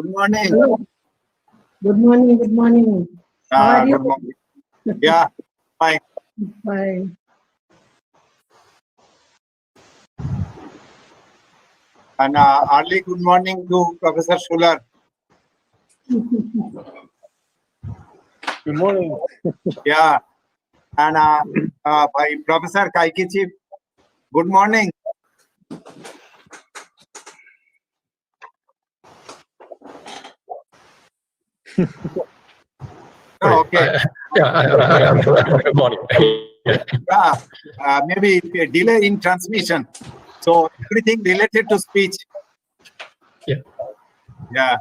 Good morning. Hello. Good morning. Good morning. How are you? Good morning. Yeah, fine. Fine. And early good morning to Professor Schuller. Good morning. Yeah, and by Professor Kaikichi. Good morning. Oh, okay. Good morning. Maybe a delay in transmission. So everything related to speech. Yeah. Yeah.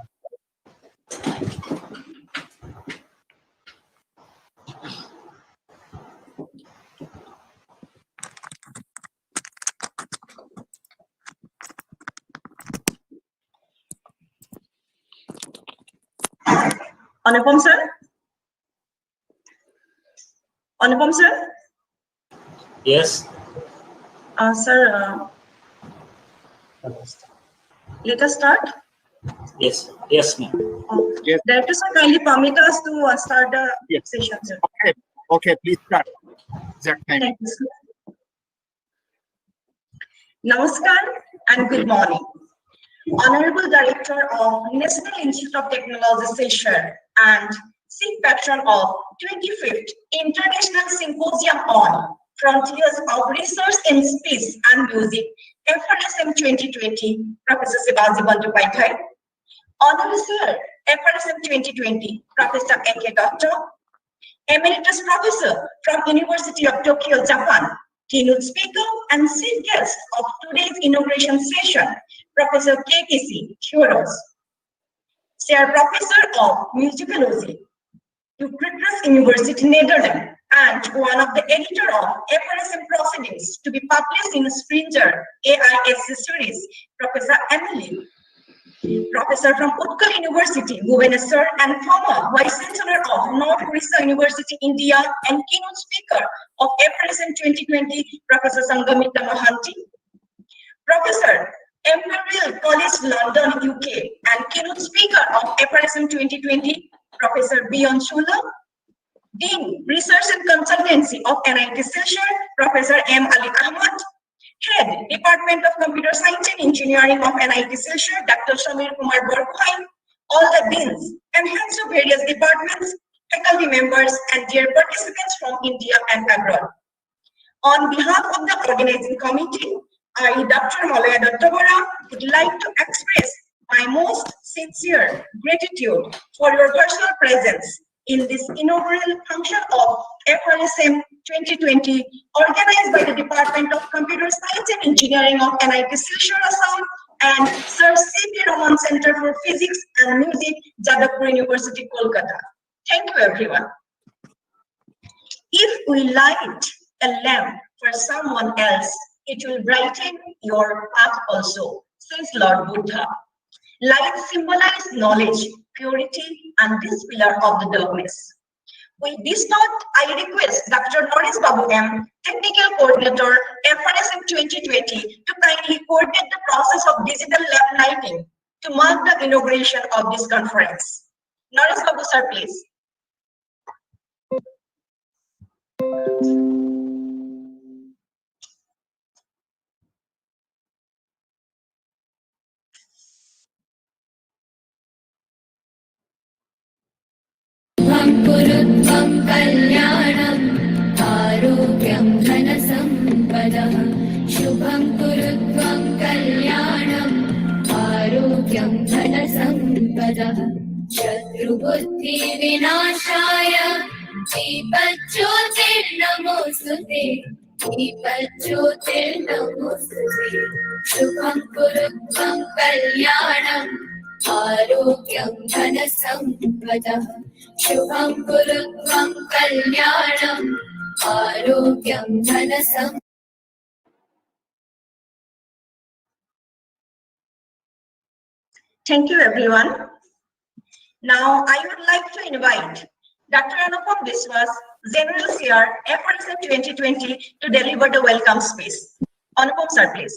Anupam sir? Anupam sir? Yes. Sir, let us start. Yes. Yes, ma'am. Yes. Director sir, kindly permit us to start the Yes. session, sir. Okay. Okay. Please start. Exact time. Thank you, sir. Namaskar and good morning. Honorable Director of National Institute of Technology Silchar and Chief Patron of 25th International Symposium on Frontiers of Research in Space and Music, FRSM 2020, Professor Sibaji Bandyopadhyay. Honorable Sir, FRSM 2020, Professor A.K. Doctor, Emeritus Professor from University of Tokyo, Japan, keynote speaker and chief guest of today's inauguration session, Professor K.K.C. Keuros, Chair Professor of Musicology, Utrecht University, Netherlands, and one of the editor of FRSM proceedings to be published in Springer AISC series, Professor Emily, Professor from Utkal University, Bhubaneswar, and former Vice Chancellor of North Orissa University, India, and keynote speaker of FRSM 2020, Professor Sangamita Mohanty, Professor Imperial College London, UK, and keynote speaker of FRSM 2020, Professor Beyond Schuller, Dean, Research and Consultancy of NIT Silchar, Professor M. Ali Ahmad, Head, Department of Computer Science and Engineering of NIT Silchar, Dr. Samir Kumar Borgohain, all the deans and heads of various departments, faculty members, and dear participants from India and abroad. On behalf of the organizing committee, I, Dr. Malaya Dattabara, would like to express my most sincere gratitude for your personal presence in this inaugural function of FRSM 2020, organized by the Department of Computer Science and Engineering of NIT Silchar, Assam, and Sir C.P. Raman Center for Physics and Music, Jadavpur University, Kolkata. Thank you, everyone. If we light a lamp for someone else, it will brighten your path also, says Lord Buddha. Light symbolizes knowledge, purity, and this pillar of the darkness. With this note, I request Dr. Norris Babu M., Technical Coordinator, FRSM 2020, to kindly coordinate the process of digital lab lighting to mark the inauguration of this conference. Norris Babu, sir, please. कल्याणम् आरोग्यं धनसम्पदः शुभं कुरुत्वं कल्याणम् आरोग्यं धनसम्पदः शत्रुबुद्धिविनाशाय दीपज्योतिर्नमोऽस्तुते दीपज्योतिर्नमोऽस्तुते शुभं कुरुत्वं कल्याणम् आरोग्यं धनसम्पदः शुभं कुरुत्वं कल्याणम् आरोग्यं धनसम्पदः. Thank you, everyone. Now, I would like to invite Dr. Anupam Biswas, General Chair, FRSM 2020, to deliver the welcome speech. Anupam, sir, please.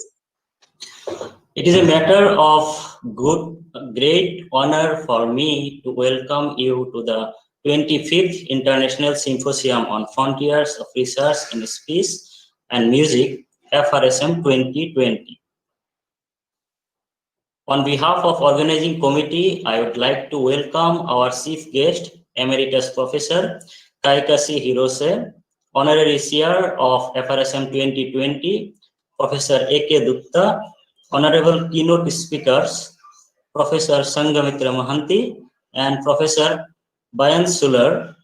It is a matter of great honor for me to welcome you to the 25th International Symposium on Frontiers of Research in Speech and Music, FRSM 2020. On behalf of organizing committee, I would like to welcome our chief guest, Emeritus Professor Taikashi Hirose, Honorary Chair of FRSM 2020, Professor A.K. Dutta, Honorable Keynote Speakers, Professor Sangamitra Mahanti and Professor Bayan Sular,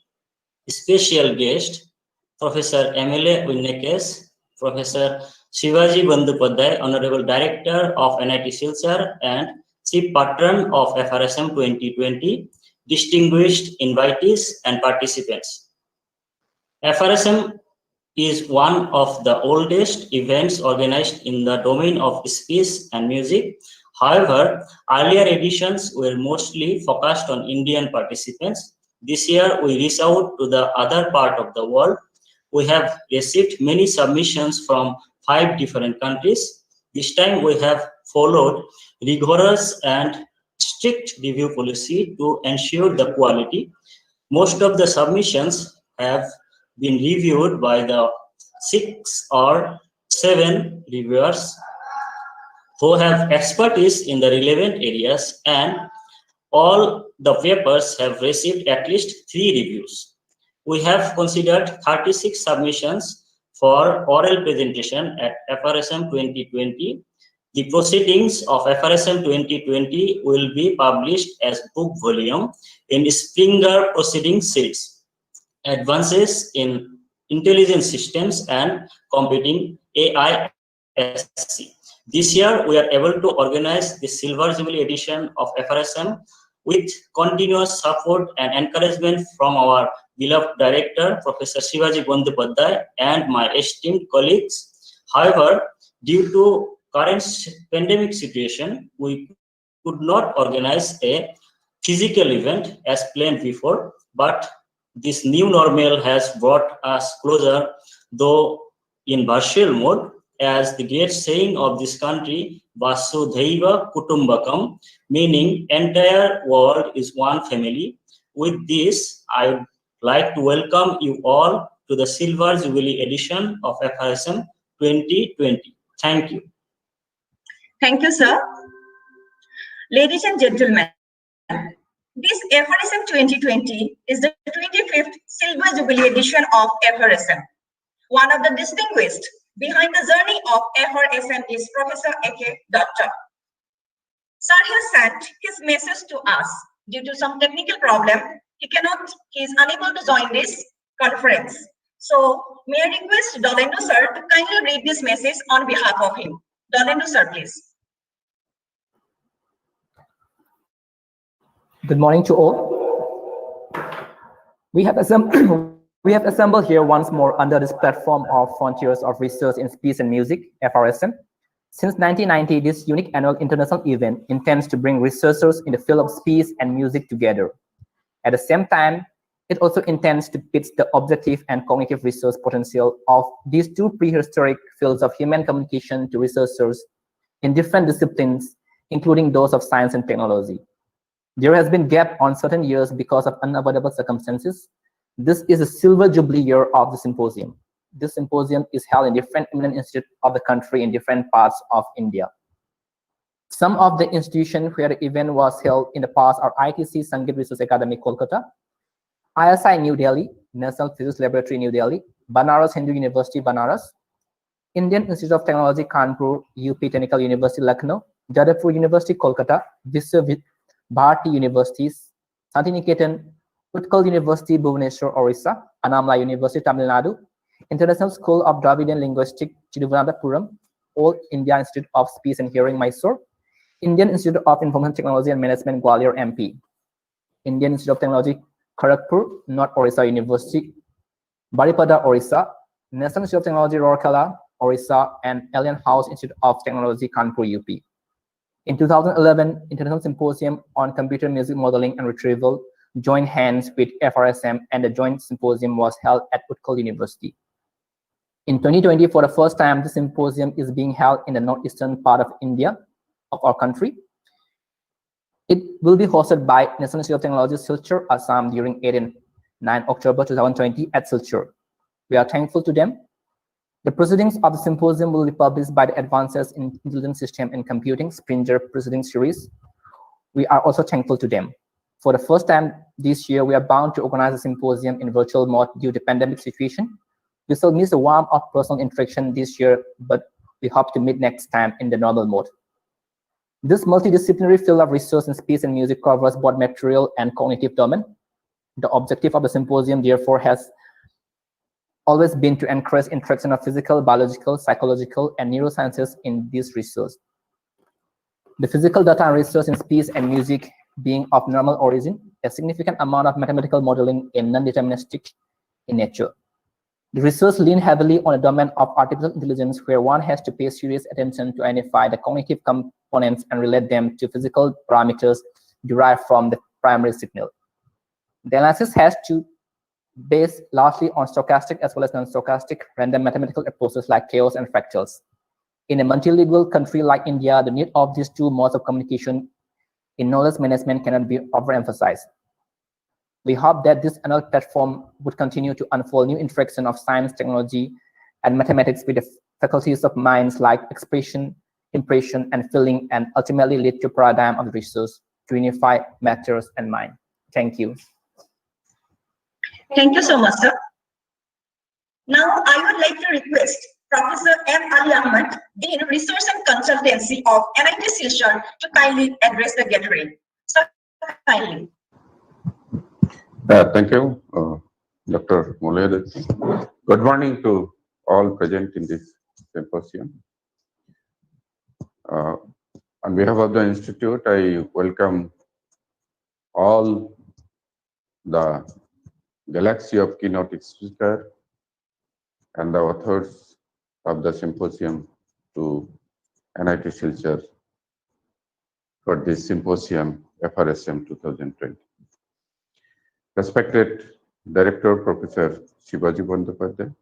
special guest, Professor M.L.A. Winnekes, Professor Shivaji Bandyopadhyay, Honorable Director of NIT Silchar and Chief Patron of FRSM 2020, distinguished invitees and participants. FRSM is one of the oldest events organized in the domain of speech and music. However, earlier editions were mostly focused on Indian participants. This year, we reach out to the other part of the world. We have received many submissions from 5 different countries. This time, we have followed rigorous and strict review policy to ensure the quality. Most of the submissions have been reviewed by the 6 or 7 reviewers who have expertise in the relevant areas, and all the papers have received at least 3 reviews. We have considered 36 submissions for oral presentation at FRSM 2020. The proceedings of FRSM 2020 will be published as book volume in Springer Proceedings series, Advances in Intelligent Systems and Computing, AISC. This year, we are able to organize the Silver Jubilee edition of FRSM with continuous support and encouragement from our beloved director, Professor Shivaji Bandyopadhyay, and my esteemed colleagues. However, due to current pandemic situation, we could not organize a physical event as planned before, but this new normal has brought us closer, though in virtual mode, as the great saying of this country, Vasudhaiva Kutumbakam, meaning entire world is one family. With this, I would like to welcome you all to the Silver Jubilee edition of FRSM 2020. Thank you. Thank you, sir. Ladies and gentlemen, this FRSM 2020 is the 25th Silver Jubilee edition of FRSM. One of the distinguished behind the journey of FRSM is Professor A.K. Dutta. Sir has sent his message to us. Due to some technical problem, he is unable to join this conference. So, may I request Dolendu sir to kindly read this message on behalf of him. Dolendu sir, please. Good morning to all. We have assembled here once more under this platform of Frontiers of Research in Speech and Music, FRSM. Since 1990, this unique annual international event intends to bring researchers in the field of speech and music together. At the same time, it also intends to pitch the objective and cognitive research potential of these 2 prehistoric fields of human communication to researchers in different disciplines, including those of science and technology. There has been gap on certain years because of unavoidable circumstances. This is a Silver Jubilee year of the symposium. This symposium is held in different eminent institutes of the country in different parts of India. Some of the institutions where the event was held in the past are ITC Sangeet Research Academy, Kolkata, ISI New Delhi, National Physics Laboratory, New Delhi, Banaras Hindu University, Banaras, Indian Institute of Technology, Kanpur, UP Technical University, Lucknow, Jadavpur University, Kolkata, Visva Bharati Universities, Santiniketan, Utkal University, Bhubaneswar, Orissa, Annamala University, Tamil Nadu, International School of Dravidian Linguistics, Thiruvananthapuram, All India Institute of Speech and Hearing, Mysore, Indian Institute of Information Technology and Management, Gwalior, MP, Indian Institute of Technology, Kharagpur, North Orissa University, Baripada, Orissa, National Institute of Technology, Rourkela, Orissa, and Alien House Institute of Technology, Kanpur, UP. In 2011, International Symposium on Computer Music Modeling and Retrieval joined hands with FRSM, and the joint symposium was held at Utkal University. In 2020, for the first time, the symposium is being held in the northeastern part of India. of our country. It will be hosted by National Institute of Technology, Silchar, Assam during 8 and 9 October 2020 at Silchar. We are thankful to them. The proceedings of the symposium will be published by the Advances in Intelligent System and Computing Springer Proceedings Series. We are also thankful to them. For the first time this year, we are bound to organize a symposium in virtual mode due to the pandemic situation. We still miss the warmth of personal interaction this year, but we hope to meet next time in the normal mode. This multidisciplinary field of research in speech and music covers both material and cognitive domain. The objective of the symposium, therefore, has always been to encourage interaction of physical, biological, psychological, and neurosciences in this research. The physical data and research in speech and music being of normal origin, a significant amount of mathematical modeling is non-deterministic in nature. The research leans heavily on the domain of artificial intelligence, where one has to pay serious attention to identify the cognitive components and relate them to physical parameters derived from the primary signal. The analysis has to base largely on stochastic as well as non-stochastic random mathematical approaches like chaos and fractals. In a multilingual country like India, the need of these two modes of communication in knowledge management cannot be overemphasized. We hope that this annual platform would continue to unfold new interaction of science, technology, and mathematics with the faculties of minds like expression, impression, and feeling, and ultimately lead to a paradigm of research to unify matters and mind. Thank you. Thank you so much, sir. Now, I would like to request Professor M. Ali Ahmed, Dean Research and Consultancy of NIT Silchar, to kindly address the gathering. Sir, kindly. Thank you, Dr. Muled. Good morning to all present in this symposium. On behalf of the Institute, I welcome all the galaxy of Keynote Speaker and the authors of the symposium to NIT Silchar for this symposium FRSM 2020. Respected Director Professor Shivaji Bandyopadhyay,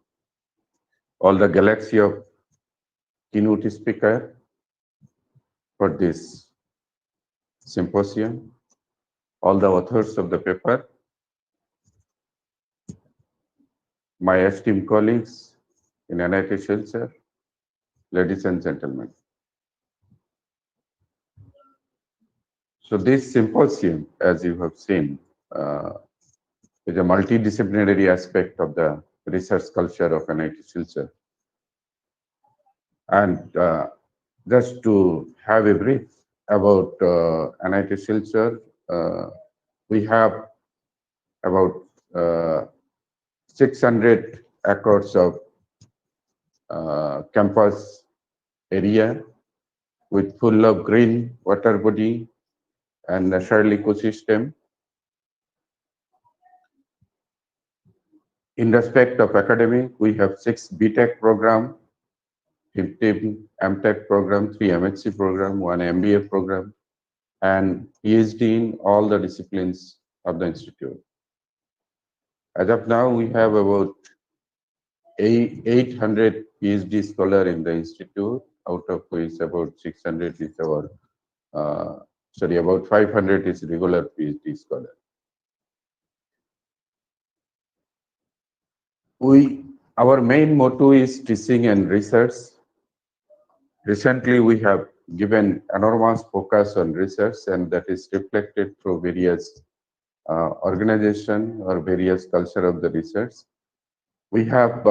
all the galaxy of keynote speaker for this symposium, all the authors of the paper, my esteemed colleagues in NIT Silchar, ladies and gentlemen. So this symposium, as you have seen, is a multidisciplinary aspect of the research culture of NIT Silchar. And just to have a brief about NIT Silchar, we have about 600 acres of campus area with full of green water body and natural ecosystem. In respect of academic, we have 6 BTech program, 15 MTech program, 3 MHC program, 1 MBA program, and PhD in all the disciplines of the institute. As of now, we have about 800 PhD scholars in the institute, out of which about 600 is our, about 500 is regular PhD scholars. Our main motto is teaching and research. Recently, we have given enormous focus on research, and that is reflected through various organization or various culture of the research. We have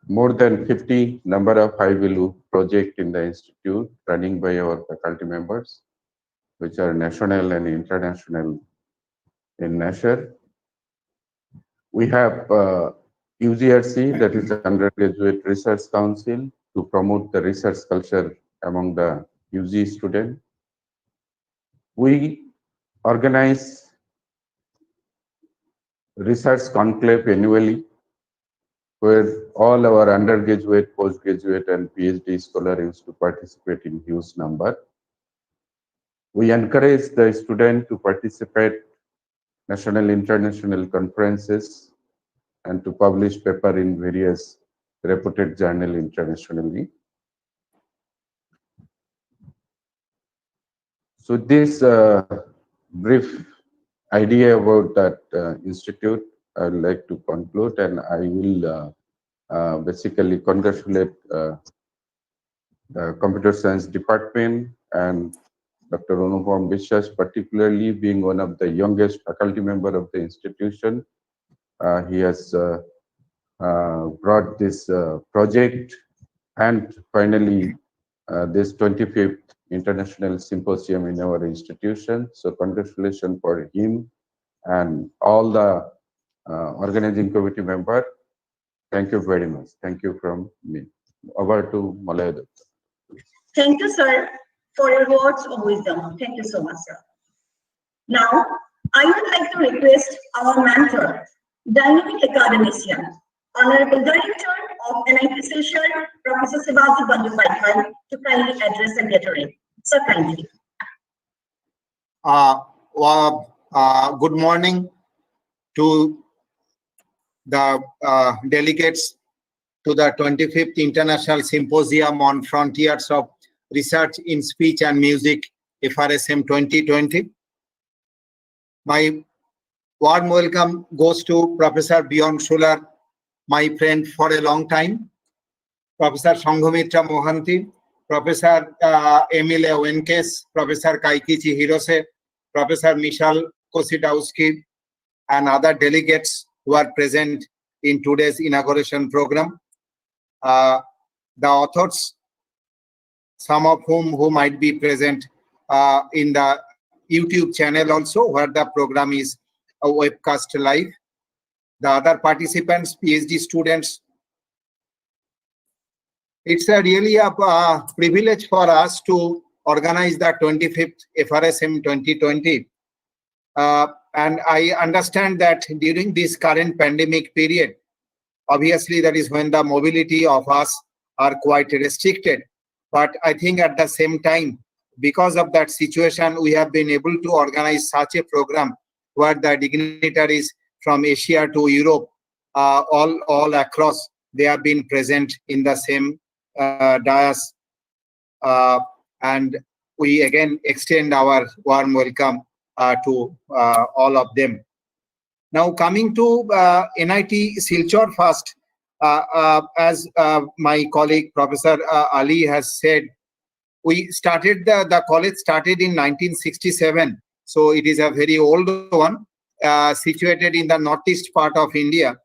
more than 50 number of high-value projects in the institute running by our faculty members, which are national and international in nature. We have UGRC, that is the Undergraduate Research Council, to promote the research culture among the UG students. We organize research conclave annually, where all our undergraduate, postgraduate, and PhD scholars used to participate in huge number. We encourage the students to participate national, international conferences and to publish paper in various reputed journals internationally. So this brief idea about that institute, I'd like to conclude, and I will basically congratulate the computer science department and Dr. Anupam বিশ্বাস, particularly being one of the youngest faculty member of the institution. He has brought this project and finally this 25th International Symposium in our institution. So congratulations for him and all the organizing committee member. Thank you very much. Thank you from me. Over to Malaya. Thank you, sir, for your words of wisdom. Thank you so much, sir. Now, I would like to request our mentor, dynamic academician, Honorable Director of NIT Silchar, Professor Symposium 25th, to kindly address the gathering. So kindly. Good morning to the delegates to the 25th International Symposium on Frontiers of Research in Speech and Music, FRSM 2020. My warm welcome goes to Professor Bjorn Schuler, my friend for a long time, Professor Shanghomitra Mohanty, Professor Emile Wenkes, Professor Kaikichi Hirose, Professor Michal Kositowski, and other delegates who are present in today's inauguration program. The authors, some of whom might be present in the YouTube channel also, where the program is a webcast live. The other participants, PhD students. It's really a privilege for us to organize the 25th FRSM 2020. And I understand that during this current pandemic period, obviously that is when the mobility of us are quite restricted. But I think at the same time, because of that situation, we have been able to organize such a program where the dignitaries from Asia to Europe, all across, they have been present in the same dais. And we again extend our warm welcome to all of them. Now coming to NIT Silchar first, as my colleague Professor Ali has said, we started the college started in 1967, so it is a very old one, situated in the northeast part of India.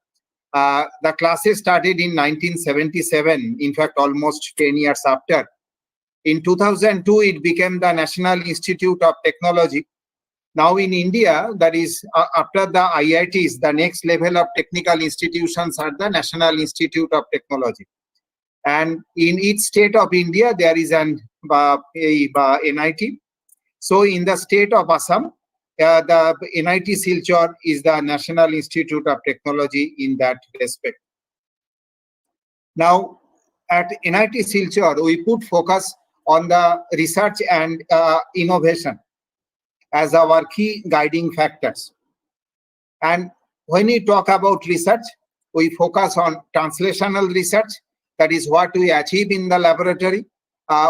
The classes started in 1977, in fact almost 10 years after. In 2002, it became the National Institute of Technology. Now in India, that is after the IITs, the next level of technical institutions are the National Institute of Technology. And in each state of India, there is an NIT. So in the state of Assam, the NIT Silchar is the National Institute of Technology in that respect. Now at NIT Silchar, we put focus on the research and innovation as our key guiding factors. And when we talk about research, we focus on translational research. That is what we achieve in the laboratory.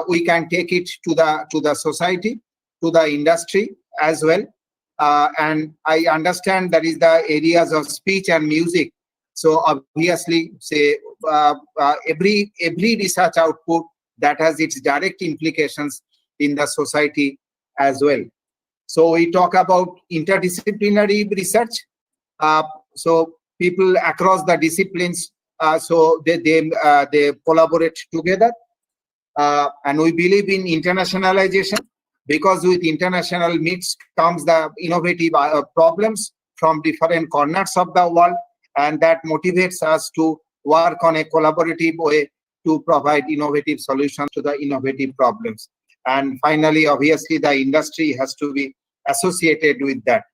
We can take it to the society, to the industry as well. And I understand that is the areas of speech and music. So obviously, say every research output that has its direct implications in the society as well. So we talk about interdisciplinary research. So people across the disciplines, so they collaborate together. And we believe in internationalization, because with international meets comes the innovative problems from different corners of the world, and that motivates us to work on a collaborative way to provide innovative solutions to the innovative problems. And finally, obviously, the industry has to be associated with that.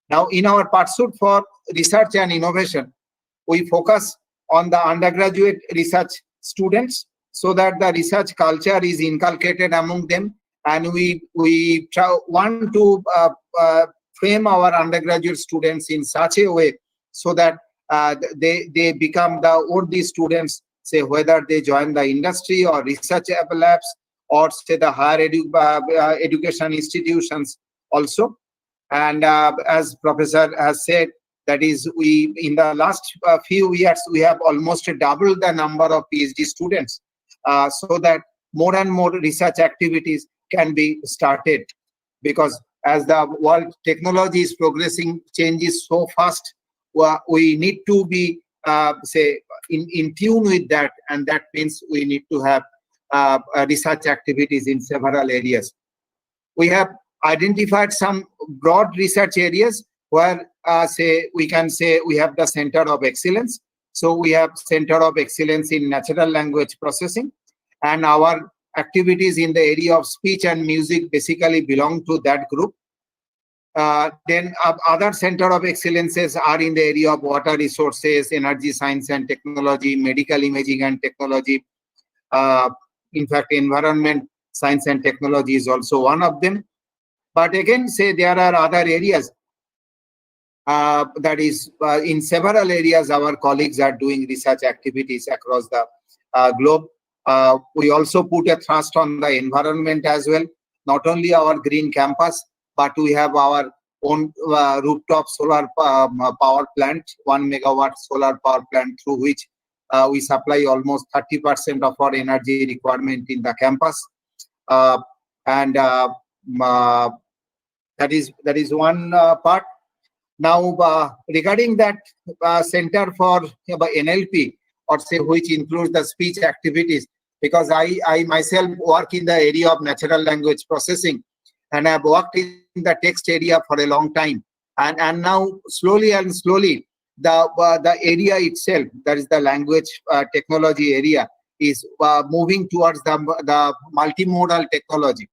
Now, in our pursuit for research and innovation, we focus on the undergraduate research students so that the research culture is inculcated among them. And we want to frame our undergraduate students in such a way so that they become the worthy students, say whether they join the industry or research labs or say the higher education institutions also. And as Professor has said, that is, we in the last few years we have almost doubled the number of PhD students, so that more and more research activities can be started, because as the world technology is progressing, changes so fast, we need to be say in tune with that, and that means we need to have research activities in several areas. We have identified some broad research areas where say we can say we have the center of excellence. So we have center of excellence in natural language processing, and our activities in the area of speech and music basically belong to that group. Then other center of excellences are in the area of water resources, energy science and technology, medical imaging and technology. In fact, environment science and technology is also one of them. But again, say there are other areas. That is, in several areas, our colleagues are doing research activities across the globe. We also put a thrust on the environment as well. Not only our green campus, but we have our own rooftop solar power plant, 1 megawatt solar power plant, through which we supply almost 30% of our energy requirement in the campus. And that is one part. Now, regarding that center for NLP, or say which includes the speech activities, because I myself work in the area of natural language processing, and I've worked in the text area for a long time, and now slowly the area itself, that is the language technology area, is moving towards the multimodal technology.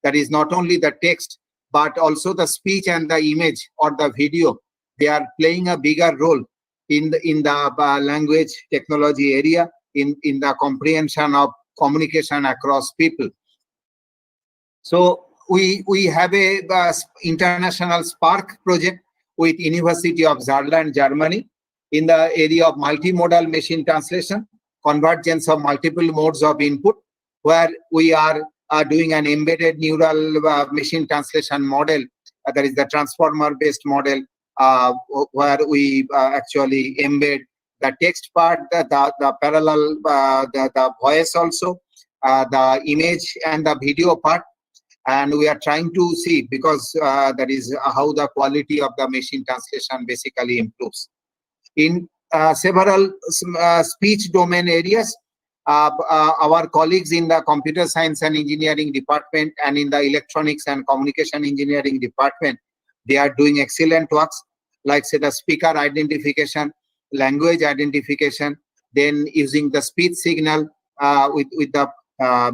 That is not only the text, but also the speech and the image or the video. They are playing a bigger role in the language technology area, in the comprehension of communication across people. So we have a international Spark project with University of Saarland, Germany, in the area of multimodal machine translation, convergence of multiple modes of input, where we are doing an embedded neural machine translation model, that is the transformer-based model, where we actually embed the text part, the parallel, the voice also, the image and the video part. And we are trying to see, because that is how the quality of the machine translation basically improves. In several speech domain areas, our colleagues in the computer science and engineering department and in the electronics and communication engineering department, they are doing excellent works, like say the speaker identification, language identification, then using the speech signal with the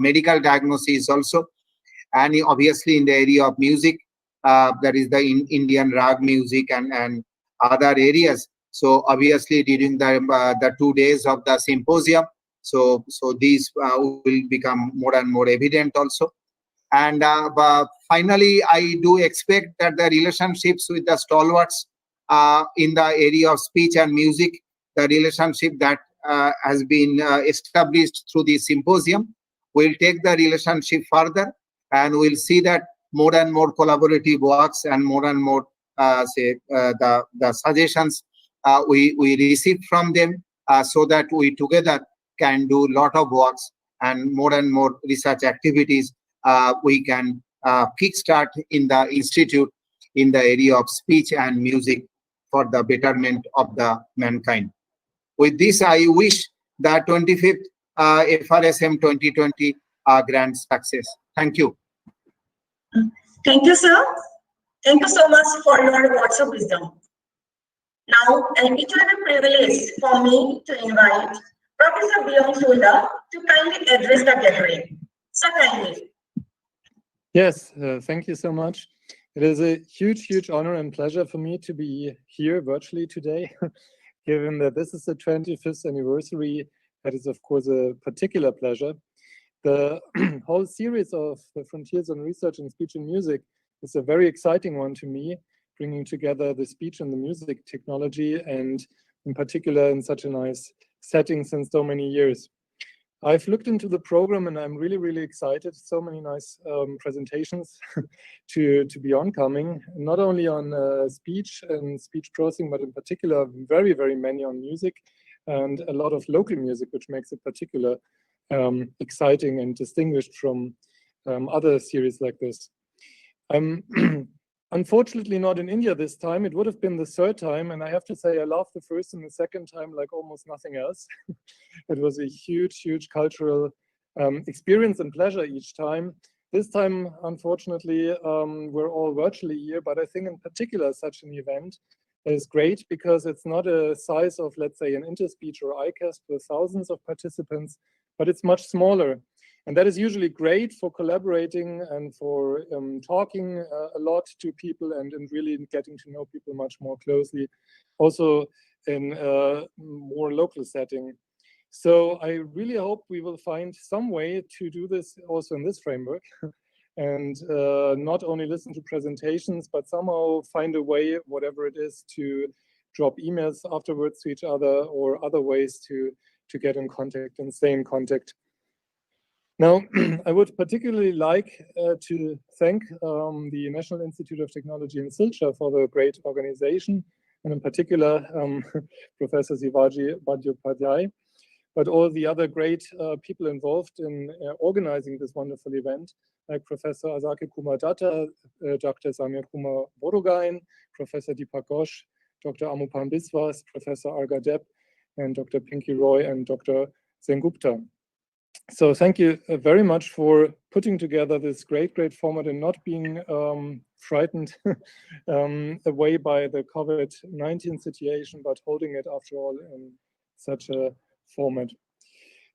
medical diagnosis also. And obviously in the area of music, that is the Indian rag music and other areas. So obviously during the 2 days of the symposium, so these will become more and more evident also. And finally, I do expect that the relationships with the stalwarts in the area of speech and music, the relationship that has been established through the symposium, will take the relationship further, and we'll see that more and more collaborative works and more the suggestions we receive from them, so that we together can do a lot of works and more research activities we can kickstart in the institute in the area of speech and music for the betterment of the mankind. With this, I wish the 25th FRSM 2020 grand success. Thank you. Thank you, sir. Thank you so much for your words of wisdom. Now, it will be a privilege for me to invite Professor Bjorn Fulda to kindly address the gathering. So kindly. Yes, thank you so much. It is a huge honor and pleasure for me to be here virtually today, given that this is the 25th anniversary. That is, of course, a particular pleasure. The whole series of the Frontiers on Research in Speech and Music is a very exciting one to me, bringing together the speech and the music technology, and in particular in such a nice setting since so many years. I've looked into the program and I'm really, really excited. So many nice presentations to be oncoming, not only on speech and speech processing, but in particular, very, very many on music and a lot of local music, which makes it particular exciting and distinguished from other series like this. Unfortunately not in India this time. It would have been the third time, and I have to say I loved the first and the second time like almost nothing else. It was a huge, huge cultural experience and pleasure each time. This time, unfortunately, we're all virtually here, but I think in particular such an event is great because it's not a size of, let's say, an Interspeech or ICAST with thousands of participants, but it's much smaller. And that is usually great for collaborating and for talking a lot to people and really getting to know people much more closely, also in a more local setting. So I really hope we will find some way to do this also in this framework and not only listen to presentations, but somehow find a way, whatever it is, to drop emails afterwards to each other or other ways to get in contact and stay in contact. Now, I would particularly like to thank the National Institute of Technology in Silchar for the great organization, and in particular, Professor Sivaji Bandyopadhyay, but all the other great people involved in organizing this wonderful event, like Professor Asake Kumar Datta, Dr. Samir Kumar Bodogain, Professor Deepak Ghosh, Dr. Amupam Biswas, Professor Arga Deb, and Dr. Pinky Roy and Dr. Sengupta. So thank you very much for putting together this great, great format and not being frightened away by the COVID-19 situation, but holding it after all in such a format.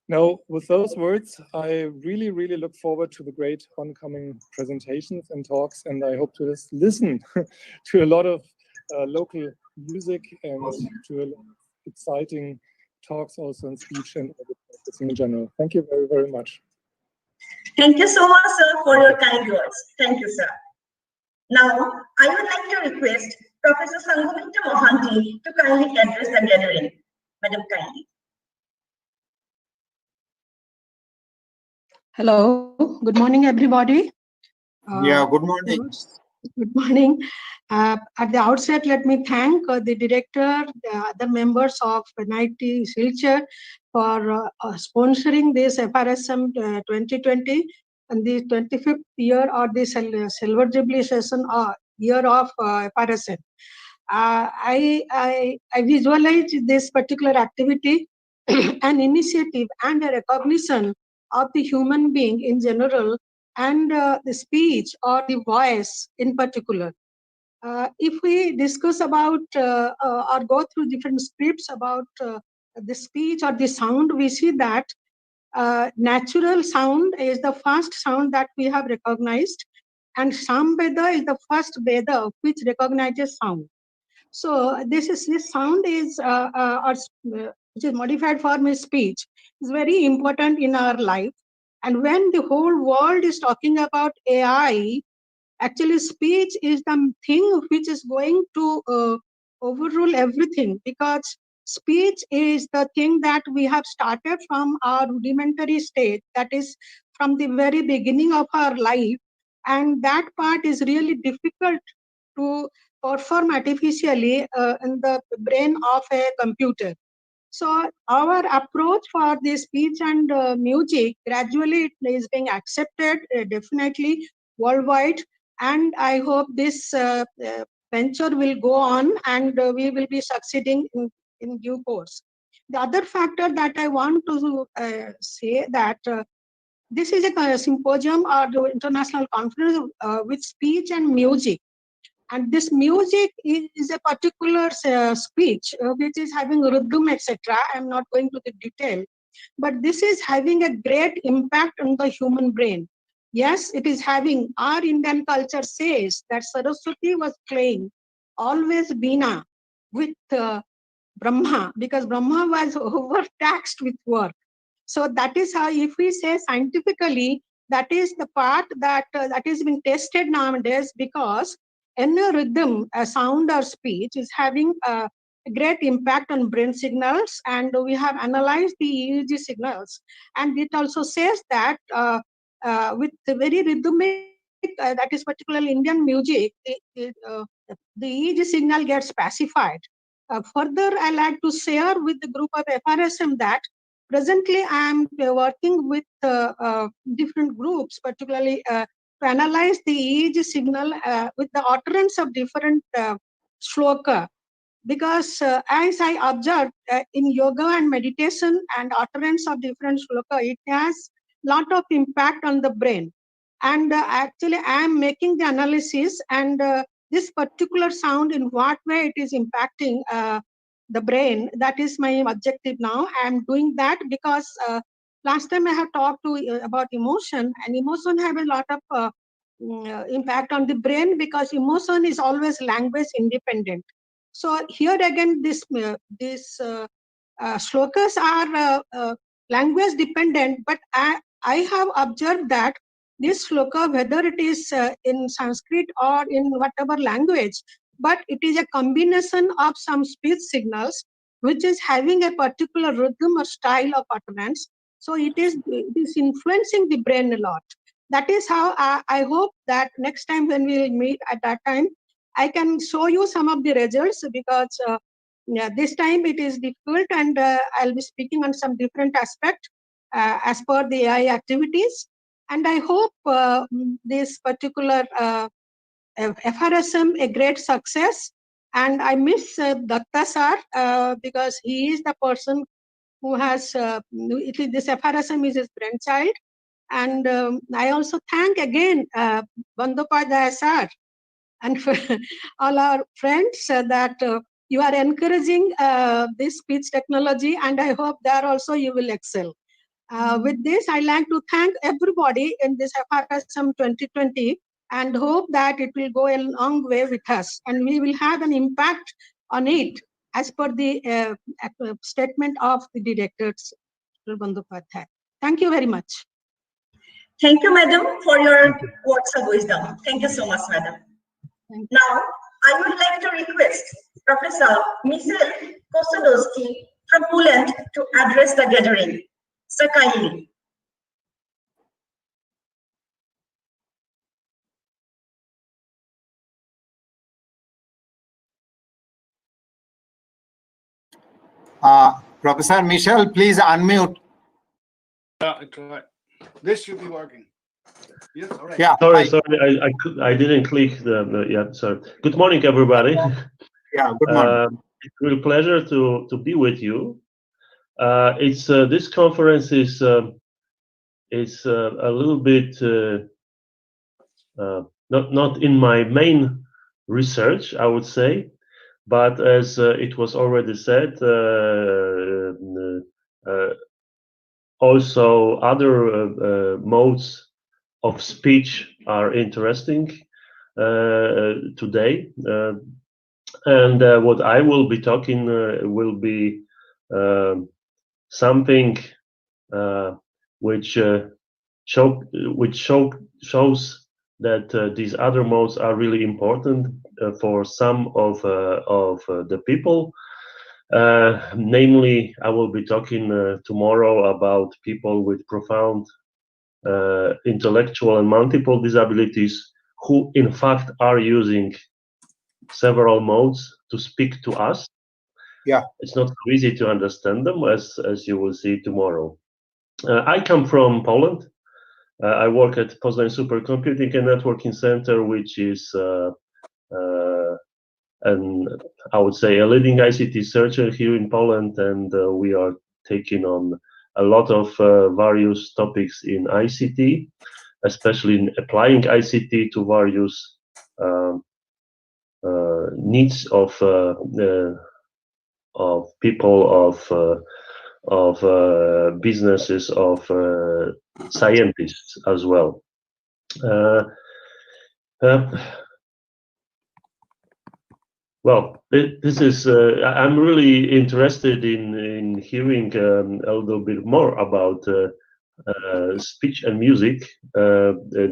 Now, with those words, I really, really look forward to the great oncoming presentations and talks, and I hope to just listen to a lot of local music and to a lot of exciting talks also in speech and in general. Thank you very, very much. Thank you so much, sir, for your kind words. Thank you, sir. Now, I would like to request Professor Sanghamitra Mohanty to kindly address the gathering. Madam, kindly. Hello, good morning, everybody. Yeah, good morning. Good morning. At the outset, let me thank the director, the other members of NIT Silchar for sponsoring this FRSM 2020 and the 25th year or the Silver Jubilee session year of FRSM. I visualize this particular activity, an initiative and a recognition of the human being in general and the speech or the voice in particular. If we discuss about or go through different scripts about the speech or the sound, we see that natural sound is the first sound that we have recognized, and Samveda is the first Veda which recognizes sound. So this sound is which is modified form is speech is very important in our life. And when the whole world is talking about AI, actually speech is the thing which is going to overrule everything, because speech is the thing that we have started from our rudimentary state, that is from the very beginning of our life, and that part is really difficult to perform artificially in the brain of a computer. So our approach for the speech and music gradually is being accepted definitely worldwide, and I hope this venture will go on and we will be succeeding in due course. The other factor that I want to say that this is a symposium or the international conference with speech and music. And this music is a particular speech which is having rhythm, etc. I'm not going to the detail, but this is having a great impact on the human brain. Yes, it is having, our Indian culture says that Saraswati was playing always Veena with Brahma, because Brahma was overtaxed with work. So that is how, if we say scientifically, that is the part that that is being tested nowadays, because any rhythm, a sound or speech is having a great impact on brain signals, and we have analyzed the EEG signals, and it also says that with the very rhythmic, that is particularly Indian music, the EEG signal gets pacified. Further, I like to share with the group of FRSM that presently I am working with different groups, particularly to analyze the EEG signal with the utterance of different shloka. Because as I observed in yoga and meditation and utterance of different shloka, it has lot of impact on the brain. And actually, I am making the analysis, and this particular sound, in what way it is impacting the brain. That is my objective now. I am doing that because last time I have talked about emotion, and emotion have a lot of impact on the brain, because emotion is always language independent. So here again, these shlokas are language dependent, but I have observed that this shloka, whether it is in Sanskrit or in whatever language, but it is a combination of some speech signals which is having a particular rhythm or style of utterance. So it is influencing the brain a lot. That is how I hope that next time when we will meet at that time, I can show you some of the results, because this time it is difficult, and I'll be speaking on some different aspect as per the AI activities. And I hope this particular FRSM a great success. And I miss Datta sir, because he is the person who has, this FRSM is his brainchild. And I also thank again Bandyopadhyay sir and for all our friends that you are encouraging this speech technology, and I hope there also you will excel. With this, I like to thank everybody in this FRSM 2020, and hope that it will go a long way with us, and we will have an impact on it as per the statement of the directors, Bandyopadhyay. Thank you very much. Thank you, madam, for your words of wisdom. Thank you so much, madam. Now, I would like to request Professor Michal Kosodowski from Poland to address the gathering. Sir, kindly. Professor Michal, please unmute. This should be working. Yes, all right. Yeah. Sorry, I didn't click the yeah. Sorry. Good morning, everybody. Yeah. Good morning. It's a real pleasure to be with you. It's this conference is a little bit not in my main research, I would say, but as it was already said, also other modes of speech are interesting today, and what I will be talking will be something which shows that these other modes are really important for some of the people. Namely, I will be talking tomorrow about people with profound intellectual and multiple disabilities who in fact are using several modes to speak to us. Yeah, it's not so easy to understand them, as you will see tomorrow. I come from Poland. I work at Poznań Supercomputing and Networking Center, which is I would say a leading ICT searcher here in Poland, and we are taking on a lot of various topics in ICT, especially in applying ICT to various needs of people, of businesses, of scientists as well. Well, this is I'm really interested in hearing a little bit more about speech and music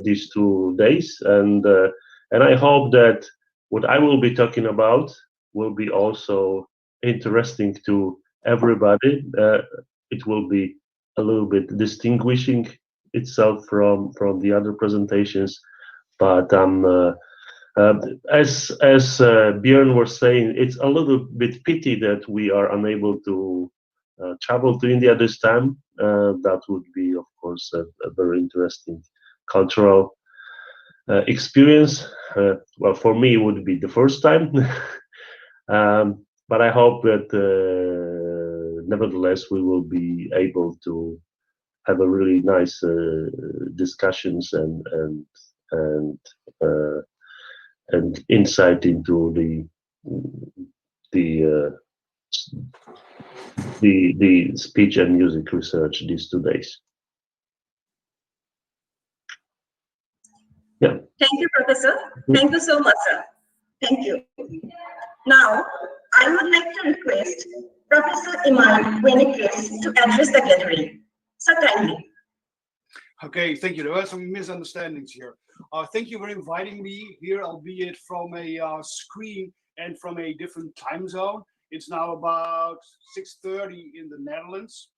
these 2 days, and I hope that what I will be talking about will be also interesting to everybody. It will be a little bit distinguishing itself from the other presentations, but as Björn was saying, it's a little bit pity that we are unable to travel to India this time. That would be, of course, a very interesting cultural experience. Well, for me, it would be the first time, but I hope that nevertheless we will be able to have a really nice discussions and insight into the speech and music research these 2 days. Yeah. Thank you, Professor. Thank you so much, sir. Thank you. Now, I would like to request Professor Iman Wenikris to address the gathering. Sir, kindly. Okay, thank you. There were some misunderstandings here. Thank you for inviting me here, albeit from a screen and from a different time zone. It's now about 6:30 in the Netherlands.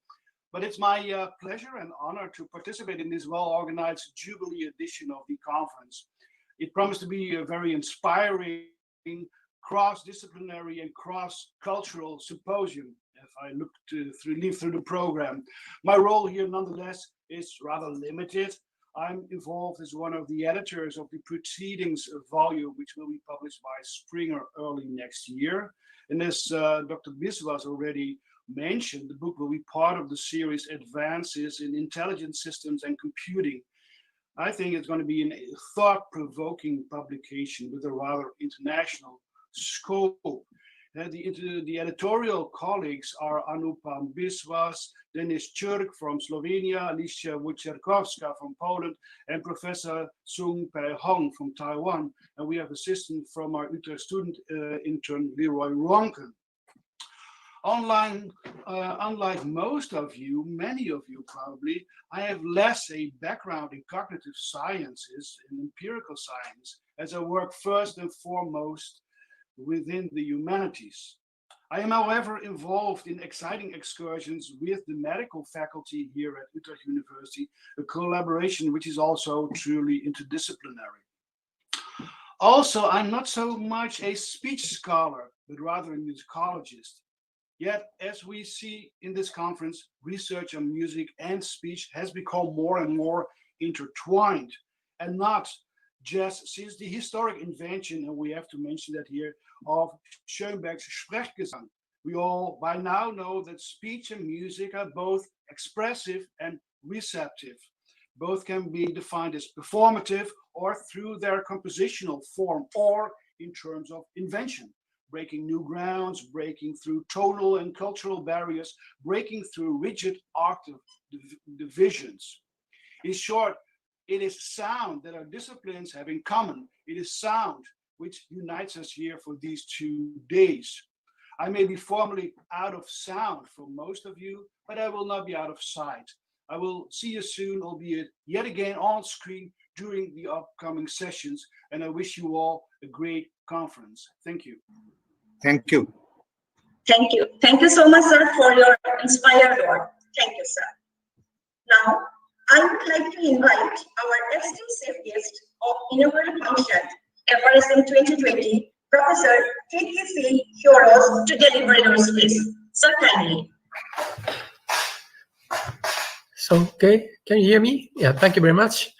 But it's my pleasure and honor to participate in this well-organized Jubilee edition of the conference. It promised to be a very inspiring, cross-disciplinary and cross-cultural symposium. If I look through the program, my role here nonetheless is rather limited. I'm involved as one of the editors of the proceedings volume, which will be published by Springer early next year. And as Dr. Biswas already mentioned, the book will be part of the series Advances in Intelligent Systems and Computing. I think it's going to be a thought-provoking publication with a rather international scope. The editorial colleagues are Anupam Biswas, Denis Čurk from Slovenia, Alicia Wojciechowska from Poland, and Professor Sung Pei Hong from Taiwan. And we have assistant from our Utrecht student intern, Leroy Ronken. Unlike most of you, many of you probably, I have less a background in cognitive sciences and empirical science, as I work first and foremost within the humanities. I am, however, involved in exciting excursions with the medical faculty here at Utrecht University, a collaboration which is also truly interdisciplinary. Also, I'm not so much a speech scholar, but rather a musicologist. Yet, as we see in this conference, research on music and speech has become more and more intertwined, and not just since the historic invention, and we have to mention that here, of Schoenberg's Sprechgesang. We all by now know that speech and music are both expressive and receptive. Both can be defined as performative or through their compositional form, or in terms of invention, breaking new grounds, breaking through tonal and cultural barriers, breaking through rigid octave divisions. In short, it is sound that our disciplines have in common. It is sound which unites us here for these 2 days. I may be formally out of sound for most of you, but I will not be out of sight. I will see you soon, albeit yet again on screen during the upcoming sessions, and I wish you all a great conference. Thank you. Thank you. Thank you. Thank you so much, sir, for your inspired word. Thank you, sir. Now, I would like to invite our esteemed chief guest of inaugural function, FRSM 2020, Professor Keynote Session, to deliver your speech. Sir, kindly. So, okay, can you hear me? Yeah, thank you very much.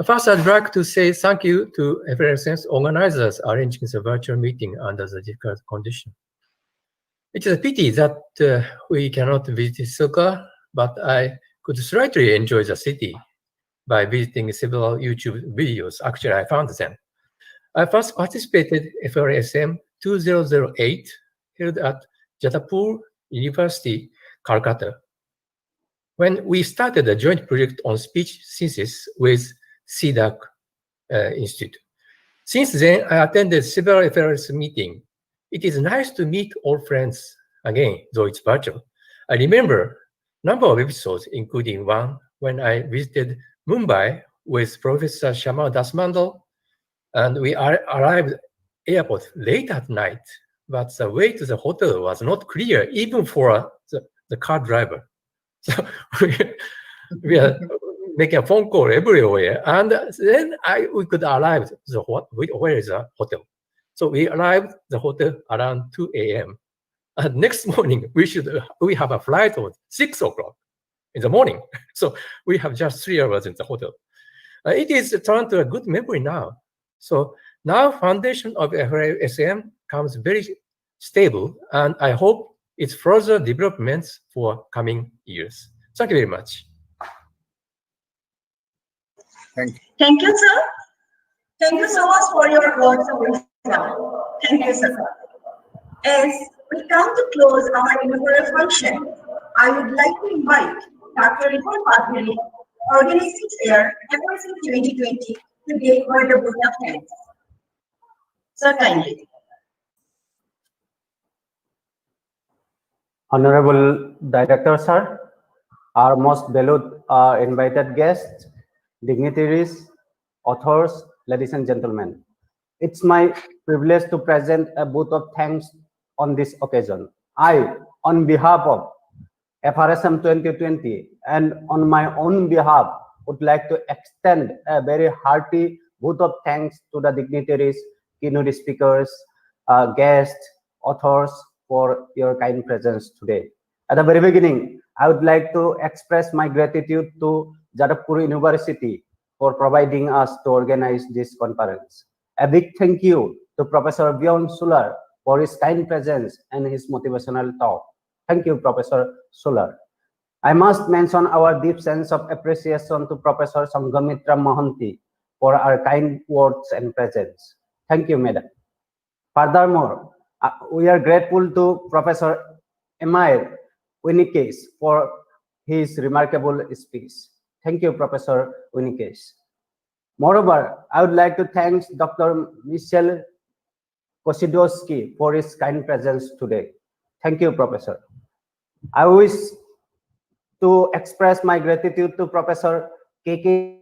First, I'd like to say thank you to FRSM's organizers arranging the virtual meeting under the difficult condition. It is a pity that we cannot visit Silchar, but I could slightly enjoy the city by visiting several YouTube videos. Actually, I found them. I first participated in FRSM 2008 held at Jadavpur University, Calcutta, when we started a joint project on speech synthesis with CDAC Institute. Since then, I attended several FRSM meetings. It is nice to meet old friends again, though it's virtual. I remember a number of episodes, including one when I visited Mumbai with Professor Shyamal Dasmandal, and we arrived at the airport late at night but the way to the hotel was not clear, even for the car driver. So we are making a phone call everywhere, and then we could arrive to where is the hotel. So we arrived the hotel around 2 a.m. And next morning we have a flight at 6 o'clock in the morning. So we have just 3 hours in the hotel. It is turned to a good memory now. So now foundation of FRSM comes very stable, and I hope it's further developments for coming years. Thank you very much. Thank you. Thank you, sir. Thank you so much for your words of wisdom. Thank you, sir. As we come to close our inaugural function, I would like to invite Dr. Ripon Padhiri, Organizing Chair, FRSM 2020, to give her the vote of thanks. Sir, kindly. Honorable Director, sir, our most valued invited guests, dignitaries, authors, ladies and gentlemen. It's my privilege to present a vote of thanks on this occasion. I, on behalf of FRSM 2020 and on my own behalf, would like to extend a very hearty vote of thanks to the dignitaries, keynote speakers, guests, authors for your kind presence today. At the very beginning, I would like to express my gratitude to Jadavpur University for providing us to organize this conference. A big thank you to Professor Bjorn Suller for his kind presence and his motivational talk. Thank you, Professor Suller. I must mention our deep sense of appreciation to Professor Sanghamitra Mohanty for our kind words and presence. Thank you, Madam. Furthermore, we are grateful to Professor Emir Winikes for his remarkable speech. Thank you, Professor Winikes. Moreover, I would like to thank Dr. Michel Kosidowski for his kind presence today. Thank you, Professor. I wish to express my gratitude to Professor KK.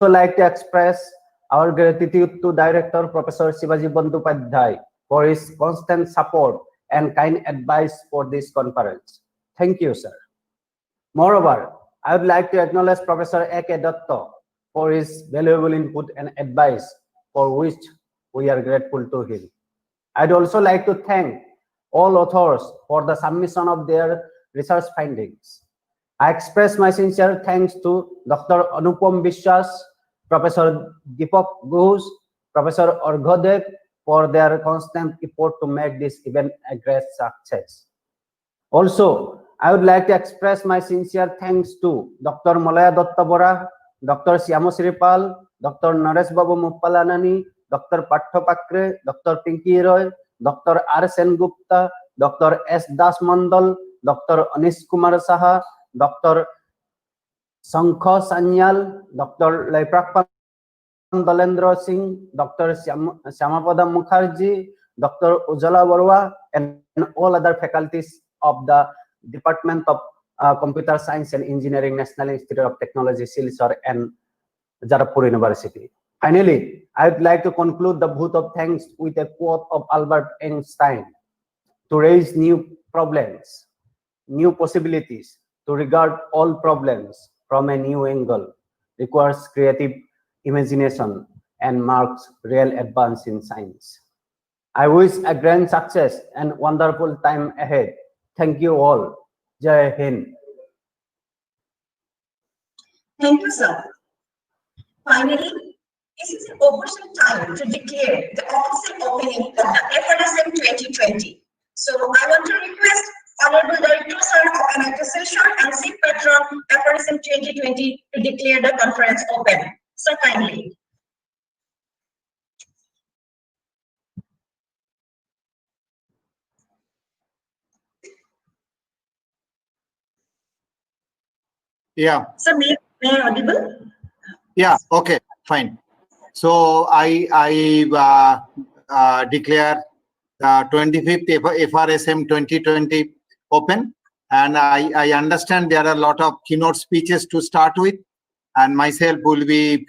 I would like to express our gratitude to Director Professor Shivaji Bandyopadhyay for his constant support and kind advice for this conference. Thank you, sir. Moreover, I would like to acknowledge Professor A.K. Datta for his valuable input and advice, for which we are grateful to him. I'd also like to thank all authors for the submission of their research findings. I express my sincere thanks to Dr. Anupam Vishwas, Professor Deepak Ghosh, Professor Arghadev for their constant effort to make this event a great success. Also, I would like to express my sincere thanks to Dr. Malaya Datta Bora, Dr. Shyamashri Pal, Dr. Naresh Babu Muppalanani, Dr. Partha Pakre, Dr. Pinky Roy, Dr. R. Sen Gupta, Dr. S. Das Mandal, Dr. Anish Kumar Saha, Dr. Sankha Sanyal, Dr. Laiprakpan Dalendra Singh, Dr. Syamapada Mukherjee, Dr. Ujjala Barua, and all other faculties of the Department of Computer Science and Engineering, National Institute of Technology, Silchar, and Jadavpur University. Finally, I would like to conclude the vote of thanks with a quote of Albert Einstein: to raise new problems, new possibilities, to regard all problems from a new angle requires creative imagination and marks real advance in science. I wish a grand success and wonderful time ahead. Thank you all. Jai Hind. Thank you, sir. Finally, this is an opportune time to declare the official opening of the FRSM 2020. So I want to request Honorable Director Sir of NIT Silchar and Chief Patron FRSM 2020 to declare the conference open. Sir, kindly. Yeah. Sir, may I audible? Yeah. Okay. Fine. So I declare the 25th FRSM 2020 open, And I understand there are a lot of keynote speeches to start with, and myself will be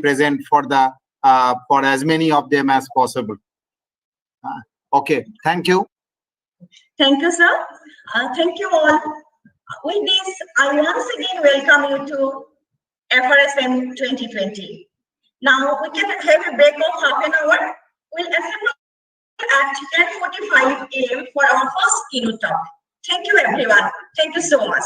present for the for as many of them as possible. Okay, thank you. Thank you, sir. Thank you all. With this, I once again welcome you to FRSM 2020. Now we can have a break of half an hour. We'll assemble at 10:45 a.m. for our first keynote talk. Thank you, everyone. Thank you so much.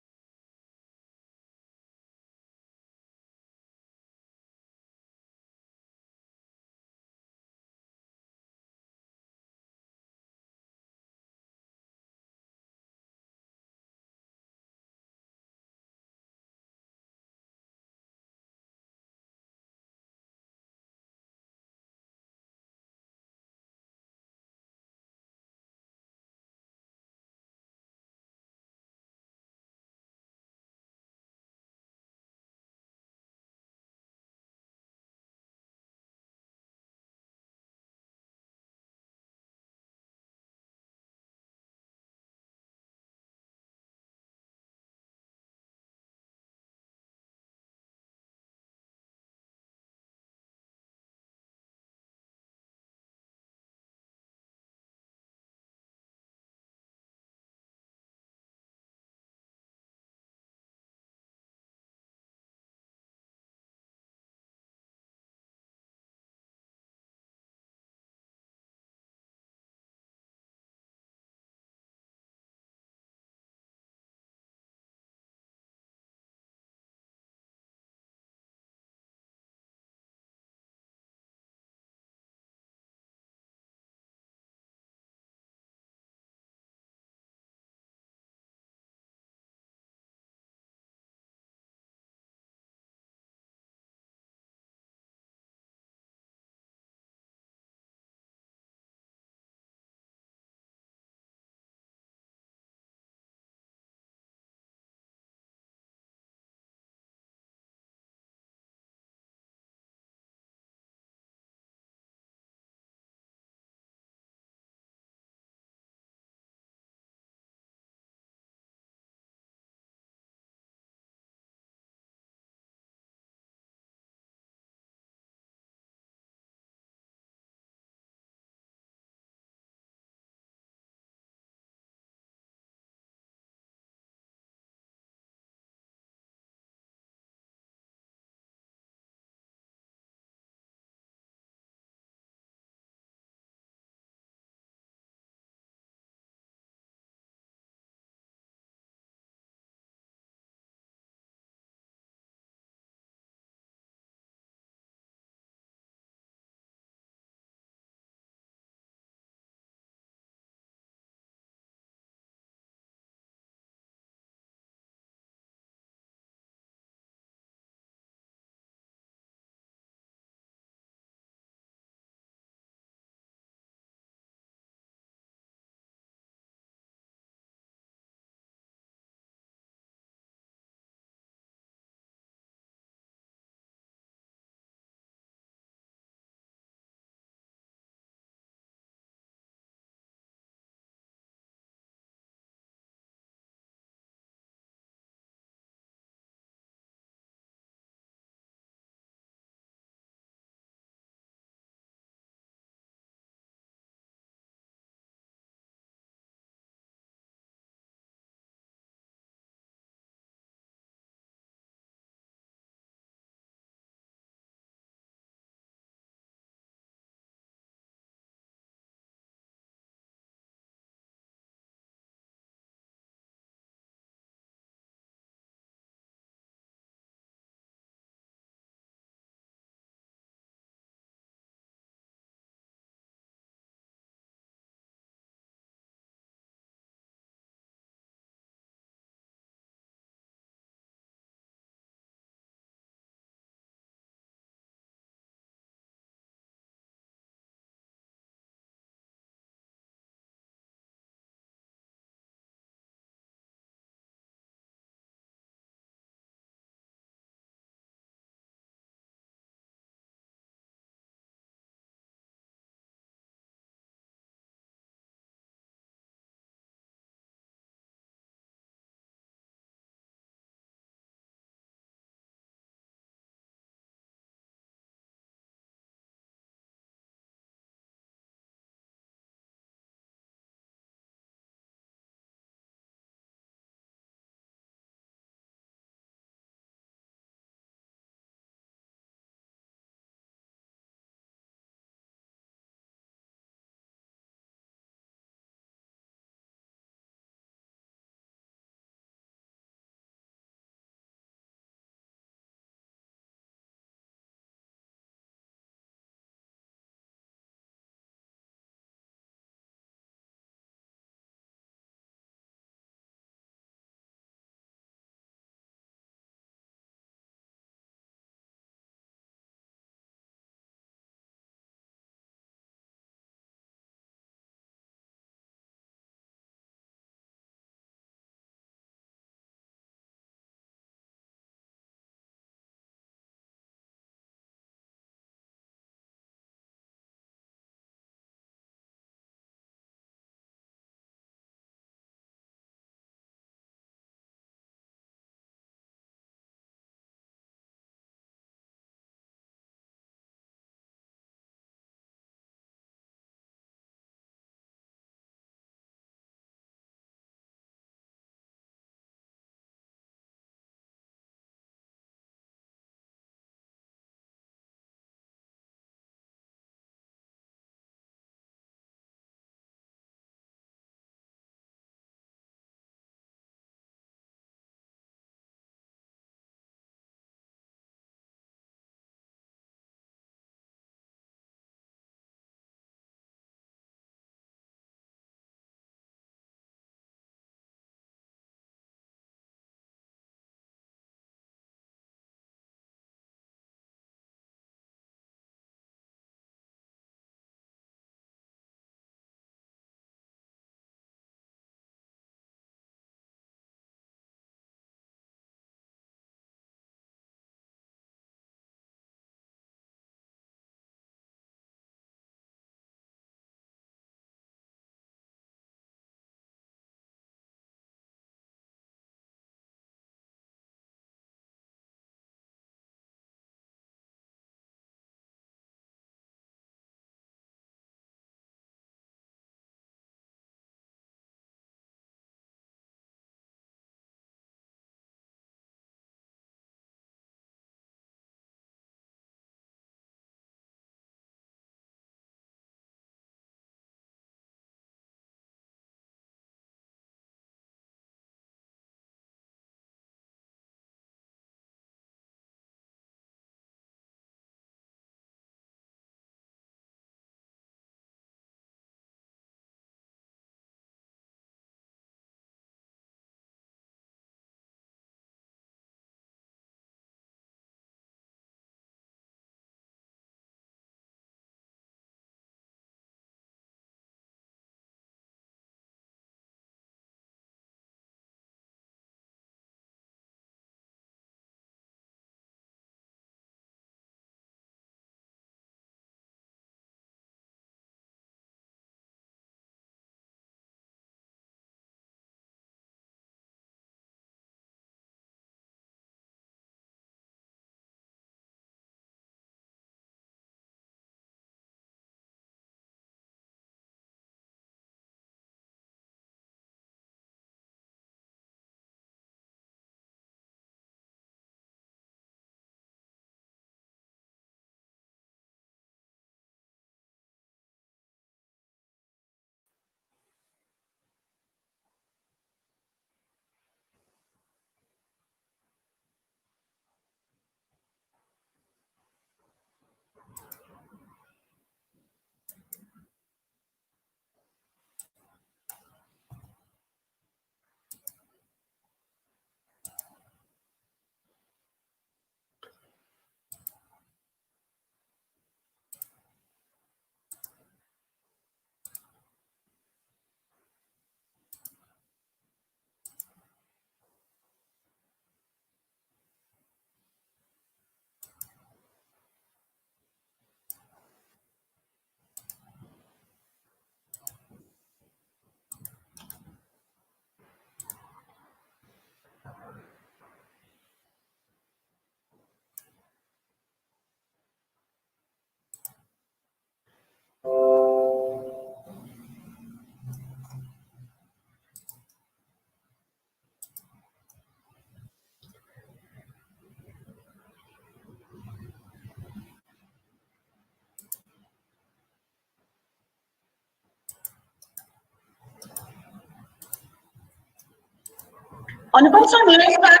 Anupam sir, may I start?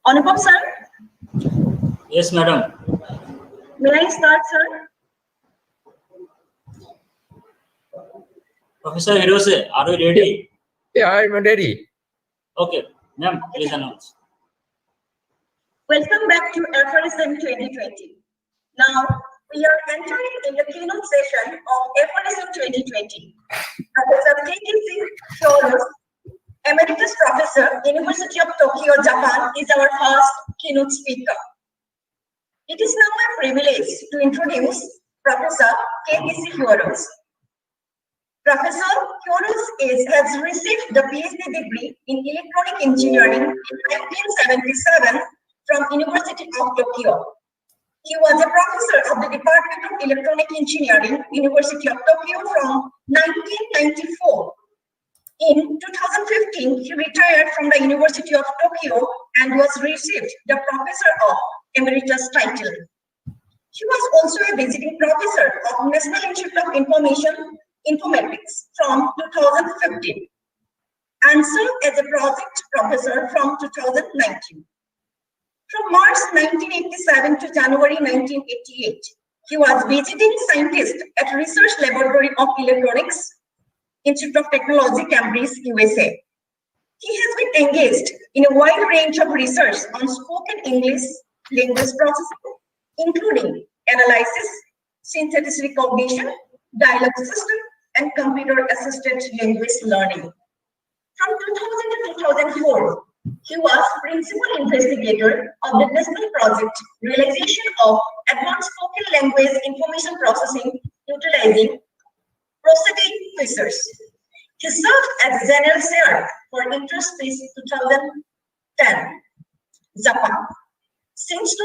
Anupam sir? Yes, madam. May I start, sir? Professor Hirose, are you ready? Yeah, I'm ready. Okay, ma'am, please announce. Welcome back to FRSM 2020. Now, we are entering in the keynote session of FRSM 2020. Professor K.K.C. Hyoros, Emeritus Professor, University of Tokyo, Japan, is our first keynote speaker. It is now my privilege to introduce Professor K.K.C. Hyoros. Professor Hyoros has received the PhD degree in electronic engineering in 1977 from University of Tokyo. He was a professor of the Department of Electronic Engineering, University of Tokyo from 1994. In 2015, he retired from the University of Tokyo and was received the Professor of Emeritus title. He was also a visiting professor of National Institute of Informatics from 2015 and served as a project professor from 2019. From March 1987 to January 1988, he was visiting scientist at Research Laboratory of Electronics, Institute of Technology, Cambridge, USA. He has been engaged in a wide range of research on spoken English language processing, including analysis, synthesis recognition, dialogue system, and computer-assisted language learning. From 2000 to 2004, he was principal investigator of the national project Realization of Advanced Spoken Language Information Processing utilizing Prosodic Features. He served as General Chair for Interspace 2010, Japan. Since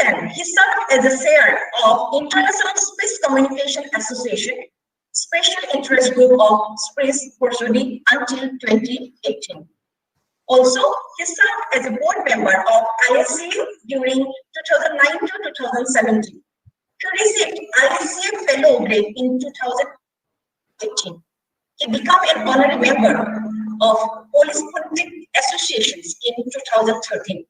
2010, he served as a chair of International Space Communication Association, Special Interest Group of Space Prosodic until 2018. Also, he served as a board member of ISCA during 2009 to 2017. He received ISCA Fellow grade in 2018. He became an honorary member of Polish Phonetic Associations in 2013.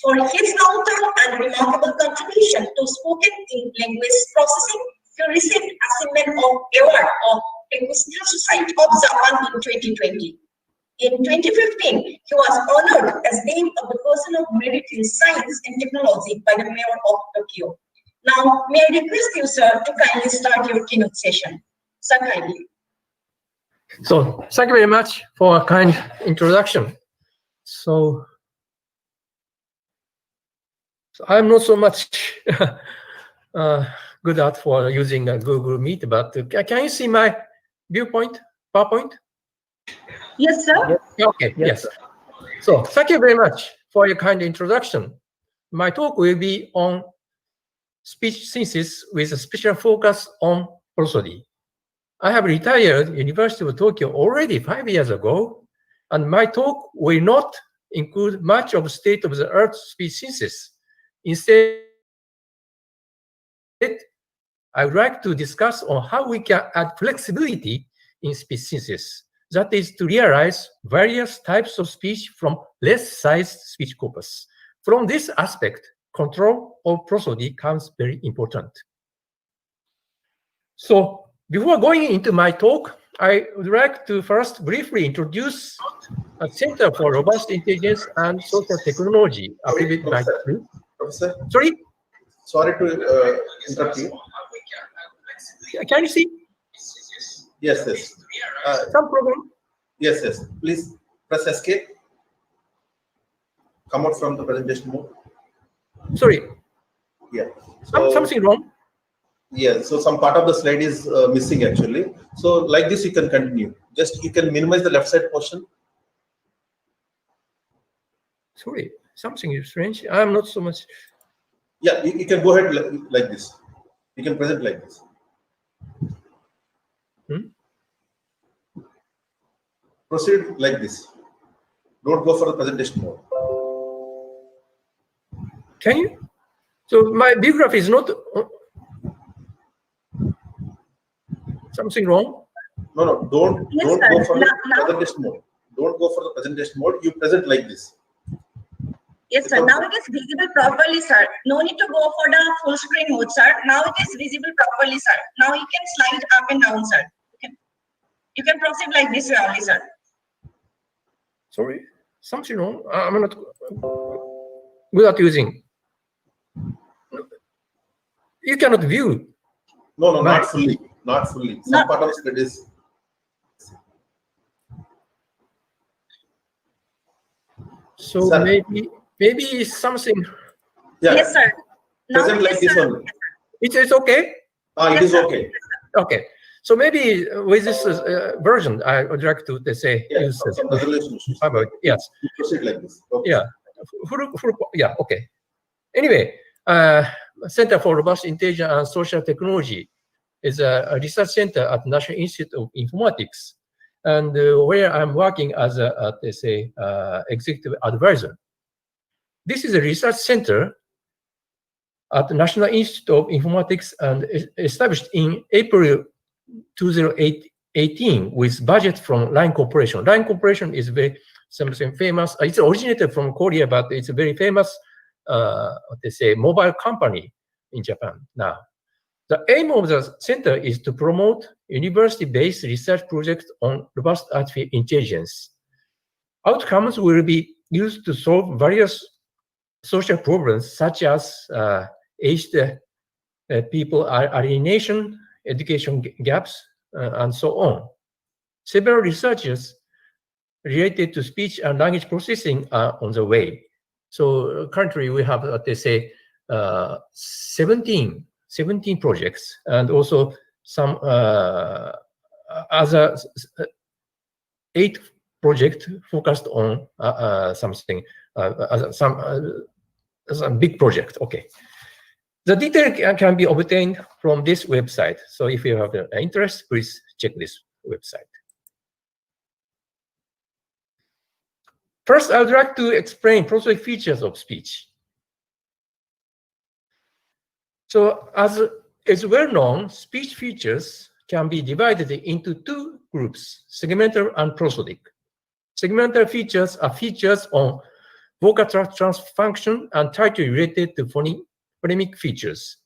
For his long-term and remarkable contribution to spoken language processing, he received achievement of award of Equestrian Society of Japan in 2020. In 2015, he was honored as name of the Person of Merit in Science and Technology by the Mayor of Tokyo. Now, may I request you, sir, to kindly start your keynote session. Sir, kindly. So thank you very much for a kind introduction. So I'm not so much good at for using Google Meet, but can you see my viewpoint, PowerPoint? Yes, sir. Okay, yes. So thank you very much for your kind introduction. My talk will be on speech synthesis with a special focus on prosody. I have retired University of Tokyo already 5 years ago, and my talk will not include much of state-of-the-art speech synthesis. Instead, I would like to discuss on how we can add flexibility in speech synthesis. That is to realize various types of speech from less sized speech corpus. From this aspect, control of prosody becomes very important. So before going into my talk, I would like to first briefly introduce a Center for Robust Intelligence and Social Technology affiliated by Professor? Sorry? Sorry to interrupt you. Can you see? Yes, yes. Some problem? Yes, yes. Please press escape. Come out from the presentation mode. Sorry. Yeah. So, Something wrong? Yeah, so some part of the slide is missing actually. So like this you can continue. Just you can minimize the left side portion. Sorry, something is strange. I'm not so much. Yeah, you can go ahead like this. You can present like this. Proceed like this. Don't go for the presentation mode. Can you? So my view graph is not something wrong? No, don't Yes, don't sir. go for the Now- presentation mode. Don't go for the presentation mode. You present like this. Yes, sir. Now it is visible properly, sir. No need to go for the full screen mode, sir. Now it is visible properly, sir. Now you can slide up and down, sir. You can proceed like this way only, sir. Sorry, something wrong. I'm not good at using. You cannot view. No, not fully. Not fully. Some part of it is. So Sir. maybe something. Yeah. Yes, sir. Now Present it like is, this sir. one. It is okay. It is okay. Okay. So maybe with this version, I would like to say use some resolution issues. yes. You proceed like this. Okay. Yeah. Yeah. Okay. Anyway, Center for Robust Intelligence and Social Technology is a research center at National Institute of Informatics, and where I'm working as executive advisor. This is a research center at the National Institute of Informatics and established in April 2018 with budget from Line Corporation. Line Corporation is something famous. It's originated from Korea, but it's a very famous, mobile company in Japan now. The aim of the center is to promote university-based research projects on robust artificial intelligence. Outcomes will be used to solve various social problems such as aged people alienation, education gaps, and so on. Several researchers related to speech and language processing are on the way. So currently we have, 17 projects, and also some other 8 projects focused on something, some big project. Okay. The detail can be obtained from this website. So if you have an interest, please check this website. First, I would like to explain prosodic features of speech. So as is well known, speech features can be divided into 2 groups, segmental and prosodic. Segmental features are features on vocal tract transfer function and tightly related to phonemic features,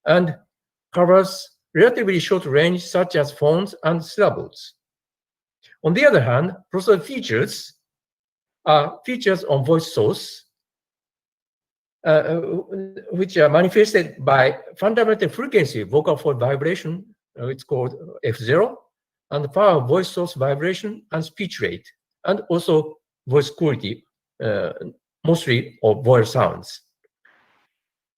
and covers relatively short range such as phones and syllables. On the other hand, prosodic features are features on voice source, which are manifested by fundamental frequency vocal fold vibration, it's called F0, and power voice source vibration and speech rate, and also voice quality, mostly of vowel sounds.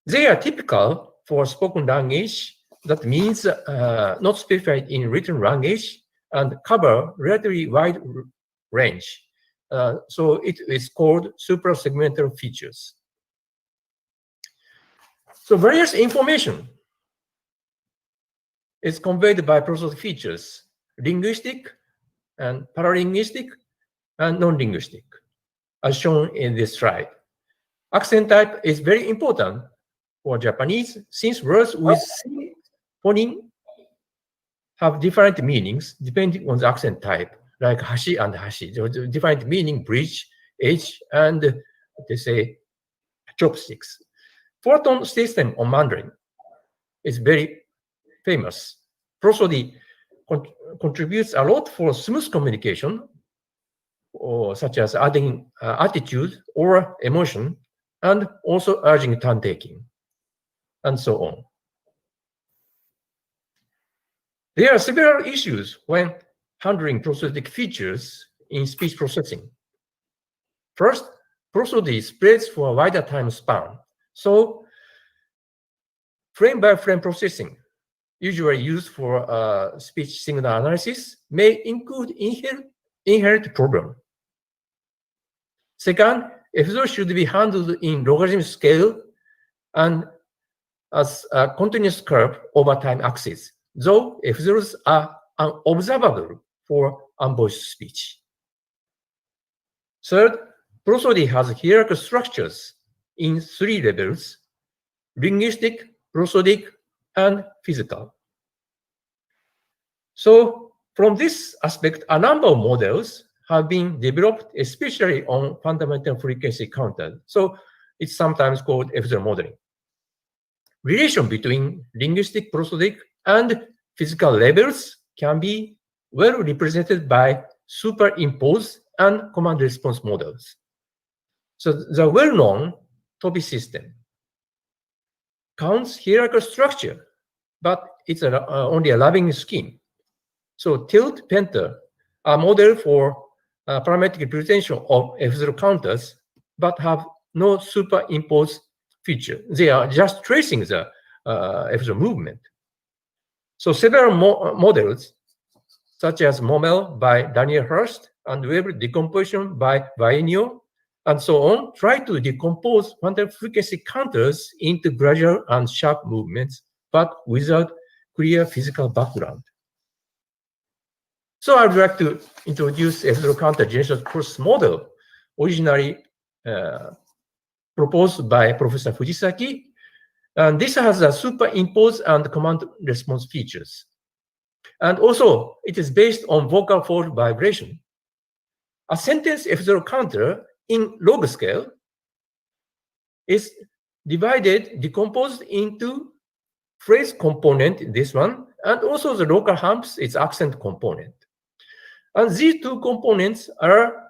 They are typical for spoken language, that means not specified in written language, and cover relatively wide range. So it is called suprasegmental features. So various information is conveyed by prosodic features, linguistic and paralinguistic and non-linguistic, as shown in this slide. Accent type is very important for Japanese, since words with same phoneme have different meanings depending on the accent type, like hashi and hashi. There are different meaning, bridge, edge, and they say chopsticks. 4-tone system on Mandarin is very famous. Prosody contributes a lot for smooth communication, or such as adding attitude or emotion, and also urging turn taking, and so on. There are several issues when handling prosodic features in speech processing. First, prosody spreads for a wider time span. So frame-by-frame processing, usually used for speech signal analysis, may include inherent problem. Second, F0 should be handled in logarithm scale and as a continuous curve over time axis, though F0s are unobservable for unvoiced speech. Third, prosody has hierarchical structures in 3 levels: linguistic, prosodic, and physical. So From this aspect, a number of models have been developed, especially on fundamental frequency counter. So it's sometimes called F0 modeling. Relation between linguistic prosodic and physical levels can be well represented by superimposed and command response models. So the well-known TOPI system counts hierarchical structure, but it's only a loving scheme. So tilt penter are model for parametric representation of F0 counters, but have no superimposed feature. They are just tracing the F0 movement. So several models, such as MOMEL by Daniel Hurst and Web decomposition by Vainio, and so on, try to decompose quantum frequency counters into gradual and sharp movements, but without clear physical background. So I'd like to introduce F0 counter generation process model, originally proposed by Professor Fujisaki. And this has a superimposed and command response features. And also, it is based on vocal fold vibration. A sentence F0 counter in log scale is decomposed into phrase component, this one, and also the local humps, its accent component. And these two components are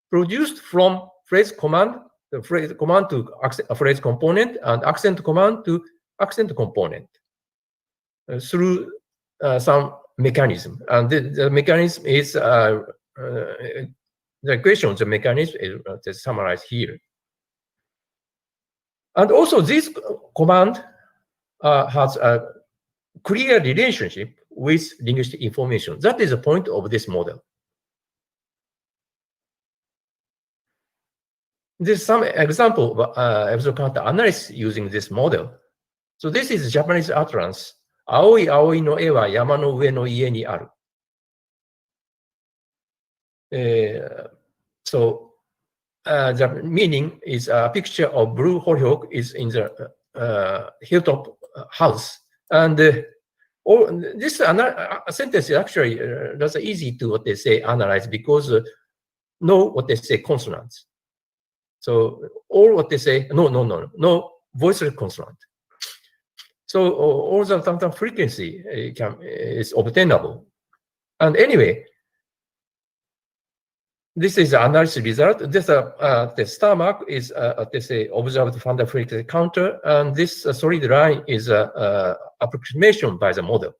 produced from phrase command, the phrase command to phrase component, and accent command to accent component through some mechanism. And the mechanism is the equation of the mechanism is summarized here. And also this command has a clear relationship with linguistic information. That is the point of this model. There's some example of F0 counter analysis using this model. So this is Japanese utterance. Aoi aoi no e wa yama no ue no ie ni aru. So the meaning is a picture of blue hollyhock is in the hilltop house. And this sentence is actually that's easy to what they say analyze because know what they say consonants. So all what they say no voiceless consonant. So all the phantom frequency is obtainable. And anyway, this is the analysis result. This the star mark is they say observed phantom frequency counter, and this solid line is approximation by the model.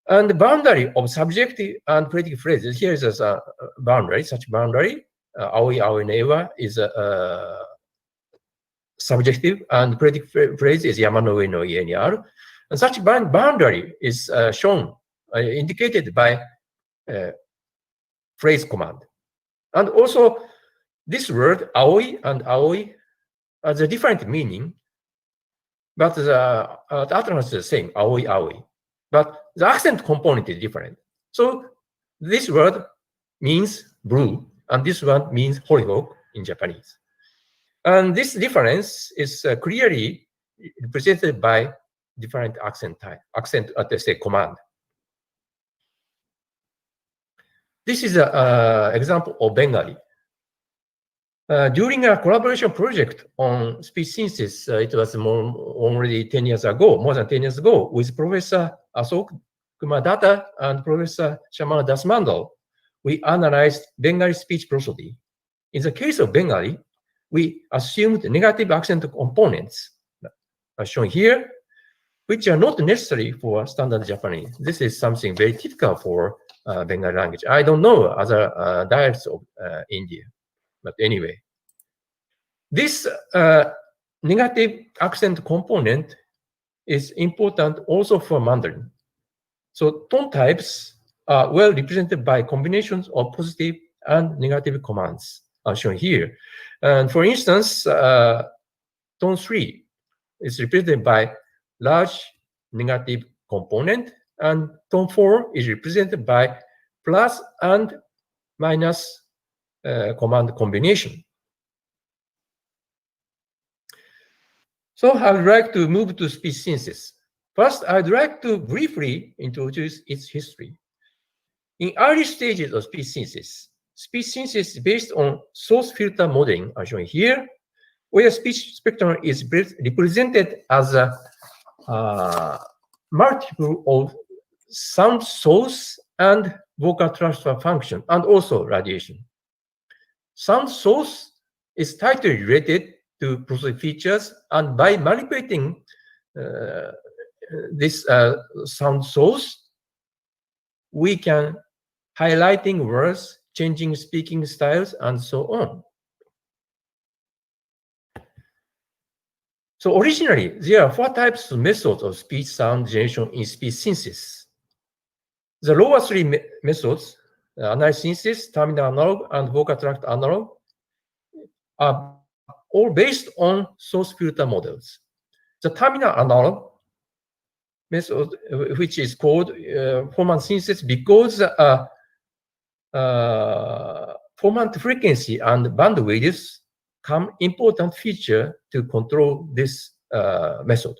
And the boundary of subjective and predicate phrases, here is a boundary, such boundary. Aoi aoi neiwa is subjective, and predicate phrase is yama no ue no ie ni aru. And such boundary is shown, indicated by phrase command. And also, this word aoi and aoi has a different meaning, but the utterance is the same, aoi aoi. But the accent component is different. So this word means blue, and this one means hollyhock in Japanese. And this difference is clearly represented by different accent type, they say command. This is an example of Bengali. During a collaboration project on speech synthesis, it was already 10 years ago, more than 10 years ago, with Professor Asok Kumadatta and Professor Shamana Dasmandal, we analyzed Bengali speech prosody. In the case of Bengali, we assumed negative accent components, as shown here, which are not necessary for standard Japanese. This is something very typical for Bengali language. I don't know other dialects of India, but anyway. This negative accent component is important also for Mandarin. So tone types are well represented by combinations of positive and negative commands, as shown here. And for instance, tone 3 is represented by large negative component, and tone 4 is represented by plus and minus command combination. So I'd like to move to speech synthesis. First, I'd like to briefly introduce its history. In early stages of speech synthesis based on source filter modeling are shown here, where speech spectrum is represented as a multiple of sound source and vocal transfer function, and also radiation. Sound source is tightly related to Prosodic features, and by manipulating this sound source, we can highlighting words, changing speaking styles, and so on. So originally, there are 4 types of methods of speech sound generation in speech synthesis. The lower 3 methods, analysis synthesis, terminal analog, and vocal tract analog, are all based on source filter models. The terminal analog method, which is called formant synthesis, because formant frequency and bandwidth become important feature to control this method.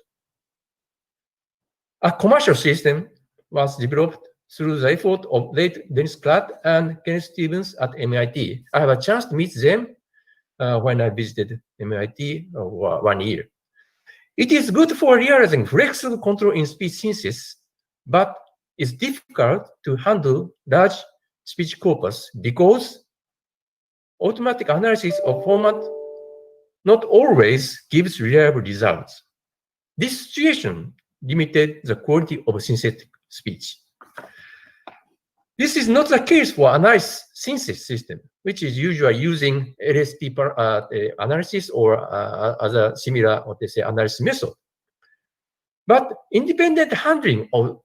A commercial system was developed through the effort of late Dennis Klatt and Kenneth Stevens at MIT. I have a chance to meet them when I visited MIT 1 year. It is good for realizing flexible control in speech synthesis, but it's difficult to handle large speech corpus because automatic analysis of format not always gives reliable results. This situation limited the quality of synthetic speech. This is not the case for analysis synthesis system, which is usually using LSP analysis or other similar analysis method. But independent handling of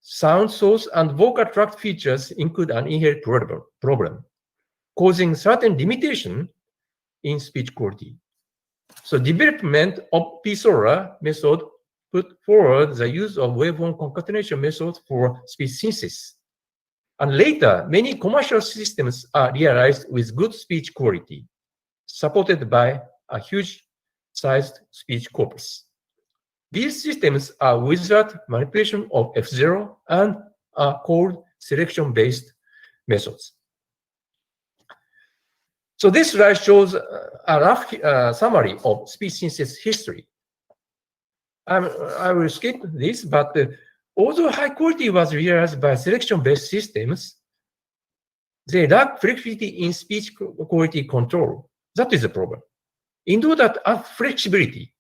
sound source and vocal tract features include an inherent problem, causing certain limitation in speech quality. So development of PSORA method put forward the use of waveform concatenation method for speech synthesis. And later, many commercial systems are realized with good speech quality, supported by a huge-sized speech corpus. These systems are without manipulation of F0 and are called selection-based methods. So this slide shows a rough summary of speech synthesis history. I will skip this, but although high quality was realized by selection-based systems, they lack flexibility in speech quality control. That is the problem. In order to add flexibility,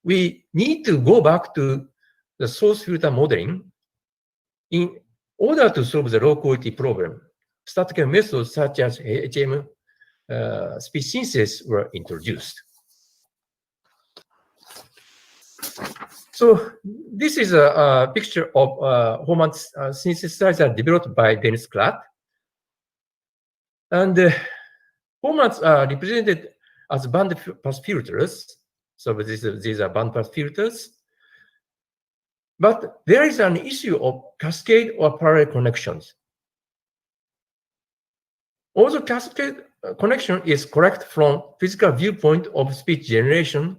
we need to go back to the source filter modeling in order to solve the low quality problem. Statistical methods such as HM speech synthesis were introduced. So this is a picture of formant synthesizer developed by Dennis Klatt. And formats are represented as bandpass filters. So these are bandpass filters. But there is an issue of cascade or parallel connections. Although cascade connection is correct from physical viewpoint of speech generation,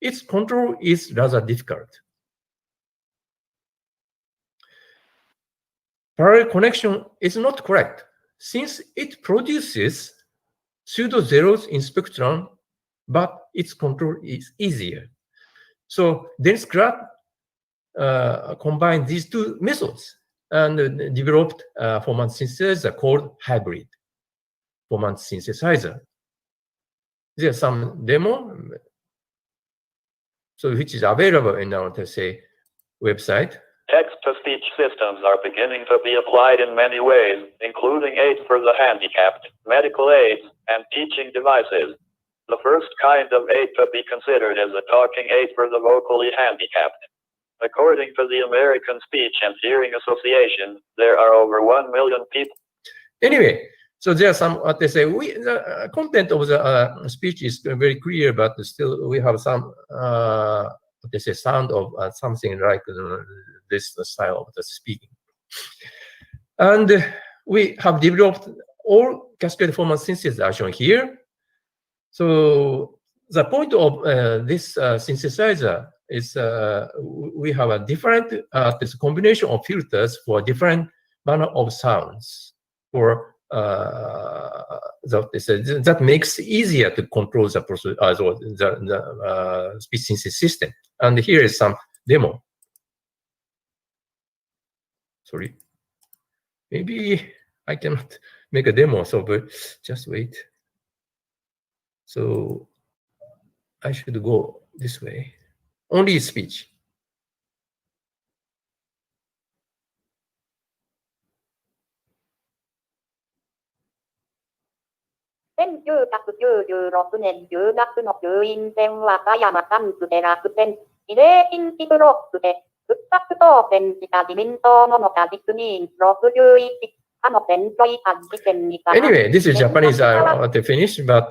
its control is rather difficult. Parallel connection is not correct since it produces pseudo zeros in spectrum, but its control is easier. So Dennis Klatt combined these 2 methods and developed a formant synthesizer called hybrid formant synthesizer. There's some demo, so which is available in our website. Text-to-speech systems are beginning to be applied in many ways, including aids for the handicapped, medical aids, and teaching devices. The first kind of aid to be considered is a talking aid for the vocally handicapped. According to the American Speech and Hearing Association, there are over 1 million people. Anyway, so there are some, the content of the speech is very clear, but still we have some, sound of something like this style of the speaking. And we have developed all cascade formant synthesis are shown here. So the point of this synthesizer is we have a different this combination of filters for different manner of sounds, or that makes it easier to control the speech synthesis system. And here is some demo. Sorry, maybe I cannot make a demo, so but just wait. So I should go this way. Only speech. In 1996年10月の衆院選和歌山3区で落選、比例近畿ブロックで復活当選した自民党の野田実議員61他の選挙違反事件に関して。Anyway, this is Japanese. I want to finish, but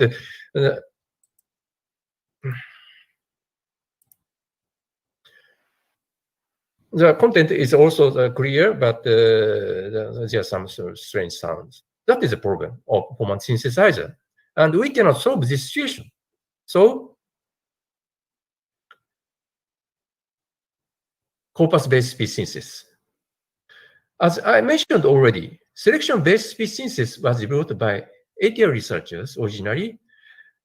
the content is also clear, but there are some strange sounds. That is a problem of performance synthesizer, and we cannot solve this situation. So, corpus-based speech synthesis. As I mentioned already, selection-based speech synthesis was developed by ATL researchers originally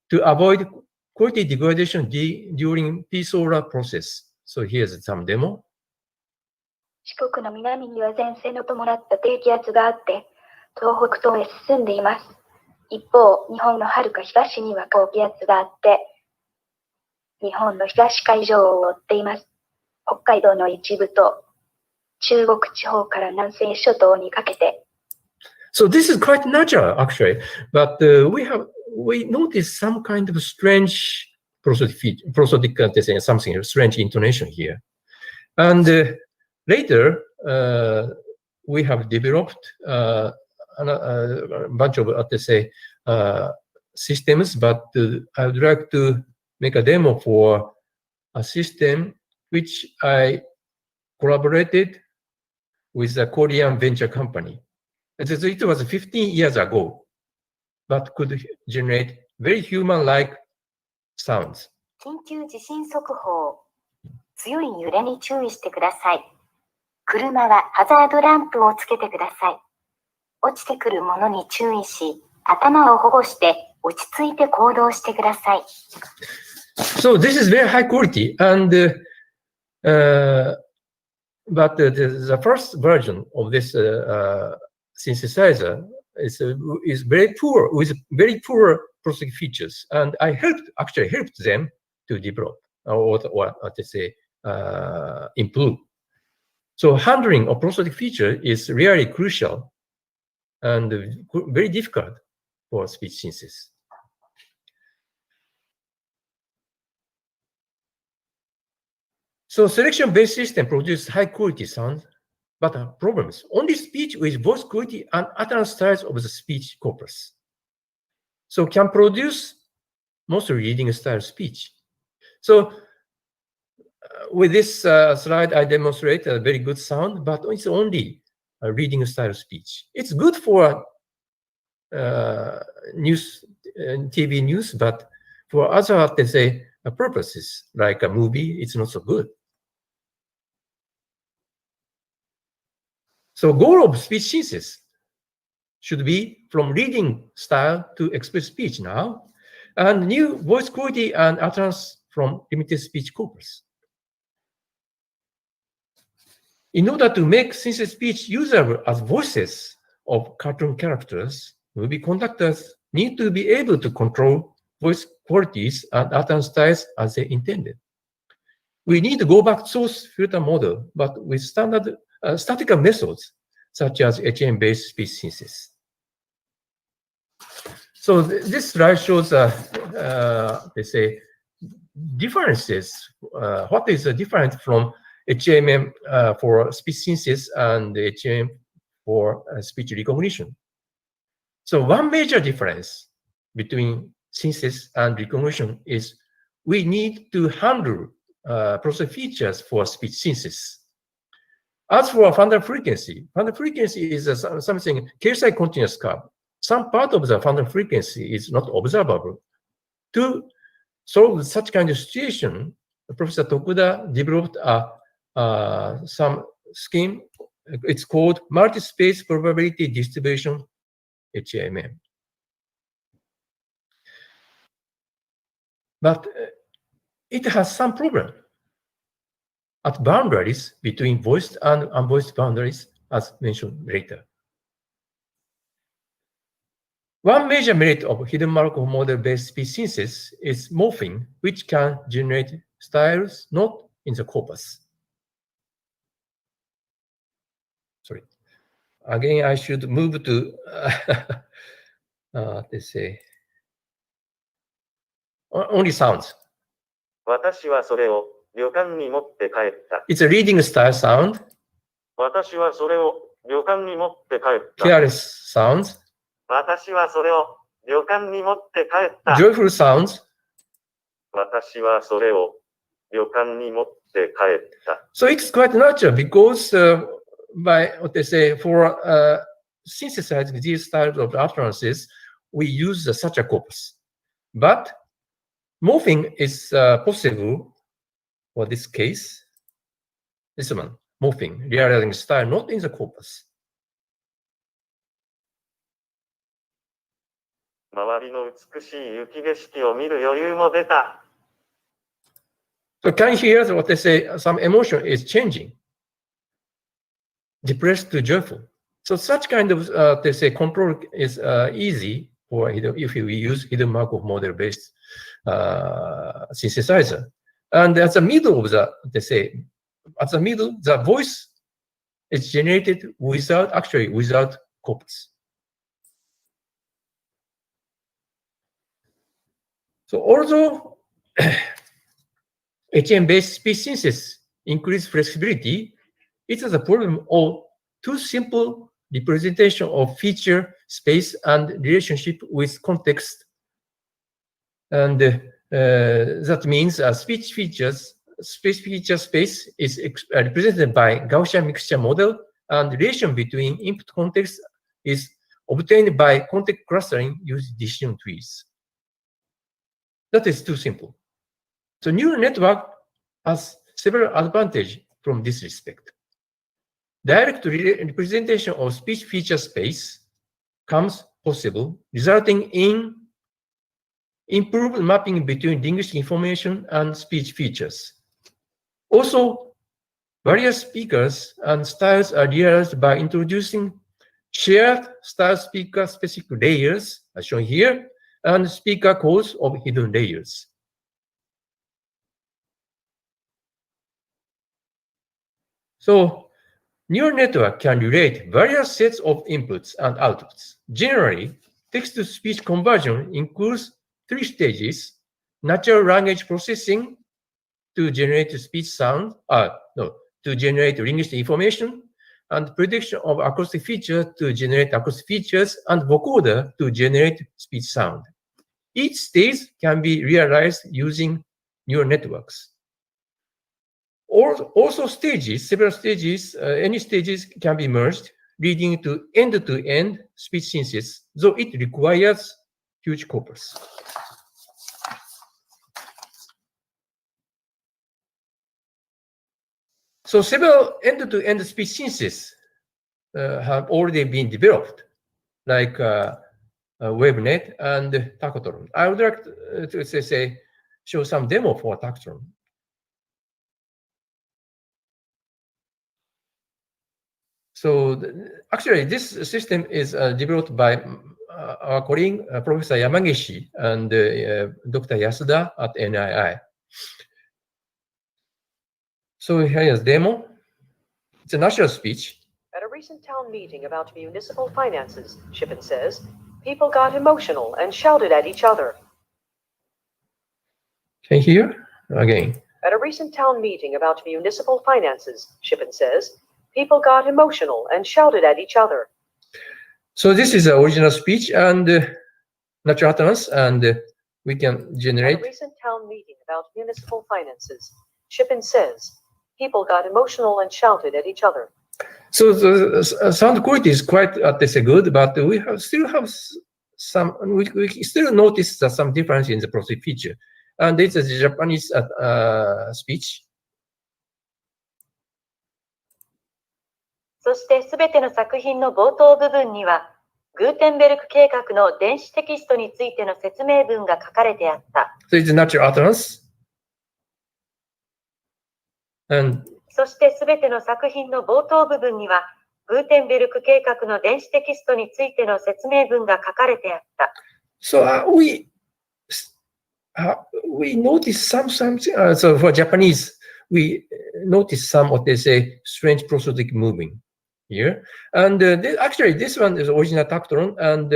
to avoid quality degradation during P-SORA process. So here's some demo. 四国の南には前線の伴った低気圧があって、東北東へ進んでいます。一方、日本の遥か東には高気圧があって、日本の東海上を覆っています。北海道の一部と中国地方から南西諸島にかけて。So this is quite natural, actually, but we notice some kind of strange prosodic something strange intonation here, and later we have developed a bunch of systems, but I would like to make a demo for a system which I collaborated with a Korean venture company. It was 15 years ago, but could generate very human-like sounds. 緊急地震速報。強い揺れに注意してください。車はハザードランプをつけてください。落ちてくるものに注意し、頭を保護して落ち着いて行動してください。So this is very high quality, and but the first version of this synthesizer is very poor, with very poor Prosodic features, and I actually helped them to develop or improve. So handling of Prosodic feature is really crucial and very difficult for speech synthesis. So selection-based system produces high-quality sound, but problems. Only speech with voice quality and utterance styles of the speech corpus. So can produce mostly reading style speech. So with this slide, I demonstrate a very good sound, but it's only a reading style speech. It's good for news, TV news, but for other, purposes, like a movie, it's not so good. So goal of speech synthesis should be from reading style to express speech now, and new voice quality and utterance from limited speech corpus. In order to make synthesis speech usable as voices of cartoon characters, movie conductors need to be able to control voice qualities and utterance styles as they intended. We need to go back to source filter model, but with standard statistical methods such as HM-based speech synthesis. So this slide shows, differences. What is different from HMM for speech synthesis and HM for speech recognition? So one major difference between synthesis and recognition is we need to handle Prosodic features for speech synthesis. As for fundamental frequency is something case-like continuous curve. Some part of the fundamental frequency is not observable. To solve such kind of situation, Professor Tokuda developed some scheme it's called multi-space probability distribution, HMM. But it has some problem at boundaries between voiced and unvoiced boundaries, as mentioned later. One major merit of hidden Markov model-based speech synthesis is morphing, which can generate styles not in the corpus. Sorry. Again, I should move to, let's say, only sounds. It's a reading style sound. Careless sounds. Joyful sounds. So it's quite natural because by what they say, for synthesizing these types of utterances, we use such a corpus. But morphing is possible for this case. This one, morphing, realizing style not in the corpus. So can you hear what they say? Some emotion is changing, depressed to joyful. So such kind of they say control is easy for if you use hidden Markov model-based synthesizer. And at the middle of the they say at the middle the voice is generated without corpus. So although HM-based speech synthesis increase flexibility, it has a problem of too simple representation of feature space and relationship with context. And that means speech feature space is represented by Gaussian mixture model, and relation between input context is obtained by context clustering using decision trees. That is too simple. So neural network has several advantages from this respect. Direct representation of speech feature space comes possible, resulting in improved mapping between linguistic information and speech features. Also, various speakers and styles are realized by introducing shared style speaker specific layers, as shown here, and speaker codes of hidden layers. So neural network can relate various sets of inputs and outputs. Generally, text-to-speech conversion includes 3 stages: natural language processing to generate speech sound, to generate linguistic information, and prediction of acoustic features to generate acoustic features, and vocoder to generate speech sound. Each stage can be realized using neural networks. Also several stages, any stages can be merged, leading to end-to-end speech synthesis, though it requires huge corpus. So several end-to-end speech synthesis have already been developed, like WebNet and Tactron. I would like to show some demo for Tactron. So actually, this system is developed by our colleague, Professor Yamagishi, and Dr. Yasuda at NII. So here is demo. It's a natural speech. At a recent town meeting about municipal finances, Shippen says, people got emotional and shouted at each other. Can you hear? Again. At a recent town meeting about municipal finances, Shippen says, people got emotional and shouted at each other. So this is the original speech and natural utterance, and we can generate. At a recent town meeting about municipal finances, Shippen says, people got emotional and shouted at each other. So the sound quality is quite good, but we still have some. We still notice some difference in the Prosodic feature, and this is a Japanese speech. そしてすべての作品の冒頭部分には、グーテンベルク計画の電子テキストについての説明文が書かれてあった。So it's natural utterance. And そしてすべての作品の冒頭部分には、グーテンベルク計画の電子テキストについての説明文が書かれてあった。so we notice something. So for Japanese, we notice some what they say strange prosodic moving here. And actually, this one is original tactron, and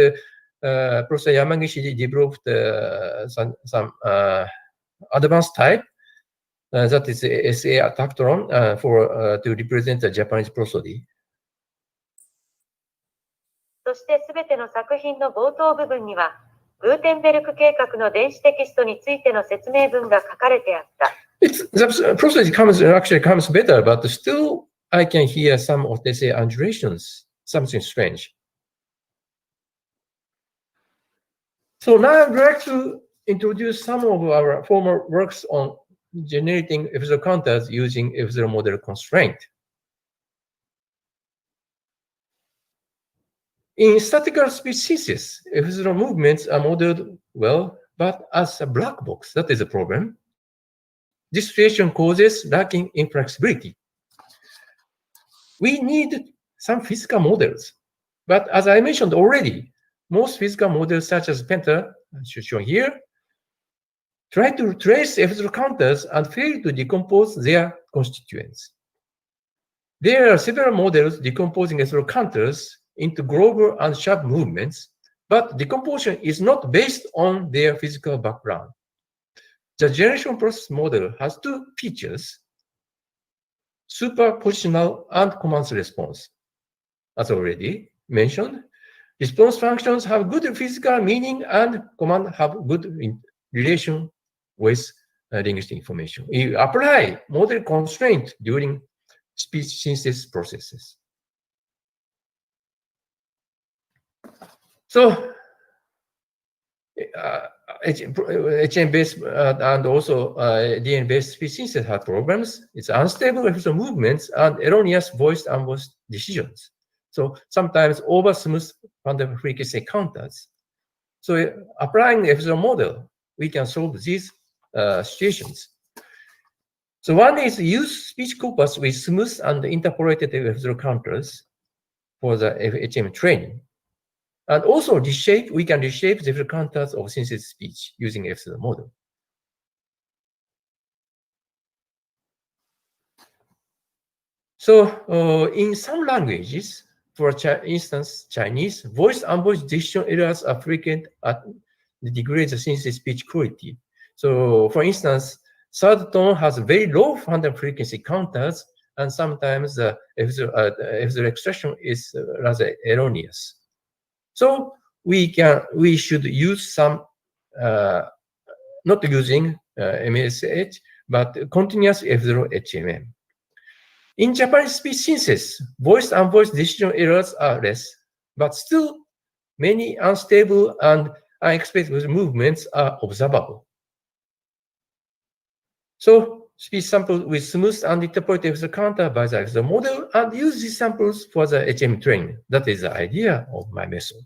Professor Yamagishi developed some advanced type that is SA tactron for to represent the Japanese prosody. そしてすべての作品の冒頭部分には、グーテンベルク計画の電子テキストについての説明文が書かれてあった。The prosody actually comes better, but still I can hear some of they say undulations, something strange. So now I'd like to introduce some of our former works on generating F0 counters using F0 model constraint. In statistical speech synthesis, F0 movements are modeled well, but as a black box, that is a problem. This situation causes lacking in flexibility. We need some physical models, but as I mentioned already, most physical models such as Penta, shown here, try to trace F0 counters and fail to decompose their constituents. There are several models decomposing F0 counters into global and sharp movements, but decomposition is not based on their physical background. The generation process model has two features: superpositional and command response. As already mentioned, response functions have good physical meaning and command have good relation with linguistic information. You apply model constraint during speech synthesis processes. So HM-based and also DN-based speech synthesis have problems. It's unstable F0 movements and erroneous voiced and voiced decisions. So sometimes over smooth random frequency counters. So applying the F0 model, we can solve these situations. So one is use speech corpus with smooth and interpolated F0 counters for the HM training. And also reshape, we can reshape the F0 counters of synthesis speech using F0 model. So in some languages, for instance, Chinese, voice and voice decision errors are frequent at the degrade the synthesis speech quality. So for instance, third tone has very low phantom frequency counters, and sometimes the F0 extraction is rather erroneous. So we should use some, not using MSH, but continuous F0 HMM. In Japanese speech synthesis, voice and voice decision errors are less, but still many unstable and unexpected movements are observable. So speech samples with smooth and interpolated F0 counter by the F0 model and use these samples for the HM training. That is the idea of my method.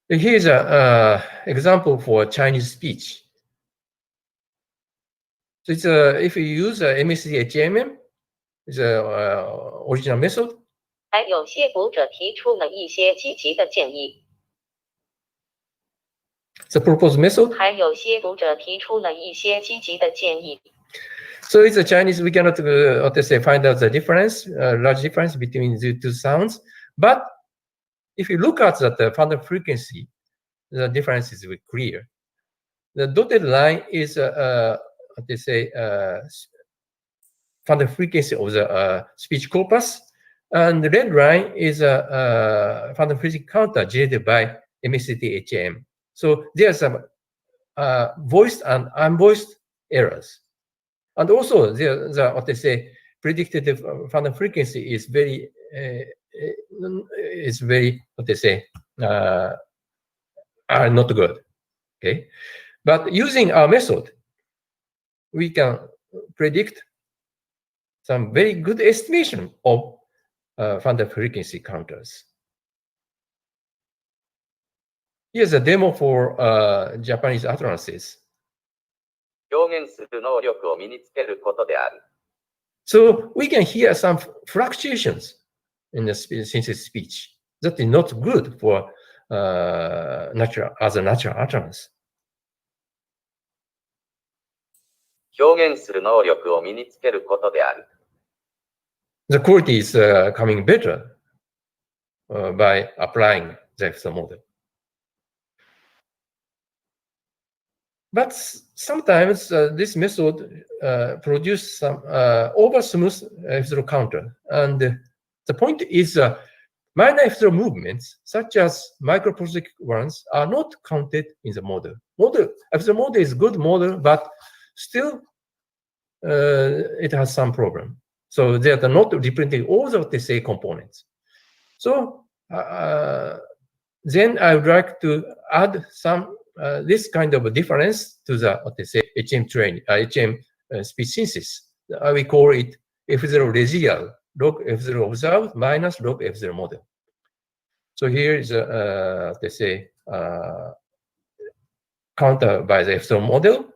Here's an example for Chinese speech. So it's if you use MSD HMM, it's an original method. 还有些读者提出了一些积极的建议。 The proposed method. 还有些读者提出了一些积极的建议。 So it's a Chinese. We cannot find out the difference, large difference between the two sounds. But if you look at the phantom frequency, the difference is very clear. The dotted line is phantom frequency of the speech corpus, and the red line is a phantom frequency counter generated by MST HM. So there's some voiced and unvoiced errors, and also the predicted phantom frequency is very are not good. Okay, but using our method, we can predict some very good estimation of fundamental frequency counters. Here's a demo for Japanese utterances. So we can hear some fluctuations in the synthetic speech. That is not good for natural utterance. The quality is coming better by applying the FSO model. But sometimes this method produces some over-smooth F0 counter. And the point is minor F0 movements, such as microprosodic ones, are not counted in the model. F0 model is good model, but still it has some problem. So they are not representing all the TSA components. So then I would like to add some this kind of a difference to the HM training, HM speech synthesis. We call it F0 residual, log F0 observed minus log F0 model. So here is counter by the F0 model,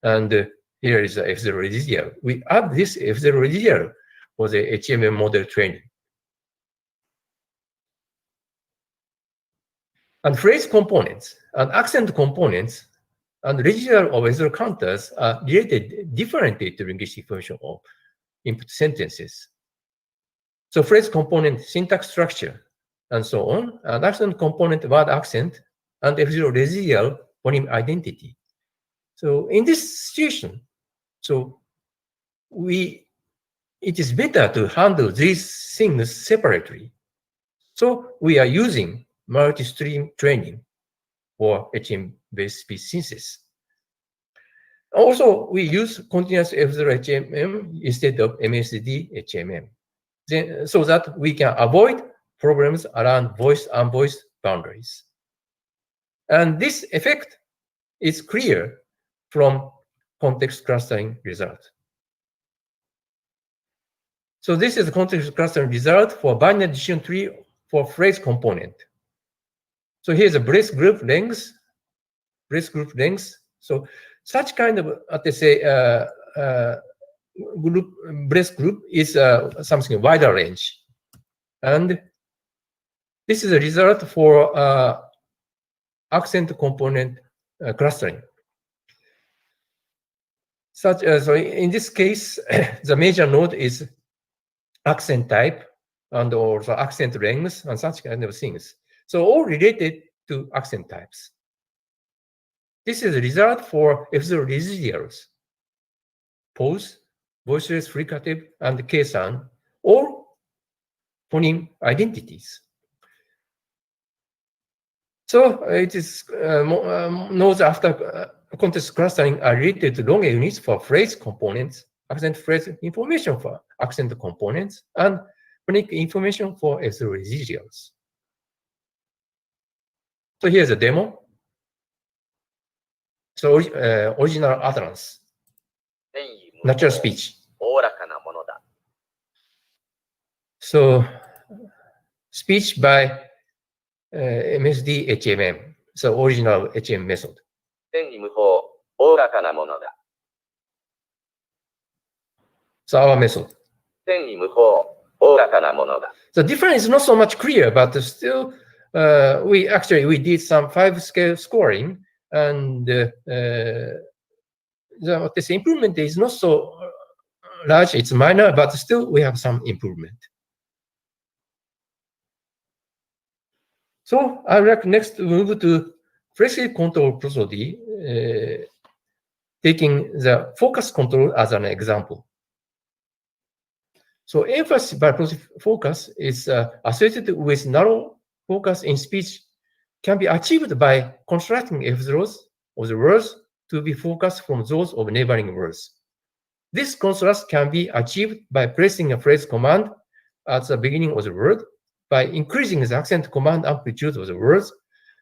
and here is the F0 residual. We add this F0 residual for the HMM model training. And phrase components and accent components and residual of F0 counters are related differently to linguistic information of input sentences. So phrase component syntax structure and so on, and accent component word accent, and F0 residual phoneme identity. So in this situation, so it is better to handle these things separately. So we are using multi-stream training for HM-based speech synthesis. Also, we use continuous F0 HMM instead of MSD HMM, so that we can avoid problems around voice-unvoiced boundaries. And this effect is clear from context clustering result. So this is the context clustering result for binary decision tree for phrase component. So here's a brace group length, So such kind of, brace group is something wider range. And this is a result for accent component clustering. So in this case, the major node is accent type and also accent length and such kind of things. So all related to accent types. This is a result for F0 residuals, pause, voiceless, fricative, and K-sound, all phoneme identities. So it is nodes after context clustering are related to long units for phrase components, accent phrase information for accent components, and phonic information for F0 residuals. So here's a demo. So original utterance, natural speech. So speech by MSD HMM, so original HM method. So our method. The difference is not so much clear, but still we did some 5-scale scoring, and this improvement is not so large, it's minor, but still we have some improvement. So I would like next to move to flexibly control prosody, taking the focus control as an example. So emphasis by focus is associated with narrow focus in speech can be achieved by constructing F0s of the words to be focused from those of neighboring words. This contrast can be achieved by placing a phrase command at the beginning of the word, by increasing the accent command amplitude of the words,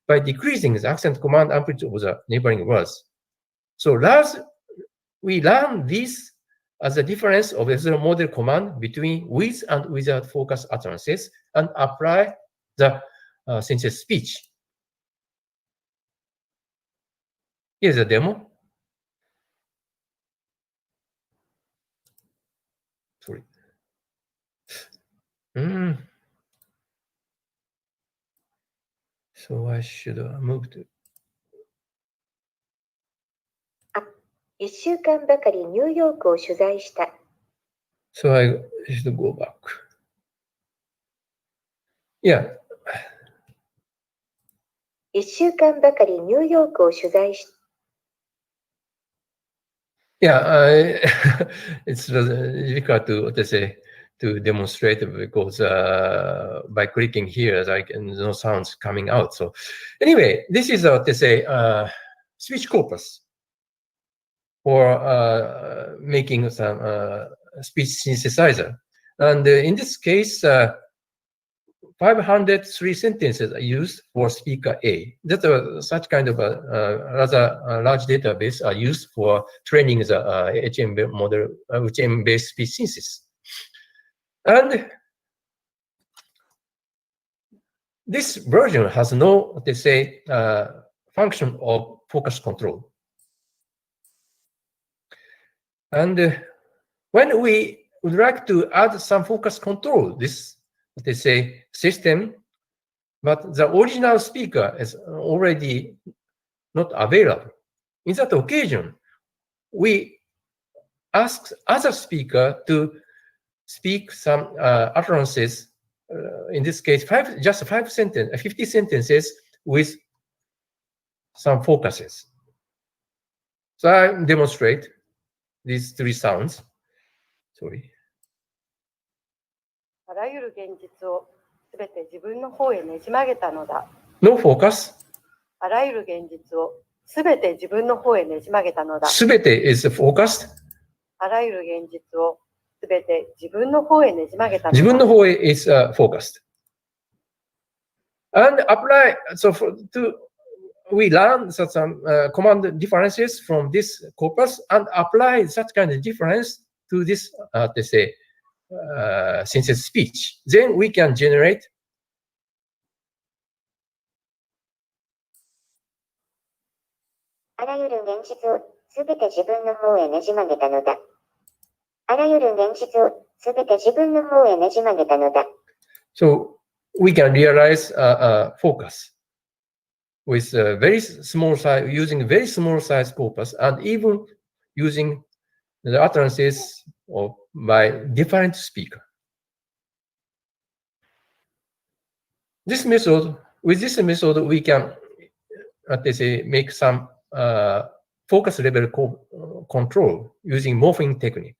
by decreasing the accent command amplitude of the neighboring words. So we learn these as a difference of the model command between with and without focus utterances and apply the synthesis speech. Here's a demo. Sorry. So I should move to. 1週間ばかりニューヨークを取材した。So I should go back. Yeah. 1週間ばかりニューヨークを取材した。Yeah, it's difficult to what they say to demonstrate because by clicking here, no sounds coming out. So anyway, this is what they say speech corpus for making some speech synthesizer, and in this case, 503 sentences are used for speaker A. That's such kind of a rather large database are used for training the HM model, HM-based speech synthesis. And this version has no, what they say, function of focus control. And when we would like to add some focus control, this, what they say, system, but the original speaker is already not available. In that occasion, we ask other speaker to speak some utterances, in this case, just 50 sentences with some focuses. So I demonstrate these three sounds. Sorry. あらゆる現実をすべて自分の方へねじ曲げたのだ。No focus. あらゆる現実をすべて自分の方へねじ曲げたのだ。すべて is focused. あらゆる現実をすべて自分の方へねじ曲げたのだ。自分の方へ is focused. And apply, so we learn some command differences from this corpus and apply such kind of difference to this, they say, synthesis speech. Then we can generate あらゆる現実をすべて自分の方へねじ曲げたのだ。あらゆる現実をすべて自分の方へねじ曲げたのだ。So we can realize focus with very small size, using very small size corpus, and even using the utterances by different speaker. This method, with this method, we can, they say, make some focus level control using morphing technique.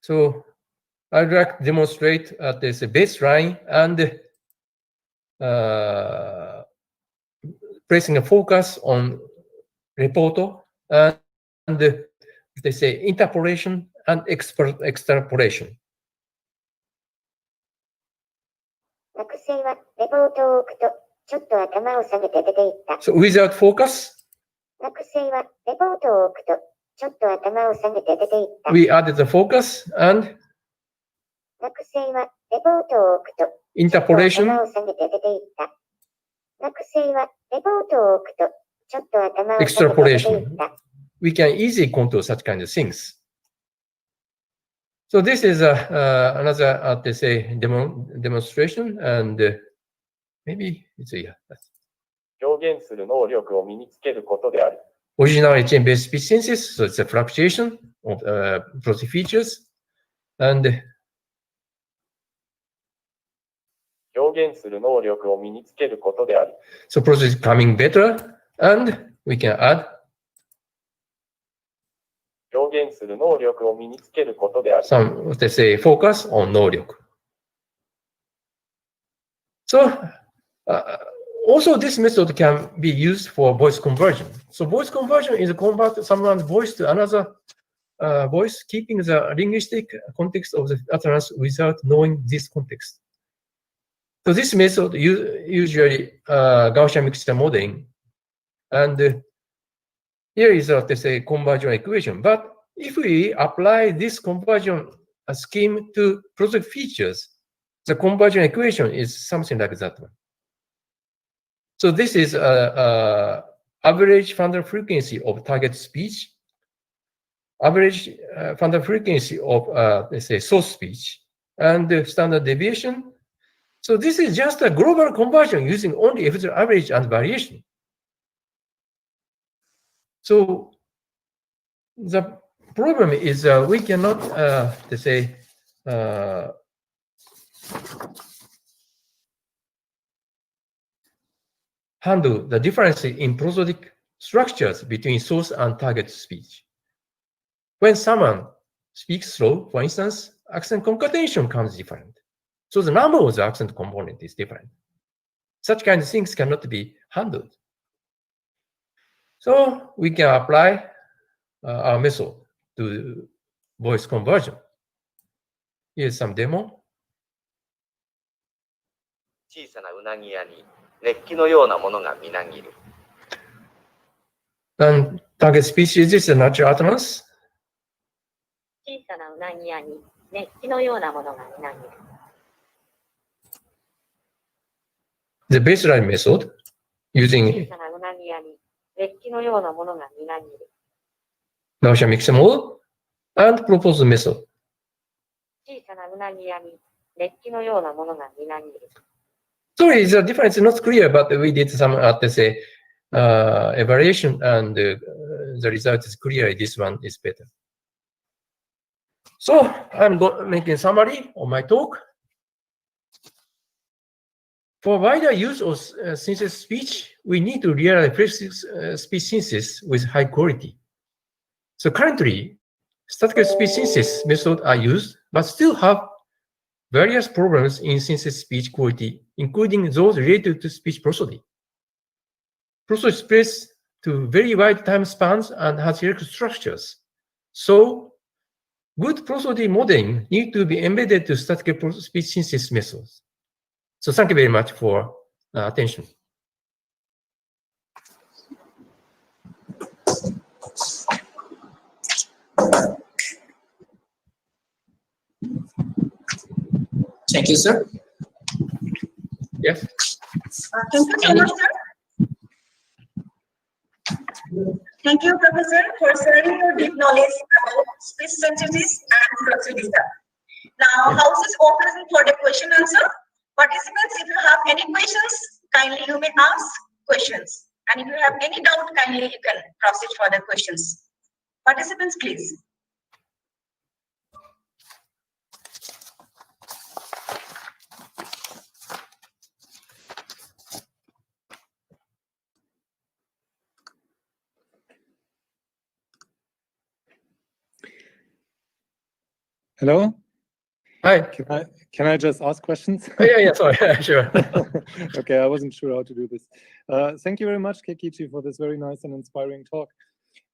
So I'd like to demonstrate this baseline and placing a focus on reporter and they say interpolation and extrapolation. 学生はレポートを置くとちょっと頭を下げて出ていった。So without focus, 学生はレポートを置くとちょっと頭を下げて出ていった。we added the focus and 学生はレポートを置くと interpolation, 頭を下げて出ていった。学生はレポートを置くとちょっと頭を下げて出ていった。we can easily control such kind of things. So this is another, they say, demonstration, and maybe it's a 表現する能力を身につけることである。original chain-based speech synthesis, so it's a fluctuation of Prosodic features, and 表現する能力を身につけることである。so Prosodic is coming better, and we can add 表現する能力を身につけることである。some, what they say, focus on 能力. So also this method can be used for voice conversion. So voice conversion is convert someone's voice to another voice, keeping the linguistic context of the utterance without knowing this context. So this method usually Gaussian mixture modeling, and here is let's say conversion equation. But if we apply this conversion scheme to Prosodic features, the conversion equation is something like that one. So this is average fundamental frequency of target speech, average fundamental frequency of let's say source speech, and the standard deviation. So this is just a global conversion using only epsilon average and variation. So the problem is we cannot let's say handle the difference in prosodic structures between source and target speech. When someone speaks slow, for instance, accent concatenation comes different. So the number of the accent component is different. Such kind of things cannot be handled. So we can apply our method to voice conversion. Here's some demo. 小さなうなぎ屋に熱気のようなものがみなぎる。 And target speech is this a natural utterance? 小さなうなぎ屋に熱気のようなものがみなぎる。 The baseline method 小 using さなうなぎ屋に熱気のようなものがみなぎる。 Gaussian mixer model and proposed method. 小さなうなぎ屋に熱気のようなものがみなぎる。 Sorry, the difference is not clear, but we did some let's say evaluation, and the result is clear. This one is better. So I'm making summary of my talk. For wider use of synthesis speech, we need to realize speech synthesis with high quality. So currently, statistical speech synthesis methods are used, but still have various problems in synthesis speech quality, including those related to speech prosody. Prosody spreads to very wide time spans and has hierarchical structures. So good prosody modeling need to be embedded to statistical speech synthesis methods. So thank you very much for attention. Thank you, sir. Yes. Thank you so much, sir. Thank you, Professor, for sharing your deep knowledge about speech synthesis and prosody. Now, house is open for the question and answer. Participants, if you have any questions, kindly you may ask questions. And if you have any doubt, kindly you can proceed for the questions. Participants, please. Hello. Hi. Can I just ask questions? Yeah, sorry, sure. Okay, I wasn't sure how to do this. Thank you very much, Kekichi, for this very nice and inspiring talk.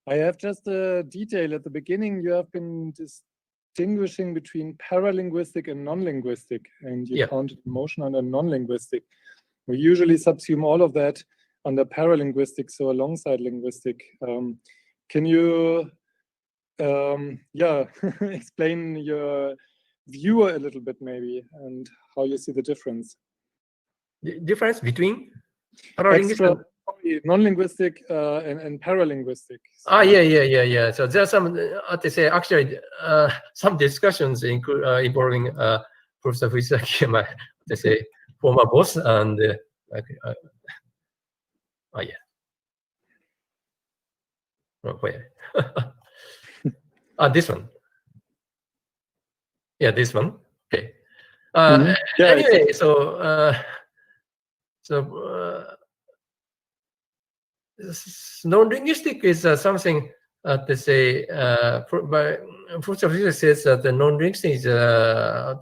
I have just a detail at the beginning. You have been distinguishing between paralinguistic and non-linguistic, and you counted emotion under non-linguistic. We usually subsume all of that under paralinguistic, so alongside linguistic. Can you explain your view a little bit maybe, and how you see the difference? The difference between paralinguistic, non-linguistic and paralinguistic. Yeah. So there are some, actually, some discussions involving Professor Fusaki, my, former boss, and where? This one. Yeah, this one. Okay. Anyway, non-linguistic is something Professor Fusaki says that the non-linguistic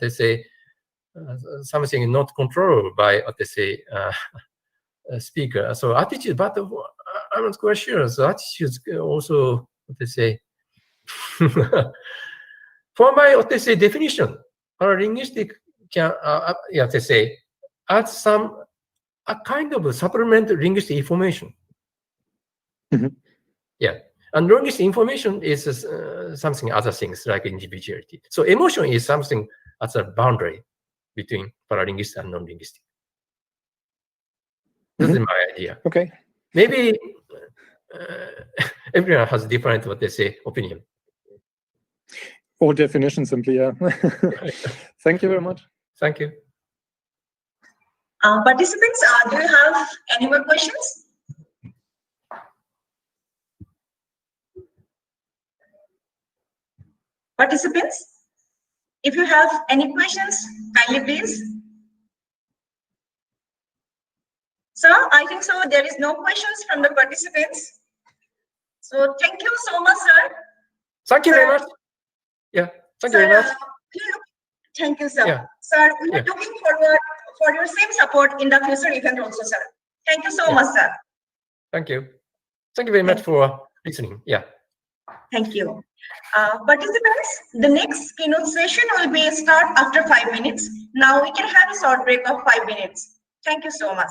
is something not controlled by speaker. So attitude, but I'm not quite sure. So attitudes also for my definition, paralinguistic can add some a kind of supplementary linguistic information. Yeah, And non-linguistic information is something other things like individuality. So emotion is something as a boundary between paralinguistic and non-linguistic. This is my idea. Okay. Maybe everyone has different, what they say, opinion. Or definition simply, yeah. Thank you very much. Thank you. Participants, do you have any more questions? Participants, if you have any questions, kindly please. Sir, I think so. There is no questions from the participants. So thank you so much, sir. Thank you very much. Yeah, thank you very much. Thank you, sir. Yeah. Sir, we are looking forward for your same support in the future event also, sir. Thank you so much, sir. Thank you. Thank you very much for listening. Yeah. Thank you. Participants, the next keynote session will be start after 5 minutes. Now we can have a short break of 5 minutes. Thank you so much.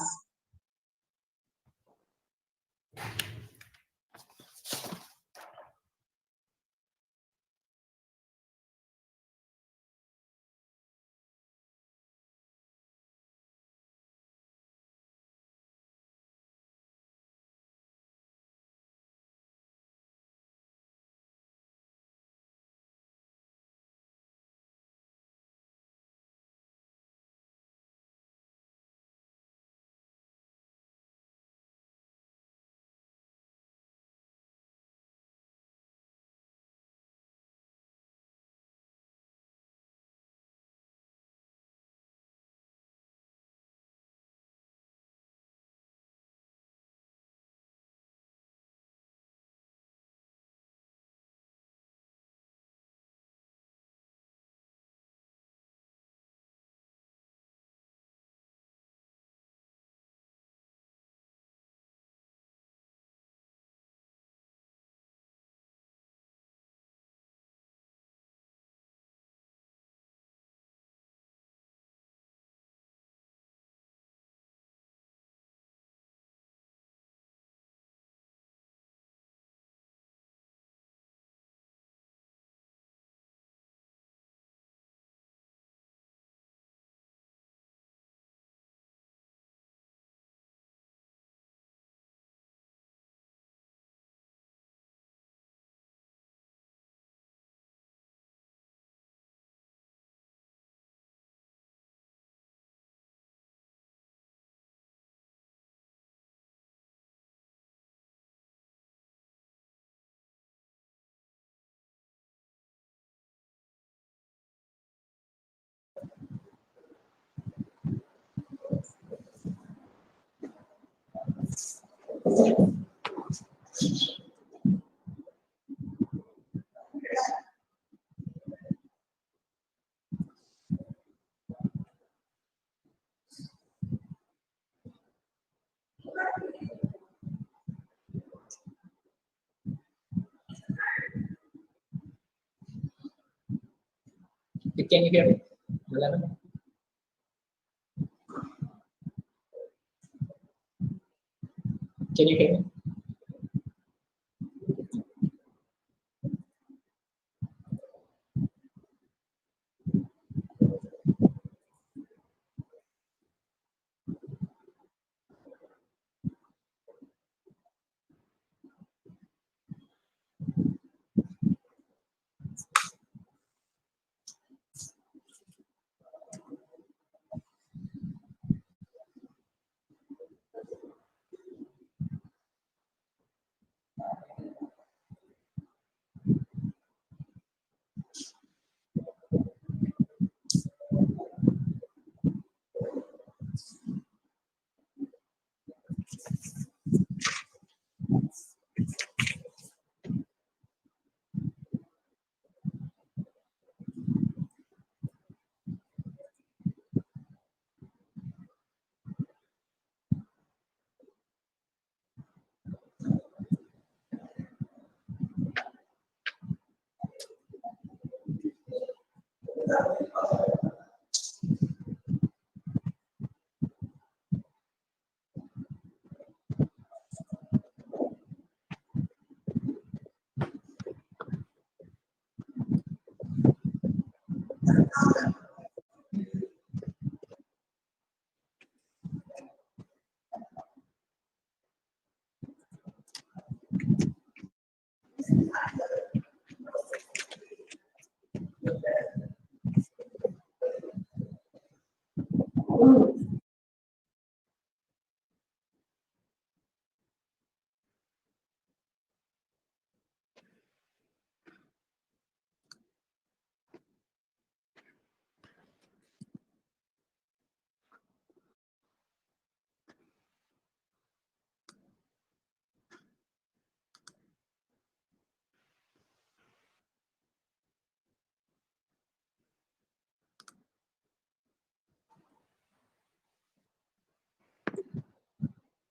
Can you hear me? 11? Can you hear me?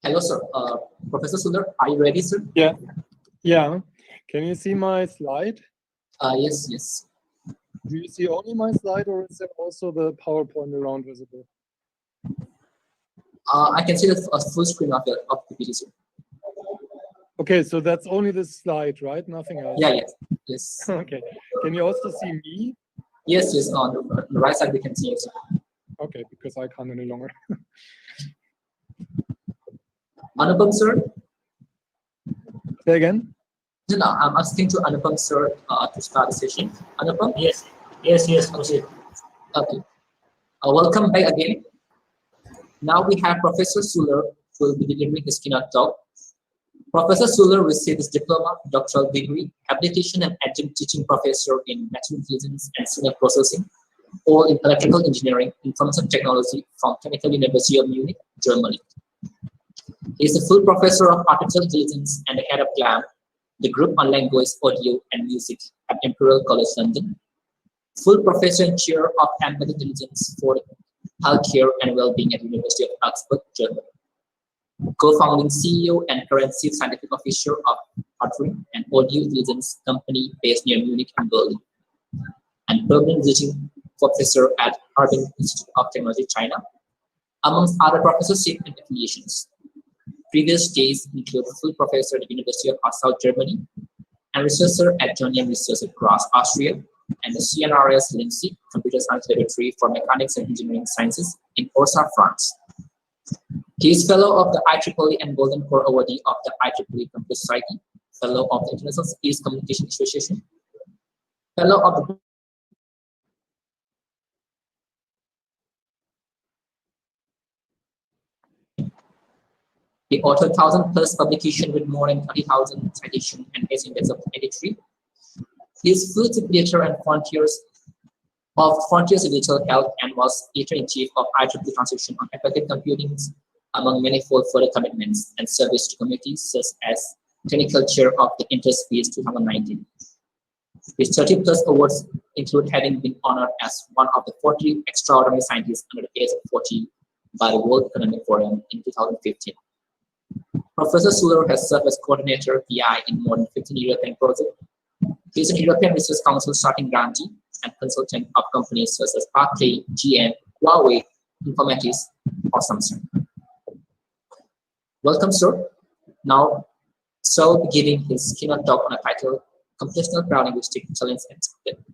Hello, sir. Professor Sundar, are you ready, sir? Yeah. Yeah. Can you see my slide? Yes, yes. Do you see only my slide, or is there also the PowerPoint around visible? I can see the full screen of the PPT, sir. Okay, so that's only this slide, right? Nothing else? Yeah, yes. Yes. Okay. Can you also see me? Yes, yes. On the right side, we can see it, sir. Okay, because I can't any longer. Anupam, sir? Say again? No, I'm asking to Anupam, sir, to start the session. Anupam? Yes, yes, yes, proceed. Okay. Welcome back again. Now we have Professor Suller, who will be delivering his keynote talk. Professor Suller received his diploma, doctoral degree, habilitation, and adjunct teaching professor in material intelligence and signal processing, all in electrical engineering, information technology from Technical University of Munich, Germany. He is a full professor of artificial intelligence and the head of GLAM, the group on language, audio, and music at Imperial College London. Full professor and chair of embedded intelligence for healthcare and well-being at University of Augsburg, Germany. Co-founding CEO and current chief scientific officer of Hampering, an audio intelligence company based near Munich and Berlin. And permanent visiting professor at Hampering Institute of Technology, China, amongst other professorship and affiliations. Previous days include full professor at the University of Passau, Germany, and researcher at Johnnian Research at Graz, Austria, and the CNRS Lindsay Computer Science Laboratory for Mechanics and Engineering Sciences in Orsa, France. He is fellow of the IEEE and Golden Core awardee of the IEEE Computer Society, fellow of the International Space Communication Association, fellow of the He authored 1,000+ publications with more than 30,000 citations and base index of 83. He is full editor and Frontiers Digital Health and was editor-in-chief of IEEE Transition on Effective Computing, among manifold further commitments and service to communities, such as Technical Chair of the Interspace 2019. His 30+ awards include having been honored as one of the 40 extraordinary scientists under the age of 40 by the World Economic Forum in 2015. Professor Suller has served as coordinator PI in more than 15 European projects. He is an European Research Council starting grantee and consultant of companies such as Barclay, GM, Huawei, Informatics, or Samsung. Welcome, sir. Now, Sir will be giving his keynote talk on a title, Computational Paralinguistic Challenge Accepted.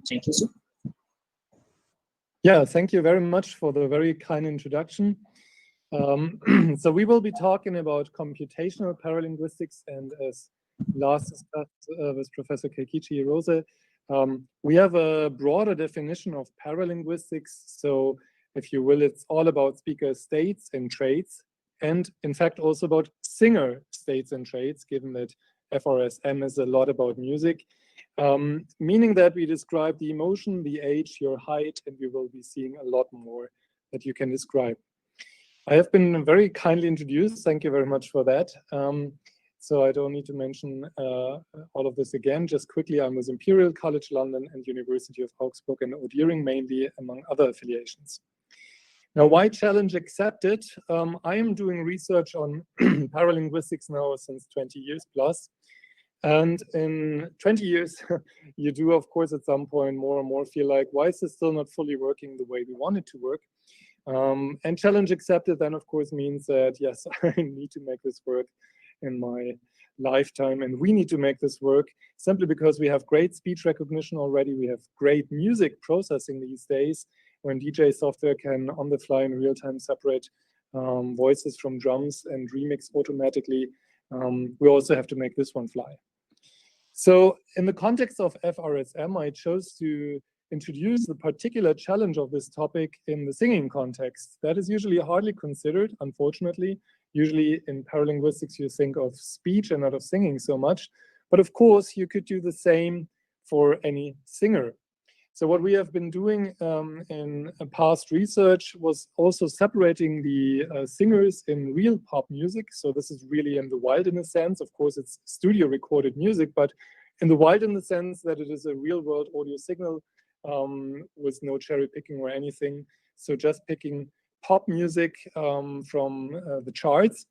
Thank you, sir. Yeah, thank you very much for the very kind introduction. So we will be talking about computational paralinguistics, and as last discussed with Professor Keikichi Hirose, we have a broader definition of paralinguistics. So if you will, it's all about speaker states and traits, and in fact also about singer states and traits, given that FRSM is a lot about music, meaning that we describe the emotion, the age, your height, and we will be seeing a lot more that you can describe. I have been very kindly introduced. Thank you very much for that. So I don't need to mention all of this again. Just quickly, I'm with Imperial College London and University of Augsburg and Odiering mainly, among other affiliations. Now, why challenge accepted? I am doing research on paralinguistics now since 20 years plus. And in 20 years, you do, of course, at some point more and more feel like, why is this still not fully working the way we want it to work? And challenge accepted then, of course, means that, yes, I need to make this work in my lifetime, and we need to make this work simply because we have great speech recognition already. We have great music processing these days, when DJ software can, on the fly in real time, separate voices from drums and remix automatically. We also have to make this one fly. So in the context of FRSM, I chose to introduce the particular challenge of this topic in the singing context. That is usually hardly considered, unfortunately. Usually in paralinguistics, you think of speech and not of singing so much. But of course, you could do the same for any singer. So what we have been doing in past research was also separating the singers in real pop music. So this is really in the wild in a sense. Of course, it's studio recorded music, but in the wild in the sense that it is a real world audio signal with no cherry picking or anything. So just picking pop music from the charts.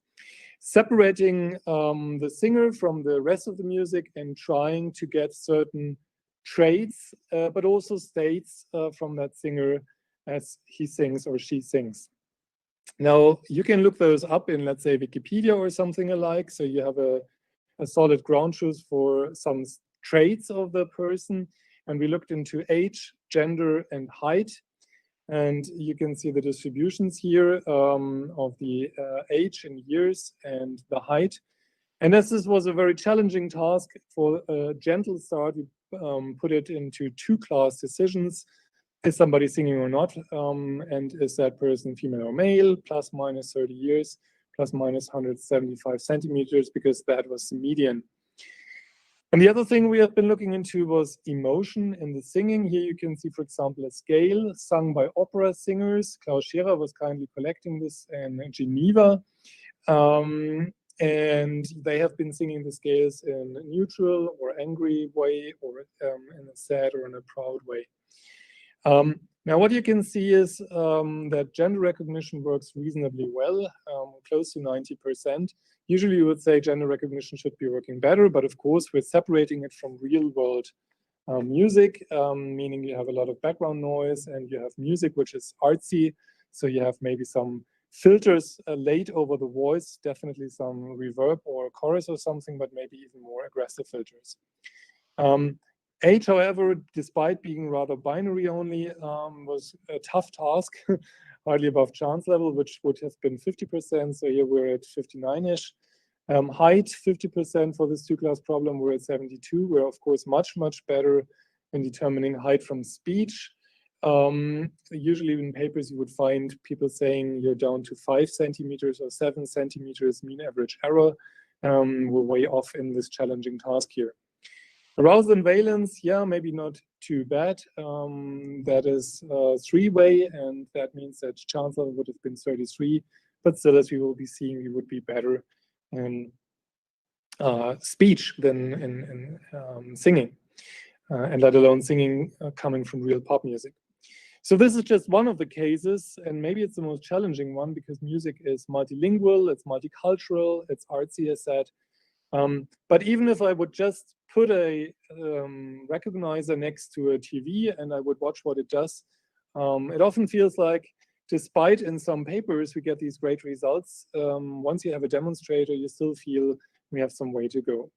separating the singer from the rest of the music and trying to get certain traits, but also states from that singer as he sings or she sings. Now, you can look those up in, let's say, Wikipedia or something alike. So you have a solid ground truth for some traits of the person. And we looked into age, gender, and height. And you can see the distributions here of the age in years and the height. And as this was a very challenging task for a gentle start, we put it into 2-class decisions. Is somebody singing or not? And is that person female or male? Plus minus 30 years, plus minus 175 centimeters, because that was the median. And the other thing we have been looking into was emotion in the singing. Here you can see, for example, a scale sung by opera singers. Klaus Scherer was kindly collecting this in Geneva. And they have been singing the scales in a neutral or angry way, or in a sad or in a proud way. Now, what you can see is that gender recognition works reasonably well, close to 90%. Usually you would say gender recognition should be working better, but of course we're separating it from real-world music, meaning you have a lot of background noise and you have music which is artsy, so you have maybe some filters laid over the voice, definitely some reverb or chorus or something, but maybe even more aggressive filters. Age, however, despite being rather binary only, was a tough task, hardly above chance level, which would have been 50%. So here we're at 59-ish. Height, 50% for this 2-class problem. We're at 72. We're, of course, much, much better in determining height from speech. Usually in papers, you would find people saying you're down to 5 centimeters or 7 centimeters mean average error. We're way off in this challenging task here. Arousal and valence, yeah, maybe not too bad. That is 3-way, and that means that chance level would have been 33. But still, as we will be seeing, we would be better in speech than in singing, and let alone singing coming from real pop music. So this is just one of the cases, and maybe it's the most challenging one because music is multilingual, it's multicultural, it's artsy as said. But even if I would just put a recognizer next to a TV and I would watch what it does, it often feels like, despite in some papers we get these great results, once you have a demonstrator, you still feel we have some way to go.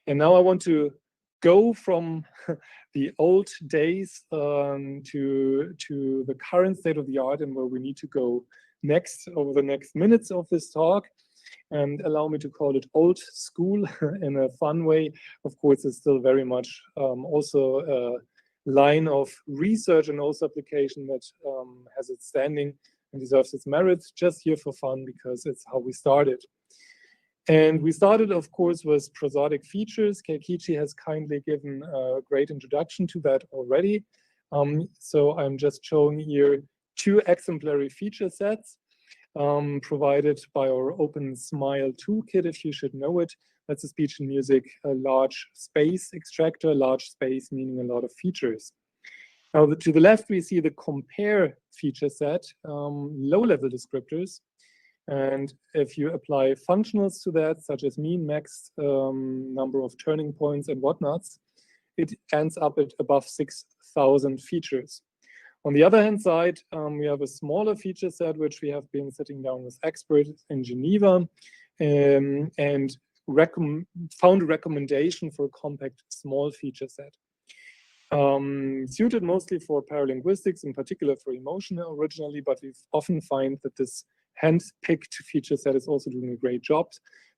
And now I want to go from the old days to the current state of the art and where we need to go next over the next minutes of this talk. And allow me to call it old school in a fun way. Of course, it's still very much also a line of research and also application that has its standing and deserves its merit, just here for fun because it's how we started. And we started, of course, with prosodic features. Keikichi has kindly given a great introduction to that already. So I'm just showing here 2 exemplary feature sets. Provided by our Open Smile toolkit, if you should know it. That's a speech and music, a large space extractor, large space meaning a lot of features. Now, to the left, we see the compare feature set, low-level descriptors. And if you apply functionals to that, such as mean, max, number of turning points, and whatnots, it ends up at above 6,000 features. On the other hand side, we have a smaller feature set, which we have been sitting down with experts in Geneva and found a recommendation for a compact small feature set. Suited mostly for paralinguistics, in particular for emotion originally, but we often find that this hand-picked feature set is also doing a great job.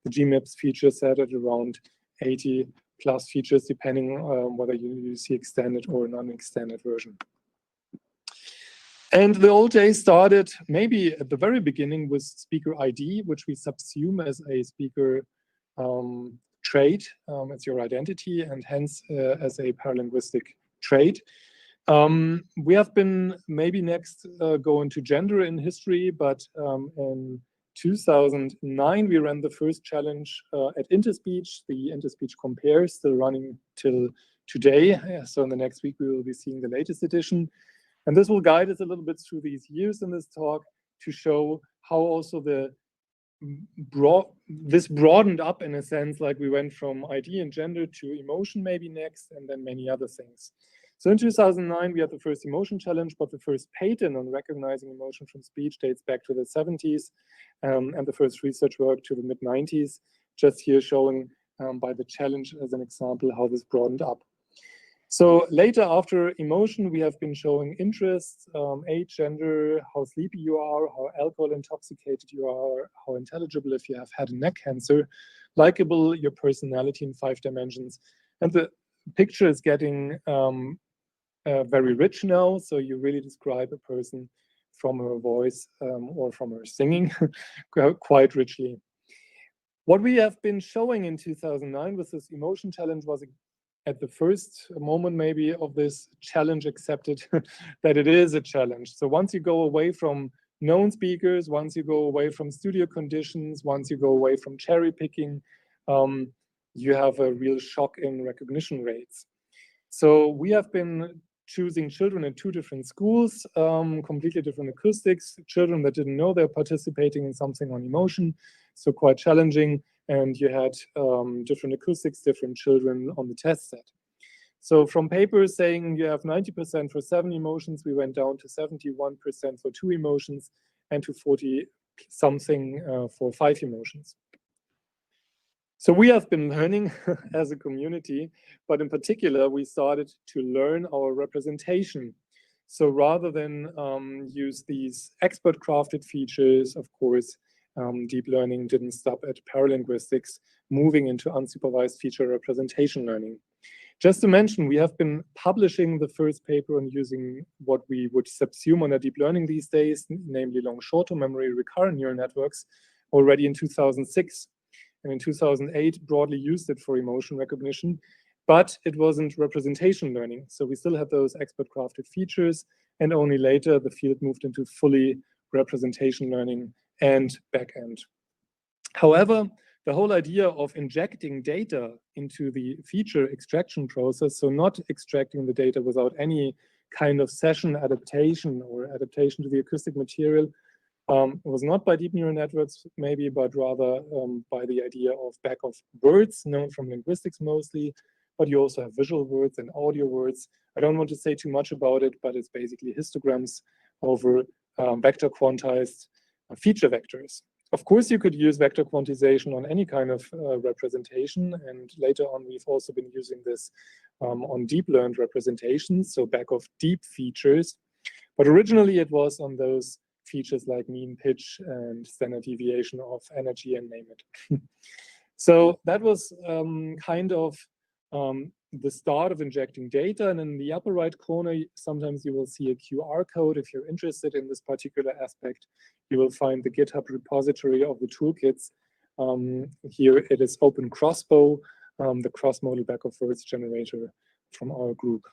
The GMAPS feature set at around 80 plus features, depending on whether you see extended or non-extended version. And the old days started maybe at the very beginning with speaker ID, which we subsume as a speaker trait. It's your identity, and hence as a paralinguistic trait. We have been maybe next go into gender in history, but in 2009 we ran the first challenge at Interspeech. The Interspeech Compare is still running till today. So in the next week we will be seeing the latest edition. And this will guide us a little bit through these years in this talk to show how also the this broadened up in a sense, like we went from ID and gender to emotion maybe next, and then many other things. So in 2009, we had the first emotion challenge, but the first patent on recognizing emotion from speech dates back to the 70s, and the first research work to the mid-90s, just here showing by the challenge as an example how this broadened up. So later, after emotion, we have been showing interests, age, gender, how sleepy you are, how alcohol intoxicated you are, how intelligible if you have had a neck cancer, likable, your personality in 5 dimensions. And the picture is getting very rich now, so you really describe a person from her voice or from her singing quite richly. What we have been showing in 2009 with this emotion challenge was at the first moment maybe of this challenge accepted that it is a challenge. So once you go away from known speakers, once you go away from studio conditions, once you go away from cherry picking, you have a real shock in recognition rates. So we have been choosing children in 2 different schools, completely different acoustics, children that didn't know they're participating in something on emotion, so quite challenging. And you had different acoustics, different children on the test set. So from papers saying you have 90% for 7 emotions, we went down to 71% for 2 emotions and to 40-something for 5 emotions. So we have been learning as a community, but in particular, we started to learn our representation. So rather than use these expert-crafted features, of course, deep learning didn't stop at paralinguistics, moving into unsupervised feature representation learning. Just to mention, we have been publishing the first paper on using what we would subsume under deep learning these days, namely long short-term memory recurrent neural networks, already in 2006. And in 2008, broadly used it for emotion recognition, but it wasn't representation learning. So we still had those expert-crafted features, and only later the field moved into fully representation learning and backend. However, the whole idea of injecting data into the feature extraction process, so not extracting the data without any kind of session adaptation or adaptation to the acoustic material, was not by deep neural networks maybe, but rather by the idea of back of words, known from linguistics mostly, but you also have visual words and audio words. I don't want to say too much about it, but it's basically histograms over vector quantized feature vectors. Of course, you could use vector quantization on any kind of representation, and later on we've also been using this on deep learned representations, so back of deep features. But originally it was on those features like mean, pitch, and standard deviation of energy, and name it. So that was kind of the start of injecting data. And in the upper right corner, sometimes you will see a QR code. If you're interested in this particular aspect, you will find the GitHub repository of the toolkits. Here it is Open Crossbow, the cross-modal back of words generator from our group.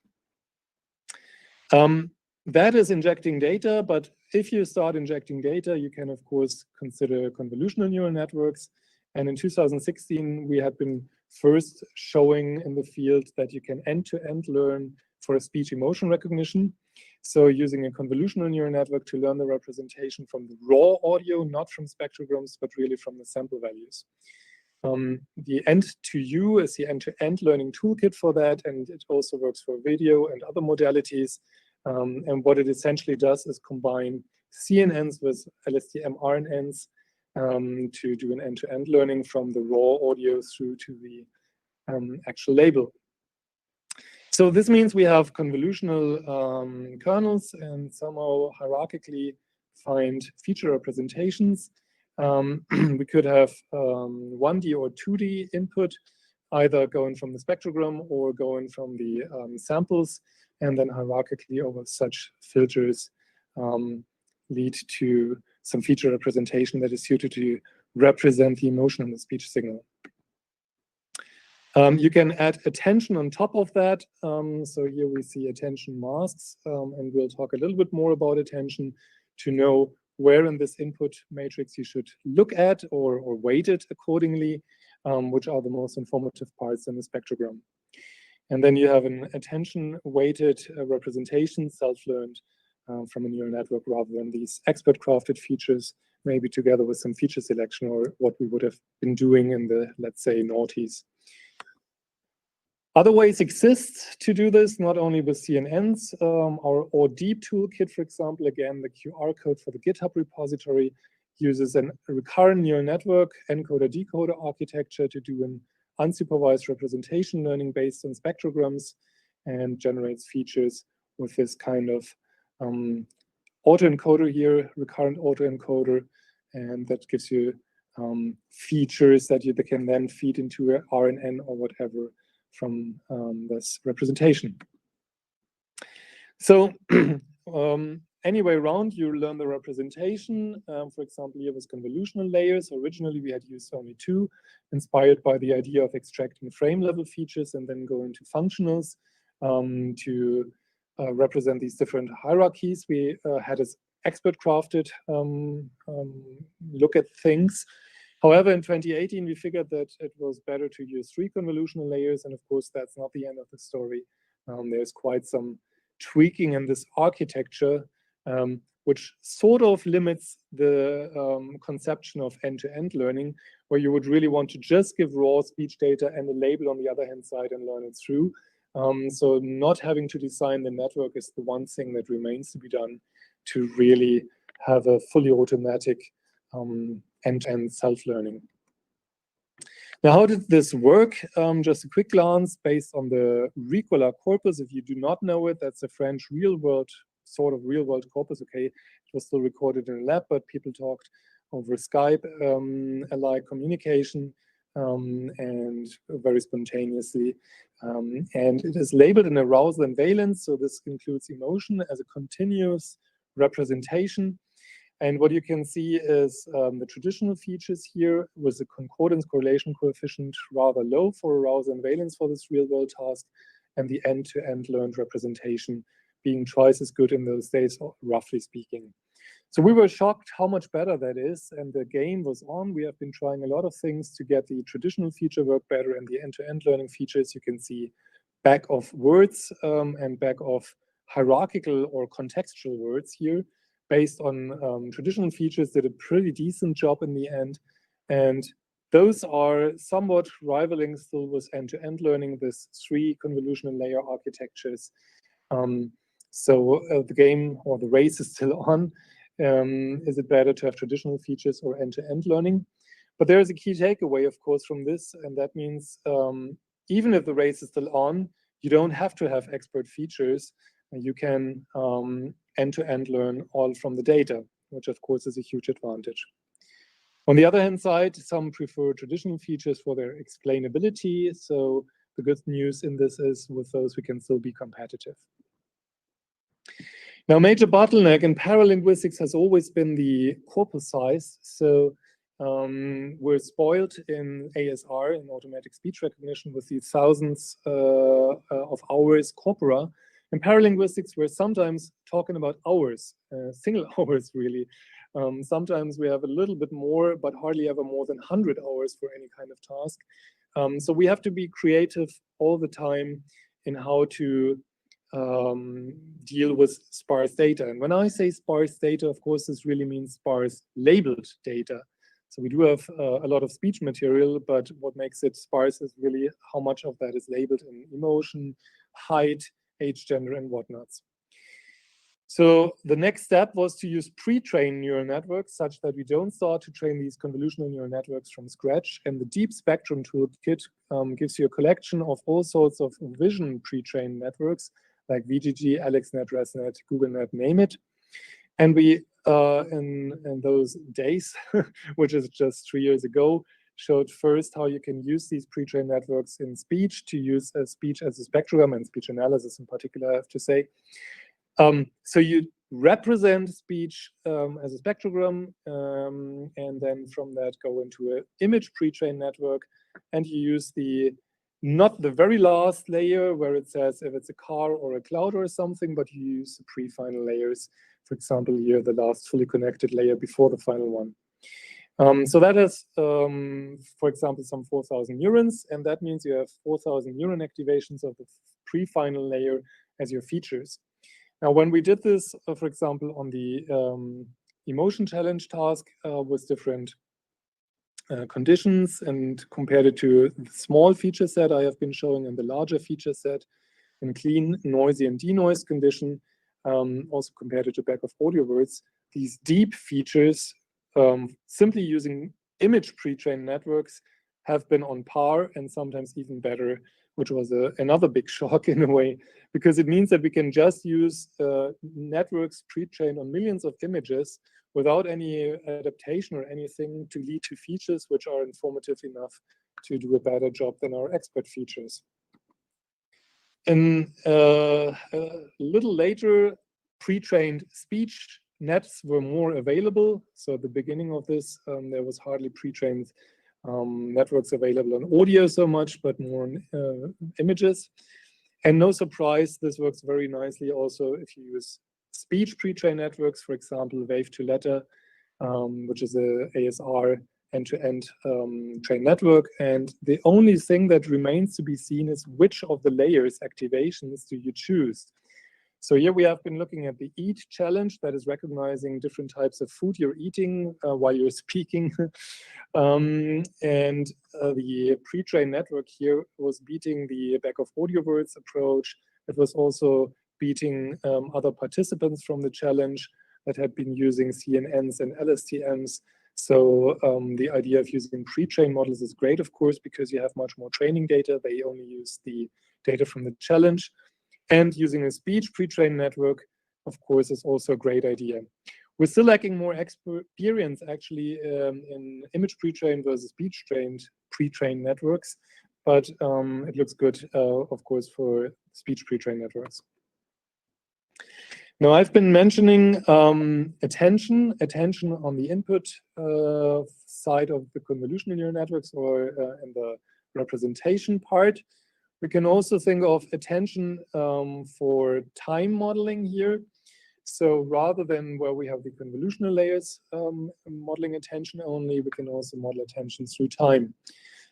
That is injecting data, but if you start injecting data, you can, of course, consider convolutional neural networks. And in 2016, we had been first showing in the field that you can end-to-end learn for a speech emotion recognition. So using a convolutional neural network to learn the representation from the raw audio, not from spectrograms, but really from the sample values. The end-to-you is the end-to-end learning toolkit for that, and it also works for video and other modalities. And what it essentially does is combine CNNs with LSTM RNNs to do an end-to-end learning from the raw audio through to the actual label. So this means we have convolutional kernels and somehow hierarchically find feature representations. We could have 1D or 2D input, either going from the spectrogram or going from the samples, and then hierarchically over such filters lead to some feature representation that is suited to represent the emotion in the speech signal. You can add attention on top of that. So here we see attention masks, and we'll talk a little bit more about attention to know where in this input matrix you should look at or weight it accordingly, which are the most informative parts in the spectrogram. And then you have an attention-weighted representation, self-learned from a neural network, rather than these expert-crafted features maybe together with some feature selection or what we would have been doing in the, let's say, noughties. Other ways exist to do this, not only with CNNs. Our ORDeep toolkit, for example, again, the QR code for the GitHub repository uses a recurrent neural network encoder-decoder architecture to do an unsupervised representation learning based on spectrograms and generates features with this kind of autoencoder here, recurrent autoencoder, and that gives you features that you can then feed into a RNN or whatever from this representation. So anyway around, you learn the representation. For example, here with convolutional layers. Originally, we had used only 2, inspired by the idea of extracting frame level features and then go into functionals to represent these different hierarchies. We had as expert crafted look at things. However, in 2018, we figured that it was better to use 3 convolutional layers. And of course, that's not the end of the story. There's quite some tweaking in this architecture, which sort of limits the conception of end-to-end learning, where you would really want to just give raw speech data and a label on the other hand side and learn it through. So not having to design the network is the one thing that remains to be done to really have a fully automatic end-to-end self-learning. Now, how did this work? Just a quick glance based on the Ricola corpus. If you do not know it, that's a French real-world, sort of real-world corpus. Okay, it was still recorded in a lab, but people talked over Skype, alike communication, and very spontaneously. And it is labeled in arousal and valence, so this includes emotion as a continuous representation. And what you can see is the traditional features here with the concordance correlation coefficient rather low for arousal and valence for this real-world task, and the end-to-end learned representation being twice as good in those days, roughly speaking. So we were shocked how much better that is, and the game was on. We have been trying a lot of things to get the traditional feature work better, and the end-to-end learning features you can see back of words and back of hierarchical or contextual words here, based on traditional features, did a pretty decent job in the end. And those are somewhat rivaling still with end-to-end learning, this 3 convolutional layer architectures. So the game or the race is still on. Is it better to have traditional features or end-to-end learning? But there is a key takeaway, of course, from this, and that means even if the race is still on, you don't have to have expert features. You can end-to-end learn all from the data, which of course is a huge advantage. On the other hand side, some prefer traditional features for their explainability. So the good news in this is with those we can still be competitive. Now, major bottleneck in paralinguistics has always been the corpus size. So we're spoiled in ASR, in automatic speech recognition, with the thousands of hours corpora. In paralinguistics, we're sometimes talking about hours, single hours really. Sometimes we have a little bit more, but hardly ever more than 100 hours for any kind of task. So we have to be creative all the time in how to deal with sparse data. And when I say sparse data, of course, this really means sparse labeled data. So we do have a lot of speech material, but what makes it sparse is really how much of that is labeled in emotion, height, age, gender, and whatnots. So the next step was to use pre-trained neural networks such that we don't start to train these convolutional neural networks from scratch. And the Deep Spectrum Toolkit gives you a collection of all sorts of vision pre-trained networks like VGG, AlexNet, ResNet, GoogleNet, name it. And we, in those days, which is just 3 years ago, showed first how you can use these pre-trained networks in speech to use speech as a spectrogram and speech analysis in particular, I have to say. So you represent speech as a spectrogram, and then from that go into an image pre-trained network, and you use not the very last layer where it says if it's a car or a cloud or something, but you use the pre-final layers. For example, here, the last fully connected layer before the final one. So that is, for example, some 4,000 neurons, and that means you have 4,000 neuron activations of the pre-final layer as your features. Now, when we did this, for example, on the emotion challenge task with different conditions and compared it to the small feature set I have been showing and the larger feature set in clean, noisy, and denoise condition, also compared it to back of audio words. These deep features, simply using image pre-trained networks, have been on par and sometimes even better, which was another big shock in a way, because it means that we can just use networks pre-trained on millions of images without any adaptation or anything to lead to features which are informative enough to do a better job than our expert features. And a little later, pre-trained speech nets were more available. So at the beginning of this, there was hardly pre-trained networks available on audio so much, but more on images. And no surprise, this works very nicely also if you use speech pre-trained networks, for example, Wave to Letter, which is a ASR end-to-end trained network. And the only thing that remains to be seen is which of the layers activations do you choose. So here we have been looking at the EAT challenge, that is recognizing different types of food you're eating while you're speaking. The pre-trained network here was beating the back of audio words approach. It was also beating other participants from the challenge that had been using CNNs and LSTMs. So the idea of using pre-trained models is great, of course, because you have much more training data. They only use the data from the challenge. And using a speech pre-trained network, of course, is also a great idea. We're still lacking more experience, actually, in image pre-trained versus speech-trained pre-trained networks. But it looks good, of course, for speech pre-trained networks. Now, I've been mentioning attention on the input side of the convolutional neural networks, or in the representation part. We can also think of attention for time modeling here. So rather than where we have the convolutional layers modeling attention only, we can also model attention through time.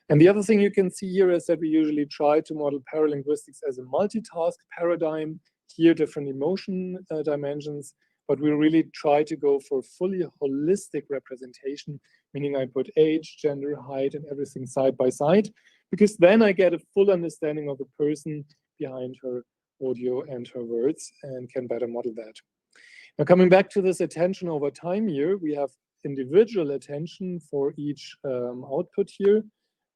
And the other thing you can see here is that we usually try to model paralinguistics as a multitask paradigm. Here, different emotion dimensions, but we really try to go for fully holistic representation, meaning I put age, gender, height, and everything side by side, because then I get a full understanding of the person behind her audio and her words and can better model that. Now, coming back to this attention over time here, we have individual attention for each output here.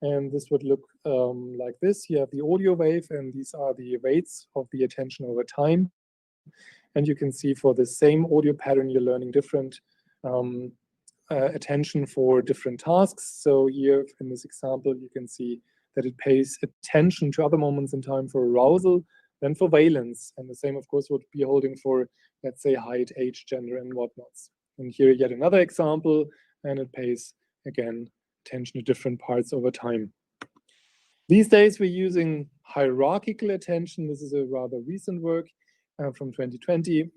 And this would look like this. You have the audio wave, and these are the weights of the attention over time. And you can see for the same audio pattern, you're learning different attention for different tasks. So here in this example, you can see that it pays attention to other moments in time for arousal than for valence. And the same, of course, would be holding for, let's say, height, age, gender, and whatnots. And here yet another example, and it pays, again, attention to different parts over time. These days, we're using hierarchical attention. This is a rather recent work from 2020.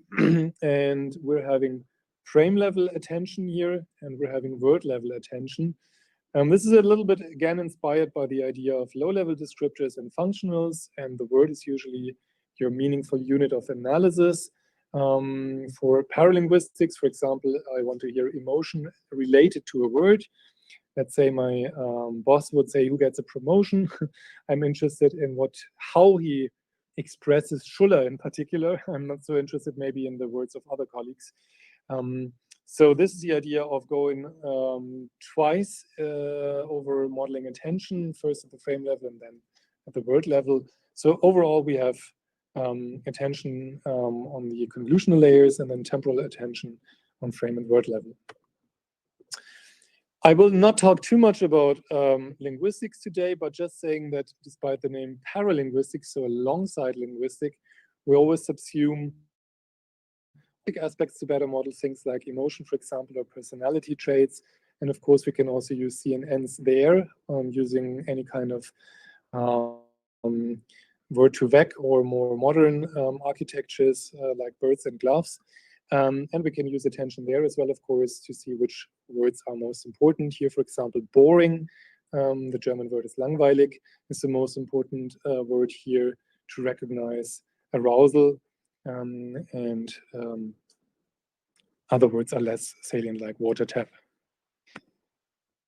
And we're having frame level attention here, and we're having word level attention. This is a little bit, again, inspired by the idea of low-level descriptors and functionals, and the word is usually your meaningful unit of analysis. For paralinguistics, for example, I want to hear emotion related to a word. Let's say my boss would say, who gets a promotion? I'm interested in how he expresses Schuller in particular. I'm not so interested maybe in the words of other colleagues. So this is the idea of going twice over modeling attention, first at the frame level and then at the word level. So overall, we have attention on the convolutional layers and then temporal attention on frame and word level. I will not talk too much about linguistics today, but just saying that despite the name paralinguistics, so alongside linguistic, we always subsume big aspects to better model things like emotion, for example, or personality traits. And of course, we can also use CNNs there using any kind of word-to-vec or more modern architectures like birds and gloves. And we can use attention there as well, of course, to see which words are most important. Here, for example, boring, the German word is langweilig, is the most important word here to recognize arousal. And Other words are less salient, like water tap.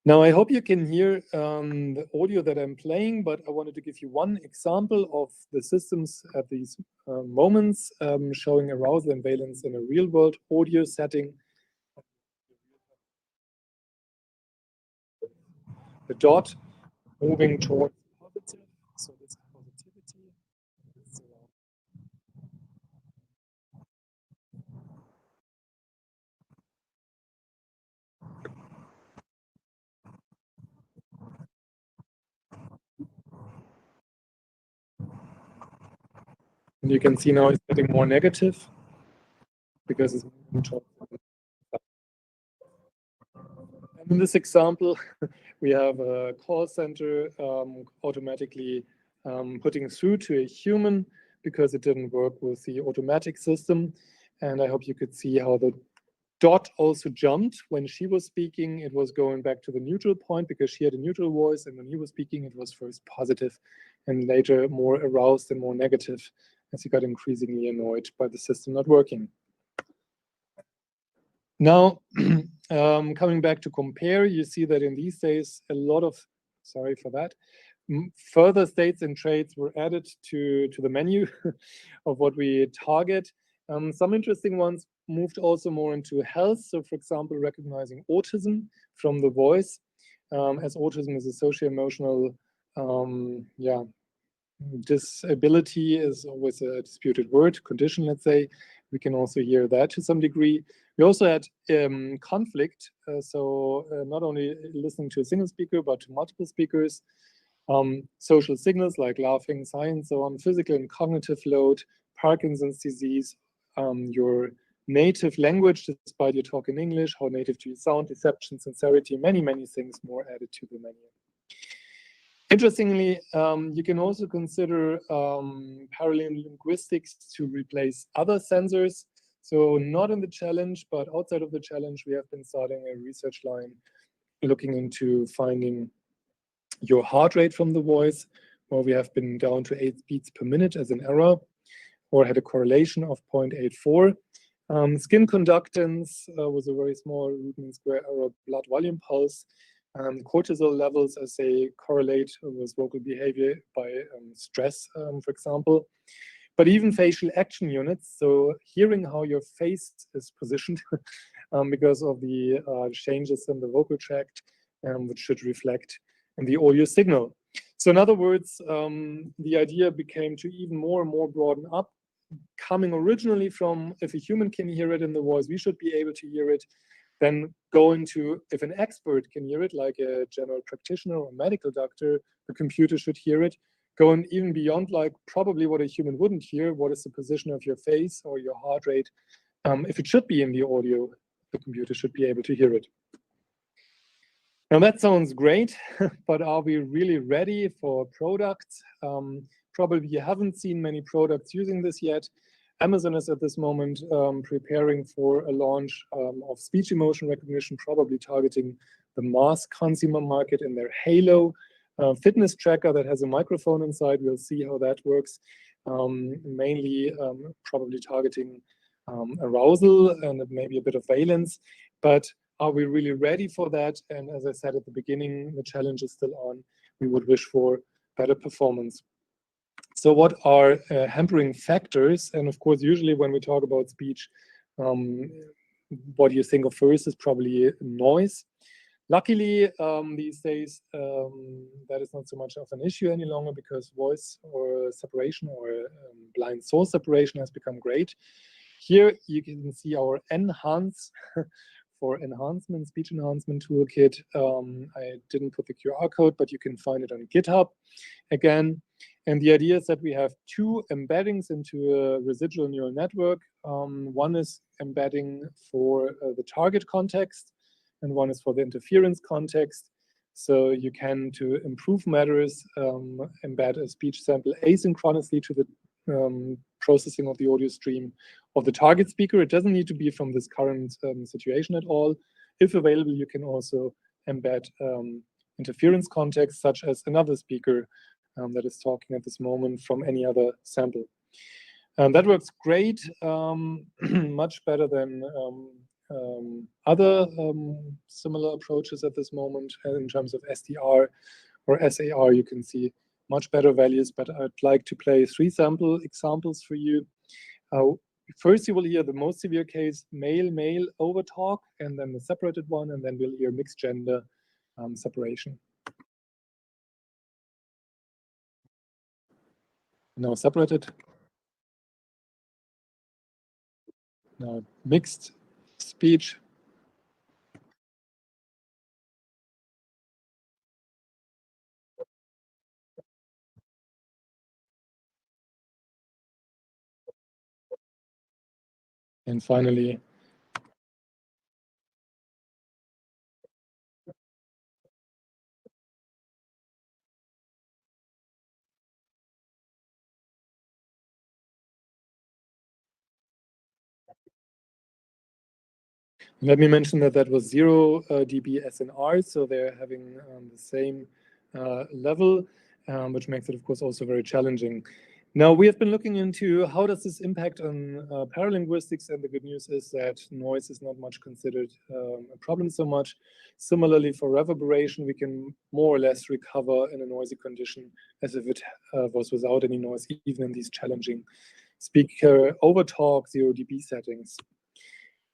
Now, I hope you can hear the audio that I'm playing, but I wanted to give you one example of the systems at these moments, showing arousal and valence in a real-world audio setting. The dot moving towards positive, so this is positivity. And you can see now it's getting more negative because it's moving towards. And in this example, we have a call center automatically putting through to a human because it didn't work with the automatic system. And I hope you could see how the dot also jumped. When she was speaking, it was going back to the neutral point because she had a neutral voice. And when he was speaking, it was first positive and later more aroused and more negative as he got increasingly annoyed by the system not working. Now, coming back to compare, you see that in these days, a lot of, sorry for that, further states and traits were added to the menu of what we target. Some interesting ones moved also more into health. So, for example, recognizing autism from the voice, as autism is a socio-emotional disability, is always a disputed word, condition, let's say. We can also hear that to some degree. We also had conflict, so not only listening to a single speaker, but to multiple speakers. Social signals like laughing, sighing, so on, physical and cognitive load, Parkinson's disease, your native language, despite you talk in English, how native do you sound, deception, sincerity, many, many things more added to the menu. Interestingly, you can also consider parallel linguistics to replace other sensors. So not in the challenge, but outside of the challenge, we have been starting a research line looking into finding your heart rate from the voice, where we have been down to 8 beats per minute as an error, or had a correlation of 0.84. Skin conductance was a very small root mean square error blood volume pulse. Cortisol levels as they correlate with vocal behavior by stress, for example. But even facial action units, so hearing how your face is positioned because of the changes in the vocal tract, which should reflect in the audio signal. So in other words, the idea became to even more and more broaden up, coming originally from if a human can hear it in the voice, we should be able to hear it. Then going to if an expert can hear it, like a general practitioner or medical doctor, the computer should hear it. Going even beyond, like probably what a human wouldn't hear, what is the position of your face or your heart rate? If it should be in the audio, the computer should be able to hear it. Now that sounds great, but are we really ready for products? Probably you haven't seen many products using this yet. Amazon is at this moment preparing for a launch of speech emotion recognition, probably targeting the mass consumer market in their Halo fitness tracker that has a microphone inside. We'll see how that works. Mainly probably targeting arousal and maybe a bit of valence. But are we really ready for that? And as I said at the beginning, the challenge is still on. We would wish for better performance. So what are hampering factors? And of course, usually when we talk about speech, what you think of first is probably noise. Luckily, these days, that is not so much of an issue any longer because voice or separation or blind source separation has become great. Here you can see our Enhance for enhancement, speech enhancement toolkit. I didn't put the QR code, but you can find it on GitHub again. And the idea is that we have two embeddings into a residual neural network. One is embedding for the target context, and one is for the interference context. So you can, to improve matters, embed a speech sample asynchronously to the processing of the audio stream of the target speaker. It doesn't need to be from this current situation at all. If available, you can also embed interference context, such as another speaker that is talking at this moment from any other sample. That works great, much better than other similar approaches at this moment. In terms of SDR or SAR, you can see much better values, but I'd like to play 3 sample examples for you. First, you will hear the most severe case, male-male overtalk, and then the separated one, and then we'll hear mixed gender separation. Now separated. Now mixed speech. And finally, let me mention that that was 0 dB SNR, so they're having the same level, which makes it, of course, also very challenging. Now, we have been looking into how does this impact on paralinguistics, and the good news is that noise is not much considered a problem so much. Similarly, for reverberation, we can more or less recover in a noisy condition as if it was without any noise, even in these challenging speaker overtalk 0 dB settings.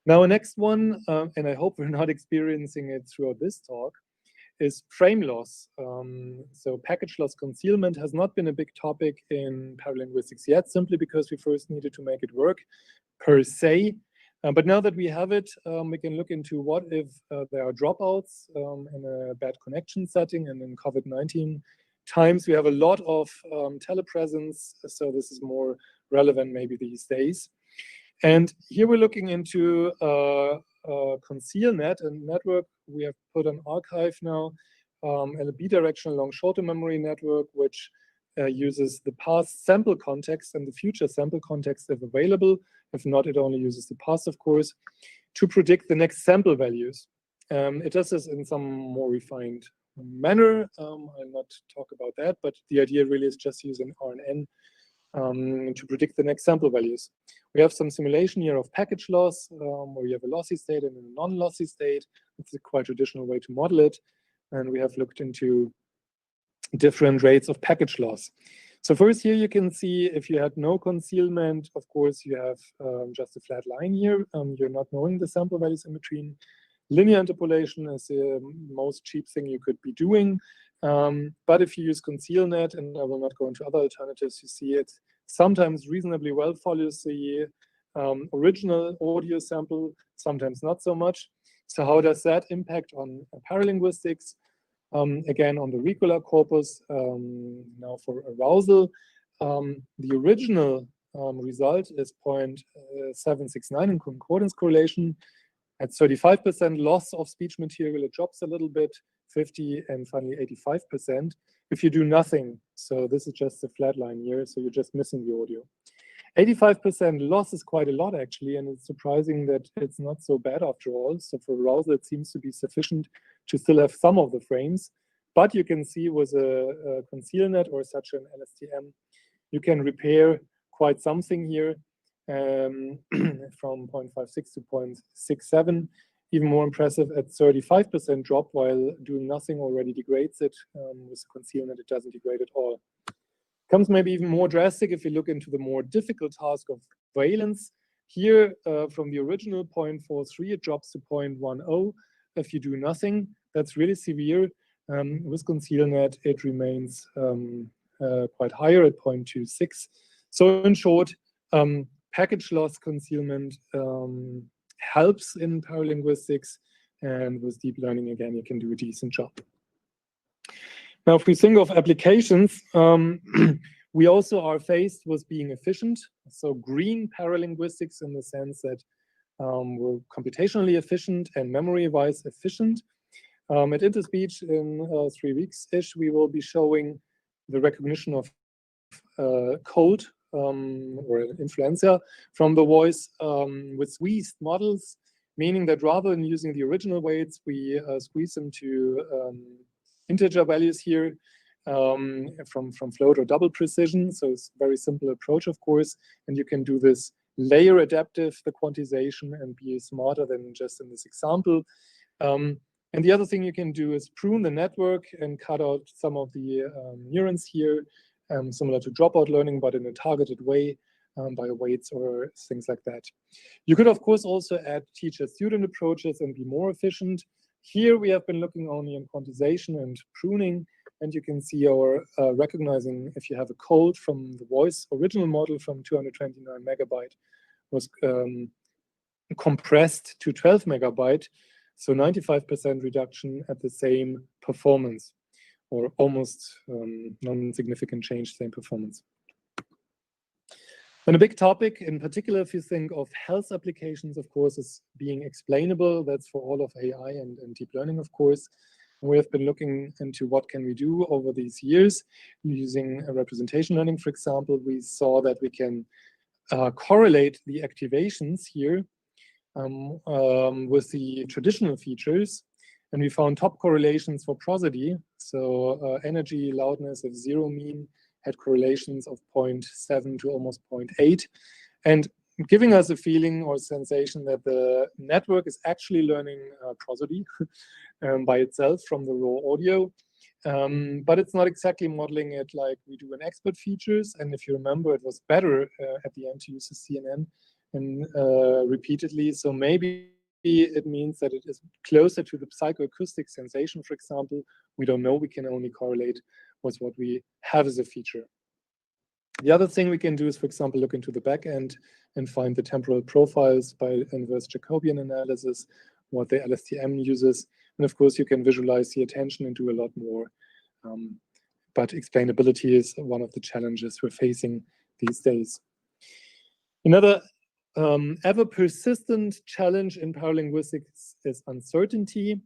Now, the next one, and I hope we're not experiencing it throughout this talk, is frame loss. So package loss concealment has not been a big topic in paralinguistics yet, simply because we first needed to make it work per se. But now that we have it, we can look into what if there are dropouts in a bad connection setting, and in COVID-19 times we have a lot of telepresence, so this is more relevant maybe these days. And here we're looking into ConcealNet, a network we have put on archive now, and a bidirectional long shorter memory network, which uses the past sample context and the future sample context if available. If not, it only uses the past, of course, to predict the next sample values. It does this in some more refined manner. I'll not talk about that, but the idea really is just using RNN to predict the next sample values. We have some simulation here of package loss, where you have a lossy state and a non-lossy state. It's a quite traditional way to model it. And we have looked into different rates of package loss. So first here you can see if you had no concealment, of course, you have just a flat line here. You're not knowing the sample values in between. Linear interpolation is the most cheap thing you could be doing. But if you use ConcealNet, and I will not go into other alternatives, you see it sometimes reasonably well follows the original audio sample, sometimes not so much. So how does that impact on paralinguistics? Again, on the regular corpus, now for arousal, the original result is 0.769 in concordance correlation. At 35% loss of speech material, it drops a little bit, 50, and finally 85% if you do nothing. So this is just a flat line here, so you're just missing the audio. 85% loss is quite a lot, actually, and it's surprising that it's not so bad after all. So for arousal, it seems to be sufficient to still have some of the frames. But you can see with a ConcealNet or such an LSTM, you can repair quite something here, from 0.56 to 0.67. Even more impressive at 35% drop, while doing nothing already degrades it. With ConcealNet, it doesn't degrade at all. Comes maybe even more drastic if you look into the more difficult task of valence. Here, from the original 0.43, it drops to 0.10. If you do nothing, that's really severe. With ConcealNet, it remains quite higher at 0.26. So in short, package loss concealment helps in paralinguistics, and with deep learning, again, you can do a decent job. Now, if we think of applications, we also are faced with being efficient. So green paralinguistics in the sense that we're computationally efficient and memory-wise efficient. At Interspeech in 3 weeks-ish, we will be showing the recognition of cold or influenza from the voice with squeezed models, meaning that rather than using the original weights, we squeeze them to integer values here from float or double precision. So it's a very simple approach, of course, and you can do this layer adaptive the quantization and be smarter than just in this example. And the other thing you can do is prune the network and cut out some of the neurons here, similar to dropout learning, but in a targeted way by weights or things like that. You could, of course, also add teacher-student approaches and be more efficient. Here we have been looking only in quantization and pruning, and you can see our recognizing if you have a cold from the voice original model from 229 megabyte was compressed to 12 megabyte. So 95% reduction at the same performance, or almost non-significant change, same performance. And a big topic, in particular, if you think of health applications, of course, is being explainable. That's for all of AI and deep learning, of course. And we have been looking into what can we do over these years. Using representation learning, for example, we saw that we can correlate the activations here with the traditional features, and we found top correlations for prosody. So energy, loudness of 0 mean had correlations of 0.7 to almost 0.8, and giving us a feeling or sensation that the network is actually learning prosody by itself from the raw audio. But it's not exactly modeling it like we do in expert features. And if you remember, it was better at the end to use the CNN and repeatedly. So maybe it means that it is closer to the psychoacoustic sensation, for example. We don't know. We can only correlate with what we have as a feature. The other thing we can do is, for example, look into the back end and find the temporal profiles by inverse Jacobian analysis, what the LSTM uses. And of course, you can visualize the attention and do a lot more. But explainability is one of the challenges we're facing these days. Another ever persistent challenge in paralinguistics is uncertainty.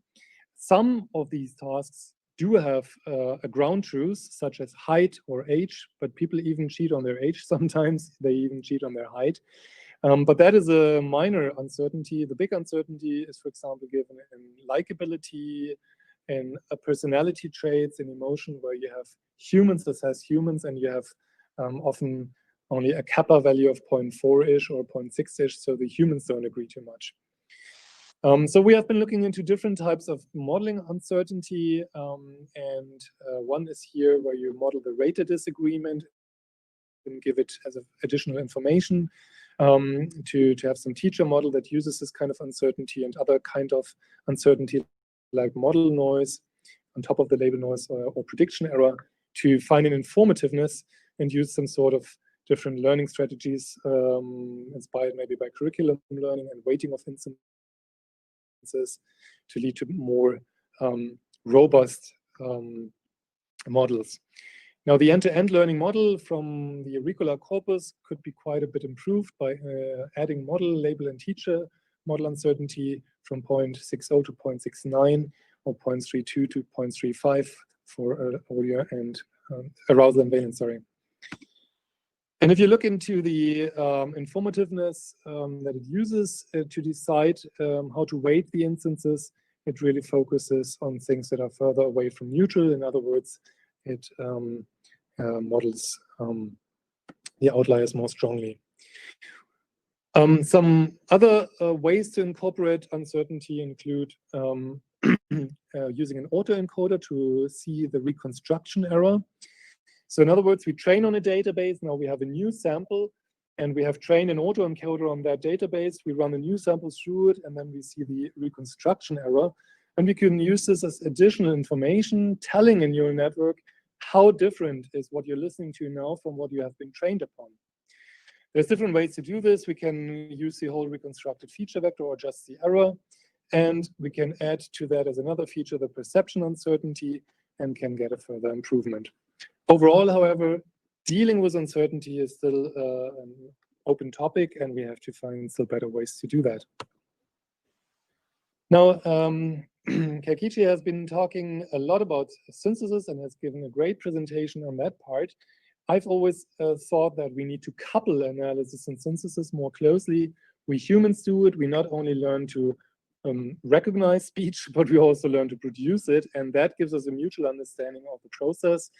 Some of these tasks do have a ground truth, such as height or age, but people even cheat on their age sometimes. They even cheat on their height. But that is a minor uncertainty. The big uncertainty is, for example, given in likability, in personality traits, in emotion, where you have humans assess humans, and you have often only a kappa value of 0.4-ish or 0.6-ish, so the humans don't agree too much. So we have been looking into different types of modeling uncertainty, and one is here where you model the rated disagreement and give it as additional information to have some teacher model that uses this kind of uncertainty and other kind of uncertainty like model noise on top of the label noise or prediction error to find an informativeness and use some sort of different learning strategies inspired maybe by curriculum learning and weighting of instances to lead to more robust models. Now, the end-to-end learning model from the auricular corpus could be quite a bit improved by adding model, label, and teacher model uncertainty from 0.60 to 0.69 or 0.32 to 0.35 for audio and arousal and valence, sorry. And if you look into the informativeness that it uses to decide how to weight the instances, it really focuses on things that are further away from neutral. In other words, it models the outliers more strongly. Some other ways to incorporate uncertainty include using an autoencoder to see the reconstruction error. So in other words, we train on a database. Now we have a new sample, and we have trained an autoencoder on that database. We run a new sample through it, and then we see the reconstruction error. And we can use this as additional information, telling a neural network how different is what you're listening to now from what you have been trained upon. There's different ways to do this. We can use the whole reconstructed feature vector or just the error. And we can add to that as another feature the perception uncertainty and can get a further improvement. Overall, however, dealing with uncertainty is still an open topic, and we have to find still better ways to do that. Now, Keikichi has been talking a lot about synthesis and has given a great presentation on that part. I've always thought that we need to couple analysis and synthesis more closely. We humans do it. We not only learn to recognize speech, but we also learn to produce it, and that gives us a mutual understanding of the process.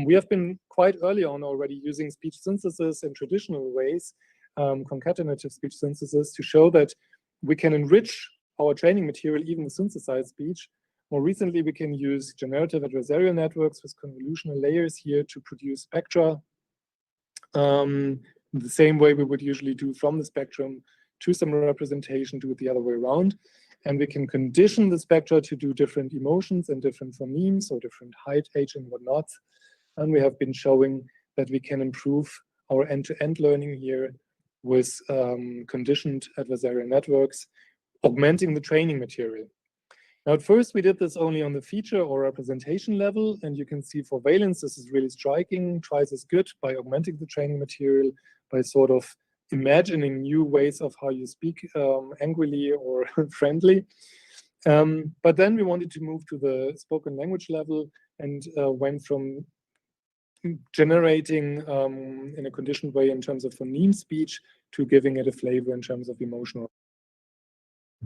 We have been quite early on already using speech synthesis in traditional ways, concatenative speech synthesis to show that we can enrich our training material, even with synthesized speech. More recently, we can use generative adversarial networks with convolutional layers here to produce spectra the same way we would usually do from the spectrum to some representation, do it the other way around. And we can condition the spectra to do different emotions and different phonemes, or different height, age, and whatnot. And we have been showing that we can improve our end-to-end learning here with conditioned adversarial networks, augmenting the training material. Now, at first, we did this only on the feature or representation level, and you can see for valence, this is really striking, twice as good by augmenting the training material, by sort of imagining new ways of how you speak angrily or friendly. But then we wanted to move to the spoken language level and went from generating in a conditioned way in terms of phoneme speech to giving it a flavor in terms of emotional.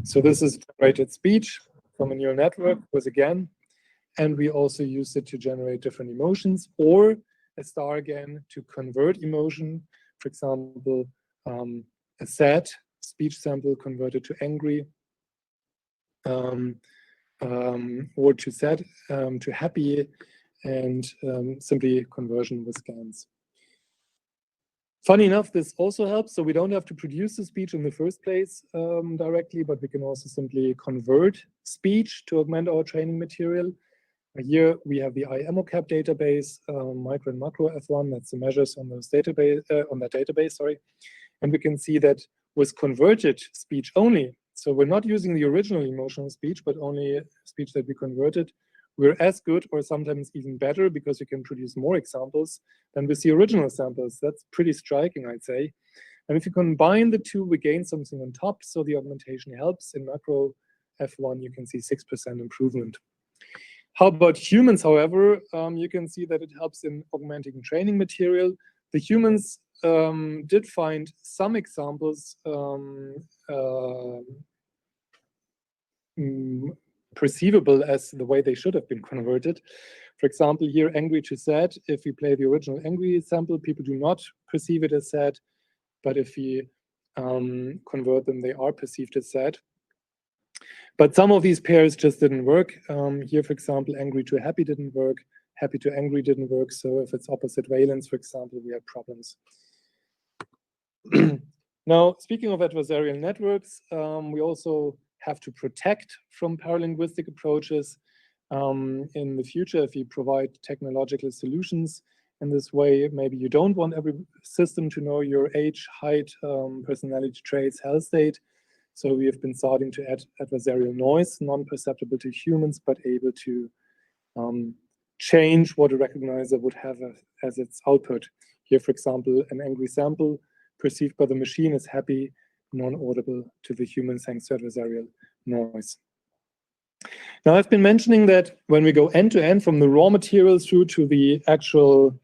So this is generated speech from a neural network was again, and we also use it to generate different emotions, or a star again to convert emotion. For example, a sad speech sample converted to angry, or to sad to happy, and simply conversion with scans. Funny enough, this also helps, so we don't have to produce the speech in the first place directly, but we can also simply convert speech to augment our training material. Here we have the IMOCAP database, micro and macro F1, that's the measures on those database, on that database, sorry. And we can see that with converted speech only, so we're not using the original emotional speech, but only speech that we converted, we're as good or sometimes even better because we can produce more examples than with the original samples. That's pretty striking, I'd say. And if you combine the two, we gain something on top. So the augmentation helps. In macro F1, you can see 6% improvement. How about humans, however? You can see that it helps in augmenting training material. The humans did find some examples perceivable as the way they should have been converted. For example, here, angry to sad, if we play the original angry sample, people do not perceive it as sad, but if we convert them, they are perceived as sad. But some of these pairs just didn't work. Here, for example, angry to happy didn't work, happy to angry didn't work, so if it's opposite valence, for example, we have problems. Now, speaking of adversarial networks, we also have to protect from paralinguistic approaches in the future if you provide technological solutions. In this way, maybe you don't want every system to know your age, height, personality traits, health state. So we have been starting to add adversarial noise, non-perceptible to humans, but able to change what a recognizer would have as its output. Here, for example, an angry sample perceived by the machine is happy, non-audible to the human thanks to adversarial noise. Now, I've been mentioning that when we go end-to-end from the raw material through to the actual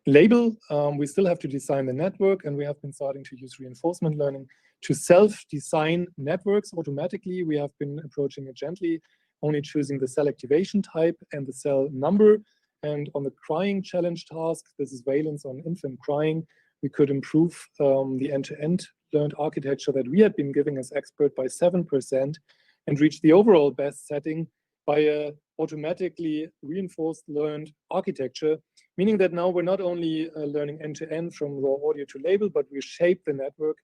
label, we still have to design the network, and we have been starting to use reinforcement learning to self-design networks automatically. We have been approaching it gently, only choosing the cell activation type and the cell number. And on the crying challenge task, this is valence on infant crying, we could improve the end-to-end learned architecture that we had been giving as expert by 7% and reach the overall best setting by a automatically reinforced learned architecture, meaning that now we're not only learning end-to-end from raw audio to label, but we shape the network.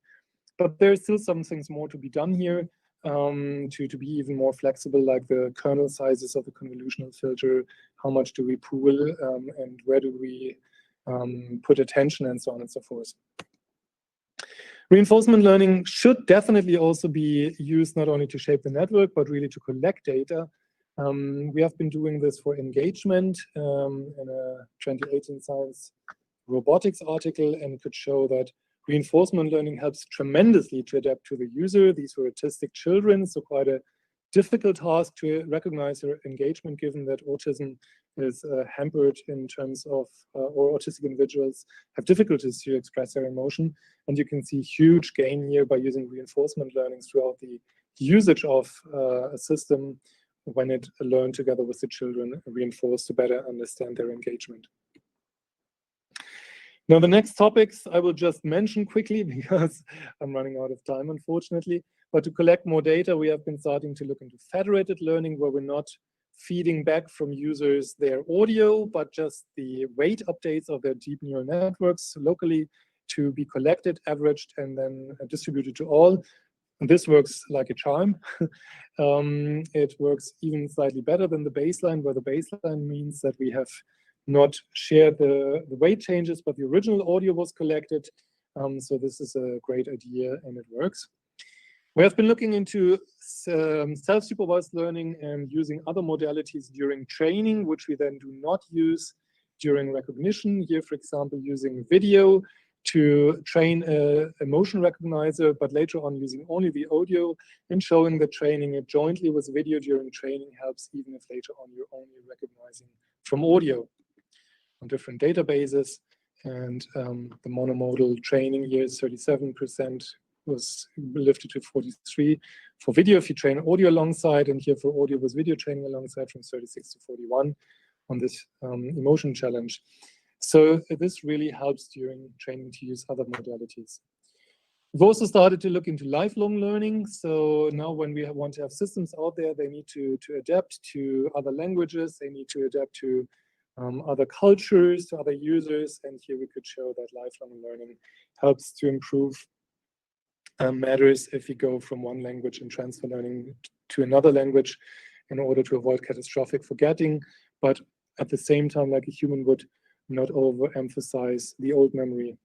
But there's still some things more to be done here to be even more flexible, like the kernel sizes of the convolutional filter, how much do we pool, and where do we put attention, and so on and so forth. Reinforcement learning should definitely also be used not only to shape the network, but really to collect data. We have been doing this for engagement in a 2018 Science Robotics article, and could show that reinforcement learning helps tremendously to adapt to the user. These were autistic children, so quite a difficult task to recognize their engagement, given that autism is hampered in terms of, or autistic individuals have difficulties to express their emotion. And you can see huge gain here by using reinforcement learning throughout the usage of a system when it learned together with the children, reinforced to better understand their engagement. Now, the next topics I will just mention quickly because I'm running out of time, unfortunately. But to collect more data, we have been starting to look into federated learning, where we're not feeding back from users their audio, but just the weight updates of their deep neural networks locally to be collected, averaged, and then distributed to all. And this works like a charm. It works even slightly better than the baseline, where the baseline means that we have not shared the weight changes, but the original audio was collected. So this is a great idea and it works. We have been looking into self-supervised learning and using other modalities during training, which we then do not use during recognition. Here, for example, using video to train a motion recognizer, but later on using only the audio, and showing that training it jointly with video during training helps, even if later on you're only recognizing from audio on different databases. And the monomodal training here is 37%, was lifted to 43 for video if you train audio alongside, and here for audio with video training alongside from 36 to 41 on this emotion challenge. So this really helps during training to use other modalities. We've also started to look into lifelong learning. So now when we want to have systems out there, they need to adapt to other languages, they need to adapt to other cultures, to other users, and here we could show that lifelong learning helps to improve matters if you go from one language and transfer learning to another language in order to avoid catastrophic forgetting, but at the same time, like a human would, not overemphasize the old memory.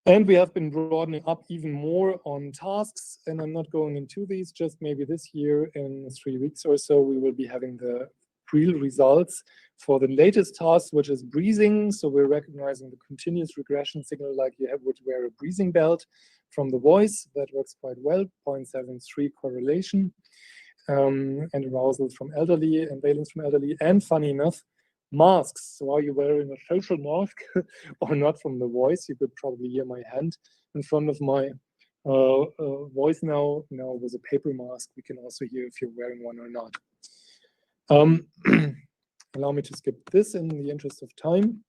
And we have been broadening up even more on tasks, and I'm not going into these, just maybe this year in 3 weeks or so, we will be having the real results for the latest task, which is breathing. So we're recognizing the continuous regression signal like you would wear a breathing belt from the voice. That works quite well, 0.73 correlation, and arousal from elderly and valence from elderly. And funny enough, masks. So are you wearing a social mask or not from the voice? You could probably hear my hand in front of my voice now. Now with a paper mask, we can also hear if you're wearing one or not. Allow me to skip this in the interest of time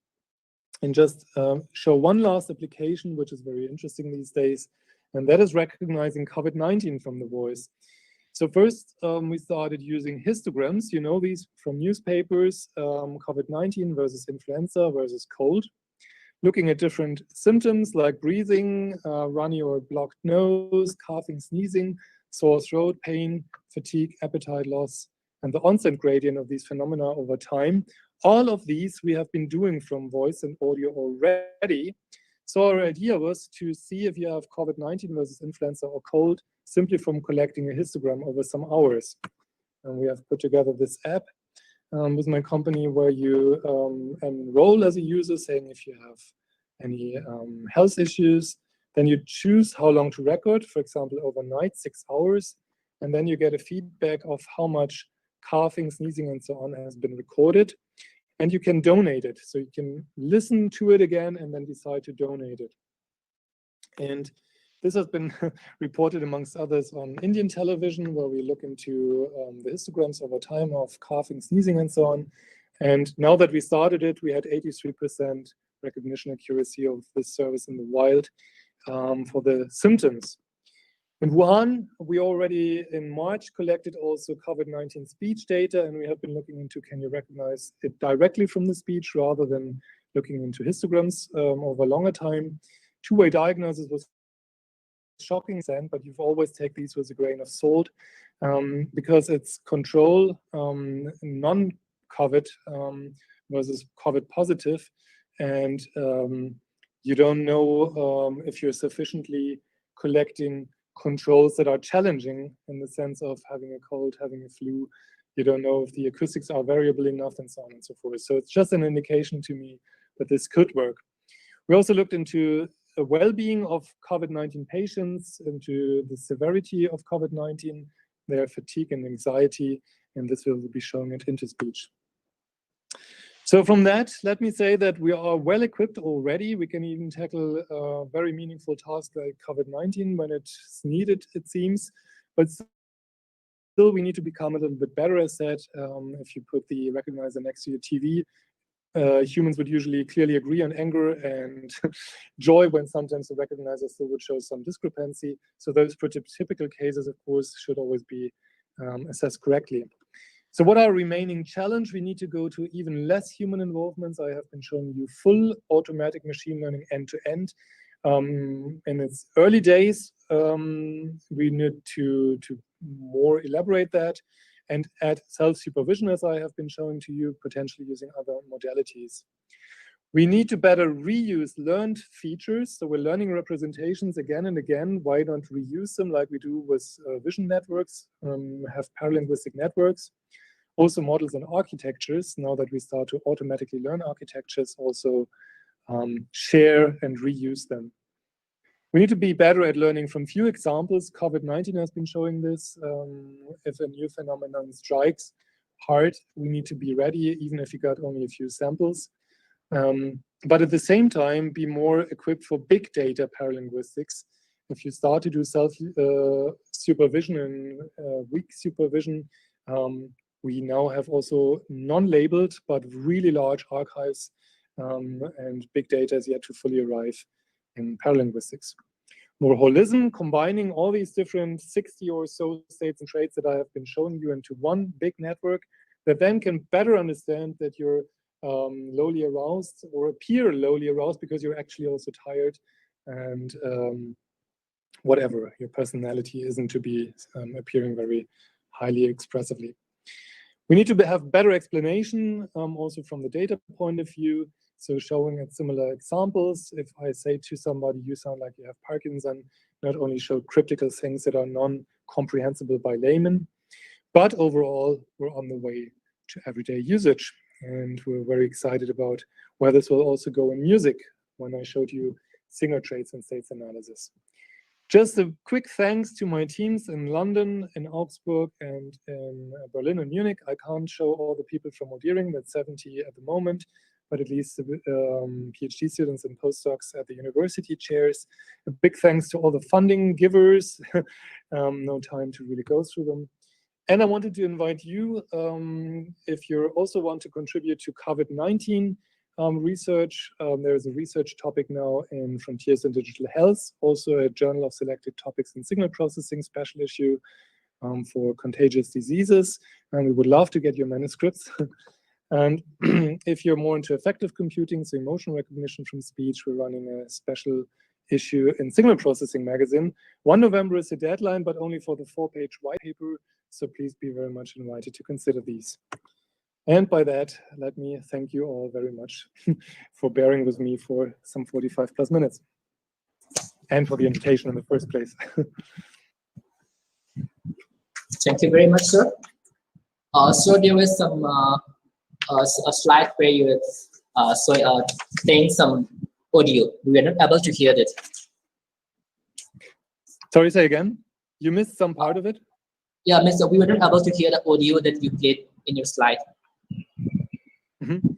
and just show one last application, which is very interesting these days, and that is recognizing COVID-19 from the voice. So first, we started using histograms. You know these from newspapers, COVID-19 versus influenza versus cold, looking at different symptoms like breathing, runny or blocked nose, coughing, sneezing, sore throat, pain, fatigue, appetite loss, and the onset gradient of these phenomena over time. All of these we have been doing from voice and audio already. So our idea was to see if you have COVID-19 versus influenza or cold simply from collecting a histogram over some hours. And we have put together this app with my company where you enroll as a user, saying if you have any health issues, then you choose how long to record, for example, overnight, 6 hours, and then you get a feedback of how much coughing, sneezing, and so on has been recorded. And you can donate it. So you can listen to it again and then decide to donate it. And this has been reported amongst others on Indian television, where we look into the histograms over time of coughing, sneezing, and so on. And now that we started it, we had 83% recognition accuracy of this service in the wild for the symptoms. In Wuhan, we already in March collected also COVID-19 speech data, and we have been looking into can you recognize it directly from the speech rather than looking into histograms over a longer time. Two-way diagnosis was shocking, but you've always take these with a grain of salt because it's control non-COVID versus COVID positive, and you don't know if you're sufficiently collecting controls that are challenging in the sense of having a cold, having a flu. You don't know if the acoustics are variable enough and so on and so forth. So it's just an indication to me that this could work. We also looked into the well-being of COVID-19 patients, into the severity of COVID-19, their fatigue and anxiety, and this will be showing it into speech. So from that, let me say that we are well equipped already. We can even tackle a very meaningful task like COVID-19 when it's needed, it seems. But still, we need to become a little bit better, as said. If you put the recognizer next to your TV, humans would usually clearly agree on anger and joy, when sometimes the recognizer still would show some discrepancy. So those prototypical cases, of course, should always be assessed correctly. So what are remaining challenge? We need to go to even less human involvements. I have been showing you full automatic machine learning end-to-end. In its early days, we need to more elaborate that and add self-supervision, as I have been showing to you, potentially using other modalities. We need to better reuse learned features. So we're learning representations again and again. Why not reuse them like we do with vision networks, have paralinguistic networks? Also models and architectures, now that we start to automatically learn architectures, also share and reuse them. We need to be better at learning from few examples. COVID-19 has been showing this. If a new phenomenon strikes hard, we need to be ready, even if you got only a few samples. But at the same time, be more equipped for big data paralinguistics. If you start to do self-supervision and weak supervision, we now have also non-labeled but really large archives, and big data is yet to fully arrive in paralinguistics. More holism, combining all these different 60 or so states and traits that I have been showing you into one big network that then can better understand that you're lowly aroused or appear lowly aroused because you're actually also tired, and whatever your personality isn't to be appearing very highly expressively. We need to have better explanation also from the data point of view. So showing at similar examples, if I say to somebody, you sound like you have Parkinson, not only show cryptical things that are non-comprehensible by laymen, but overall, we're on the way to everyday usage. And we're very excited about where this will also go in music when I showed you singer traits and states analysis. Just a quick thanks to my teams in London, in Augsburg, and in Berlin and Munich. I can't show all the people from Modiring, that's 70 at the moment, but at least the PhD students and postdocs at the university chairs. A big thanks to all the funding givers. No time to really go through them. And I wanted to invite you, if you also want to contribute to COVID-19 research, there is a research topic now in Frontiers in Digital Health, also a Journal of Selected Topics in Signal Processing special issue for contagious diseases. And we would love to get your manuscripts. And if you're more into effective computing, so emotion recognition from speech, we're running a special issue in Signal Processing magazine. 1 November is the deadline, but only for the 4-page white paper. So please be very much invited to consider these. And by that, let me thank you all very much for bearing with me for some 45 plus minutes, and for the invitation in the first place. Thank you very much, sir. So there was some a slide where you were playing some audio. We were not able to hear it. Sorry, say again? You missed some part of it? Yeah, Mr. We were not able to hear the audio that you played in your slide. Mm-hmm.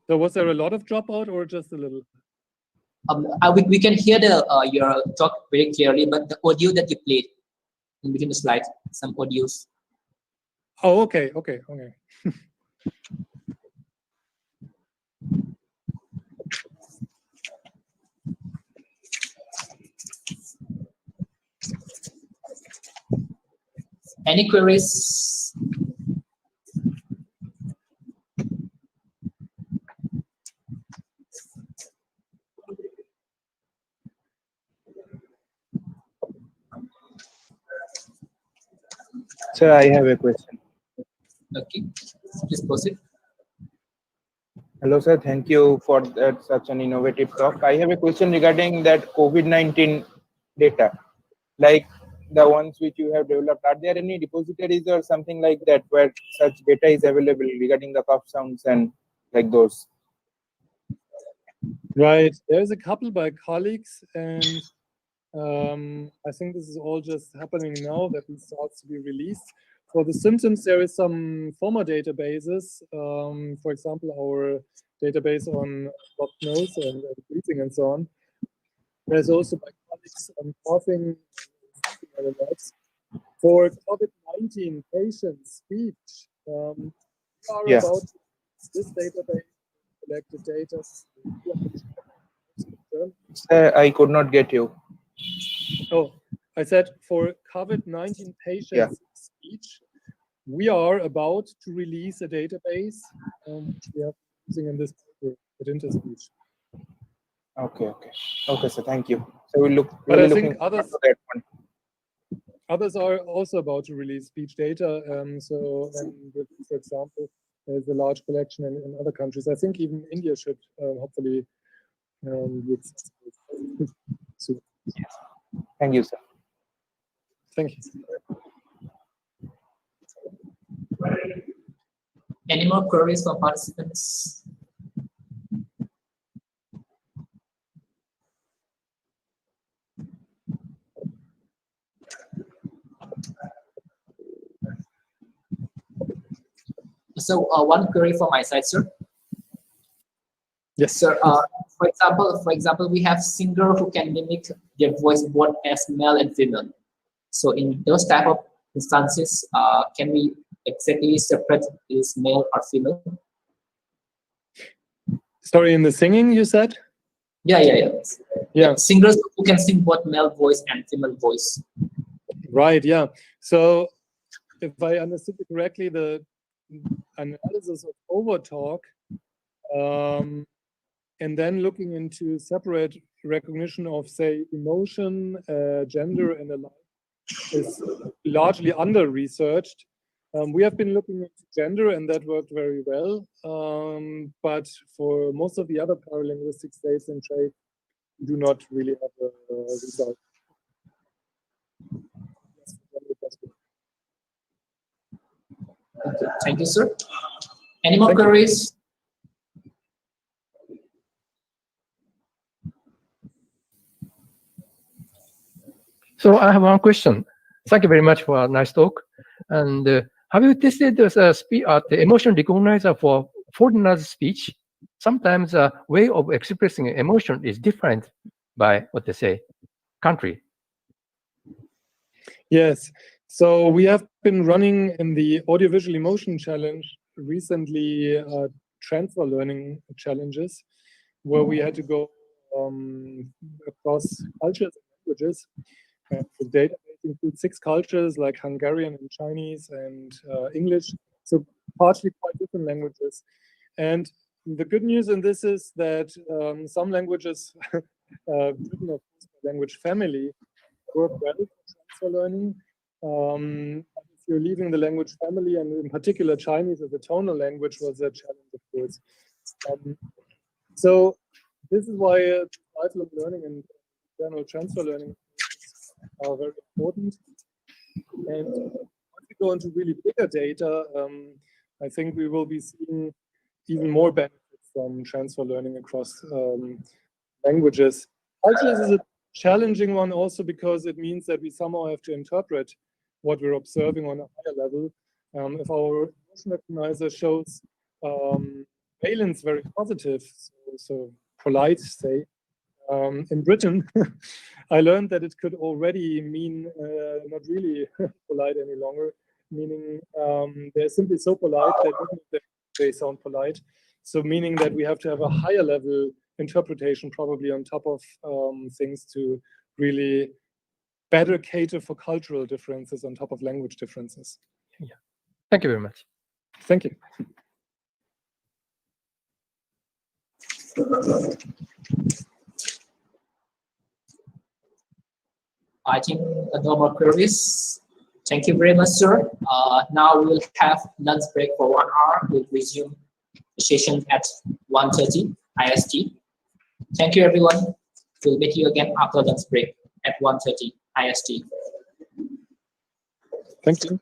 So was there a lot of dropout or just a little? We can hear your talk very clearly, but the audio that you played in between the slides, some audios. Oh, okay. Any queries? Sir, I have a question. Okay, please proceed. Hello, sir. Thank you for that such an innovative talk. I have a question regarding that COVID-19 data, like the ones which you have developed. Are there any repositories or something like that where such data is available regarding the cough sounds and like those? Right. There's a couple by colleagues, and I think this is all just happening now that it starts to be released. For the symptoms, there is some former databases. For example, our database on blocked nose and breathing and so on. There's also by colleagues on coughing. For COVID-19 patients' speech, about this database collected data. I could not get you. Oh, I said for COVID-19 patients' speech, we are about to release a database which we are using in this paper at InterSpeech. Okay, sir. Thank you. So we'll look. But Really I think looking forward to that one. others are also about to release speech data. For example, there's a large collection in other countries. I think even India should hopefully be accessible soon. Thank you, sir. Thank you. Any more queries from participants? So one query from my side, sir. Yes, sir. For example, we have singer who can mimic their voice both as male and female. So in those type of instances, can we exactly separate is male or female? Sorry, in the singing you said? Yeah. Singers who can sing both male voice and female voice. Right. Yeah. So if I understood it correctly, the analysis of overtalk and then looking into separate recognition of, say, emotion, gender, and the like is largely under-researched. We have been looking into gender, and that worked very well. But for most of the other paralinguistic states and traits, we do not really have a result. Okay, thank you, sir. Any more queries? So I have one question. Thank you very much for a nice talk. And have you tested the emotion recognizer for foreigners' speech? Sometimes a way of expressing emotion is different by what they say, country. Yes. So we have been running in the Audiovisual Emotion Challenge recently transfer learning challenges where we had to go across cultures and languages. The database includes 6 cultures like Hungarian and Chinese and English, so partially quite different languages. And the good news in this is that some languages written of language family work well for transfer learning. If you're leaving the language family, and in particular Chinese as a tonal language was a challenge, of course. So this is why lifelong learning and general transfer learning are very important. And once we go into really bigger data, I think we will be seeing even more benefits from transfer learning across languages. Cultures is a challenging one also because it means that we somehow have to interpret what we're observing on a higher level. If our emotion recognizer shows valence very positive, so polite, say, in Britain, I learned that it could already mean not really polite any longer, meaning they're simply so polite that they sound polite. So meaning that we have to have a higher level interpretation probably on top of things to really better cater for cultural differences on top of language differences. Yeah. Thank you very much. Thank you. I think no more queries. Thank you very much, sir. Now we will have lunch break for 1 hour. We'll resume the session at 1:30 IST. Thank you, everyone. We'll meet you again after lunch break at 1:30 IST. Thank you.